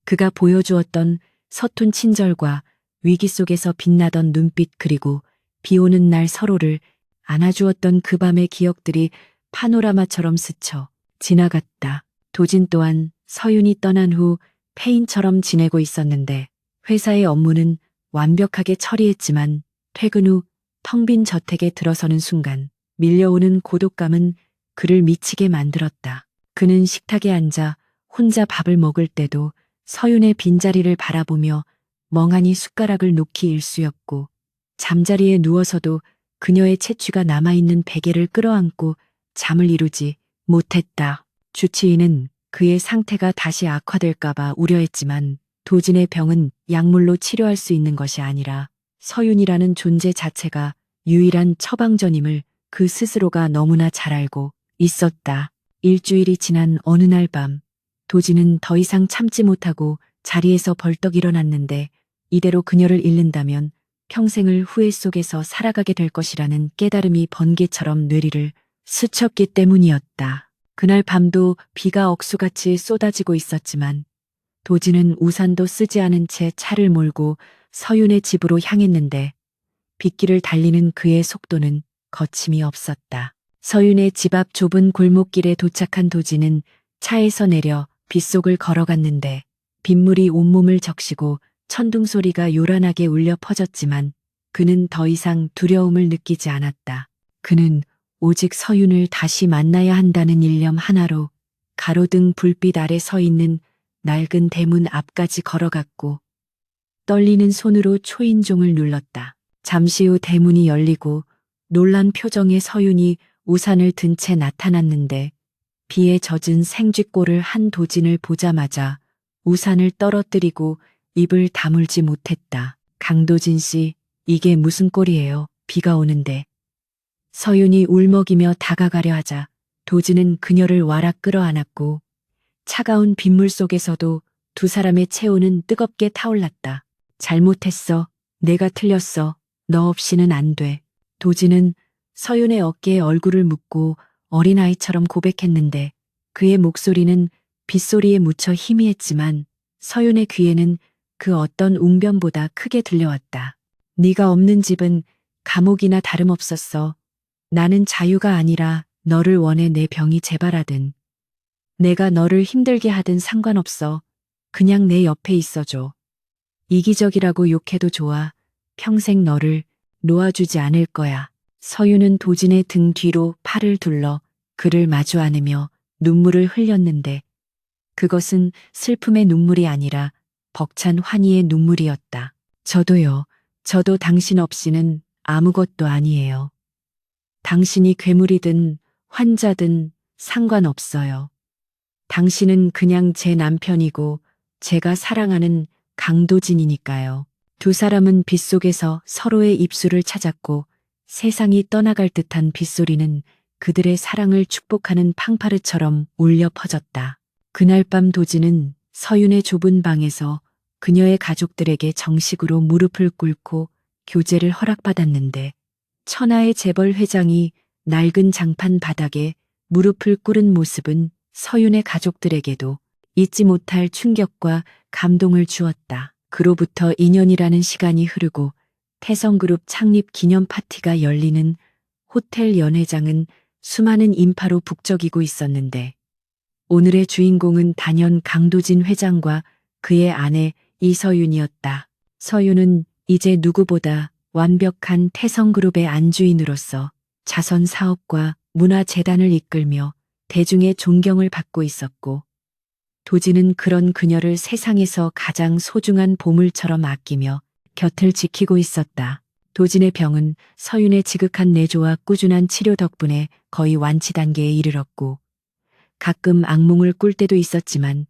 그가 보여주었던 서툰 친절과 위기 속에서 빛나던 눈빛 그리고 비 오는 날 서로를 안아주었던 그 밤의 기억들이 파노라마처럼 스쳐 지나갔다. 도진 또한 서윤이 떠난 후 폐인처럼 지내고 있었는데 회사의 업무는 완벽하게 처리했지만 퇴근 후 텅 빈 저택에 들어서는 순간 밀려오는 고독감은 그를 미치게 만들었다. 그는 식탁에 앉아 혼자 밥을 먹을 때도 서윤의 빈자리를 바라보며 멍하니 숟가락을 놓기 일쑤였고 잠자리에 누워서도 그녀의 채취가 남아있는 베개를 끌어안고 잠을 이루지 못했다. 주치의는 그의 상태가 다시 악화될까봐 우려했지만 도진의 병은 약물로 치료할 수 있는 것이 아니라 서윤이라는 존재 자체가 유일한 처방전임을 그 스스로가 너무나 잘 알고 있었다. 일주일이 지난 어느 날 밤 도진은 더 이상 참지 못하고 자리에서 벌떡 일어났는데 이대로 그녀를 잃는다면 평생을 후회 속에서 살아가게 될 것이라는 깨달음이 번개처럼 뇌리를 스쳤기 때문이었다. 그날 밤도 비가 억수같이 쏟아지고 있었지만 도진은 우산도 쓰지 않은 채 차를 몰고 서윤의 집으로 향했는데 빗길을 달리는 그의 속도는 거침이 없었다. 서윤의 집 앞 좁은 골목길에 도착한 도진은 차에서 내려 빗속을 걸어갔는데 빗물이 온몸을 적시고 천둥 소리가 요란하게 울려 퍼졌지만 그는 더 이상 두려움을 느끼지 않았다. 그는 오직 서윤을 다시 만나야 한다는 일념 하나로 가로등 불빛 아래 서 있는 낡은 대문 앞까지 걸어갔고 떨리는 손으로 초인종을 눌렀다. 잠시 후 대문이 열리고 놀란 표정의 서윤이 우산을 든 채 나타났는데 비에 젖은 생쥐꼴을 한 도진을 보자마자 우산을 떨어뜨리고 입을 다물지 못했다. 강도진 씨, 이게 무슨 꼴이에요? 비가 오는데. 서윤이 울먹이며 다가가려 하자 도진은 그녀를 와락 끌어안았고 차가운 빗물 속에서도 두 사람의 체온은 뜨겁게 타올랐다. 잘못했어. 내가 틀렸어. 너 없이는 안 돼. 도진은 서윤의 어깨에 얼굴을 묻고 어린아이처럼 고백했는데 그의 목소리는 빗소리에 묻혀 희미했지만 서윤의 귀에는 그 어떤 웅변보다 크게 들려왔다. 네가 없는 집은 감옥이나 다름없었어. 나는 자유가 아니라 너를 원해. 내 병이 재발하든 내가 너를 힘들게 하든 상관없어. 그냥 내 옆에 있어줘. 이기적이라고 욕해도 좋아. 평생 너를 놓아주지 않을 거야. 서윤은 도진의 등 뒤로 팔을 둘러 그를 마주 안으며 눈물을 흘렸는데 그것은 슬픔의 눈물이 아니라 벅찬 환희의 눈물이었다. 저도요. 저도 당신 없이는 아무것도 아니에요. 당신이 괴물이든 환자든 상관없어요. 당신은 그냥 제 남편이고 제가 사랑하는 강도진이니까요. 두 사람은 빗속에서 서로의 입술을 찾았고 세상이 떠나갈 듯한 빗소리는 그들의 사랑을 축복하는 팡파르처럼 울려 퍼졌다. 그날 밤 도진은 서윤의 좁은 방에서 그녀의 가족들에게 정식으로 무릎을 꿇고 교제를 허락받았는데 천하의 재벌 회장이 낡은 장판 바닥에 무릎을 꿇은 모습은 서윤의 가족들에게도 잊지 못할 충격과 감동을 주었다. 그로부터 2년이라는 시간이 흐르고 태성그룹 창립 기념 파티가 열리는 호텔 연회장은 수많은 인파로 북적이고 있었는데 오늘의 주인공은 단연 강도진 회장과 그의 아내 이서윤이었다. 서윤은 이제 누구보다 완벽한 태성그룹의 안주인으로서 자선 사업과 문화재단을 이끌며 대중의 존경을 받고 있었고 도진은 그런 그녀를 세상에서 가장 소중한 보물처럼 아끼며 곁을 지키고 있었다. 도진의 병은 서윤의 지극한 내조와 꾸준한 치료 덕분에 거의 완치 단계에 이르렀고 가끔 악몽을 꿀 때도 있었지만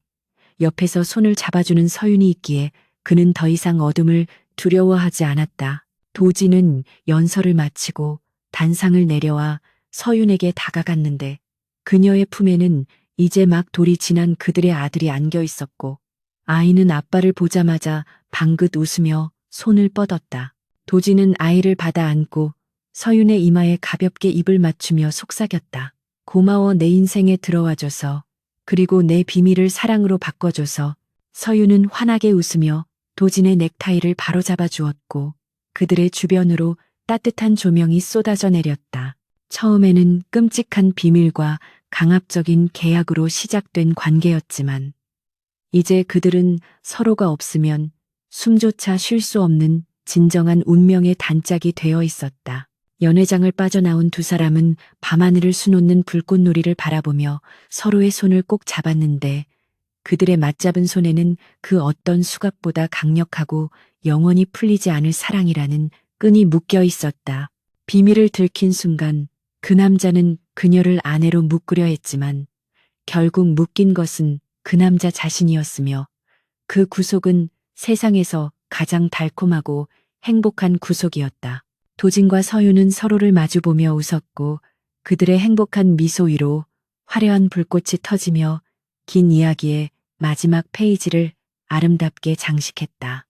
옆에서 손을 잡아주는 서윤이 있기에 그는 더 이상 어둠을 두려워하지 않았다. 도진은 연설을 마치고 단상을 내려와 서윤에게 다가갔는데 그녀의 품에는 이제 막 돌이 지난 그들의 아들이 안겨 있었고 아이는 아빠를 보자마자 방긋 웃으며 손을 뻗었다. 도진은 아이를 받아 안고 서윤의 이마에 가볍게 입을 맞추며 속삭였다. 고마워 내 인생에 들어와줘서 그리고 내 비밀을 사랑으로 바꿔줘서. 서윤은 환하게 웃으며 도진의 넥타이를 바로잡아 주었고 그들의 주변으로 따뜻한 조명이 쏟아져 내렸다. 처음에는 끔찍한 비밀과 강압적인 계약으로 시작된 관계였지만 이제 그들은 서로가 없으면 숨조차 쉴 수 없는 진정한 운명의 단짝이 되어 있었다. 연회장을 빠져나온 두 사람은 밤하늘을 수놓는 불꽃놀이를 바라보며 서로의 손을 꼭 잡았는데 그들의 맞잡은 손에는 그 어떤 수갑보다 강력하고 영원히 풀리지 않을 사랑이라는 끈이 묶여 있었다. 비밀을 들킨 순간 그 남자는 그녀를 아내로 묶으려 했지만 결국 묶인 것은 그 남자 자신이었으며 그 구속은 세상에서 가장 달콤하고 행복한 구속이었다. 도진과 서윤은 서로를 마주보며 웃었고 그들의 행복한 미소 위로 화려한 불꽃이 터지며 긴 이야기의 마지막 페이지를 아름답게 장식했다.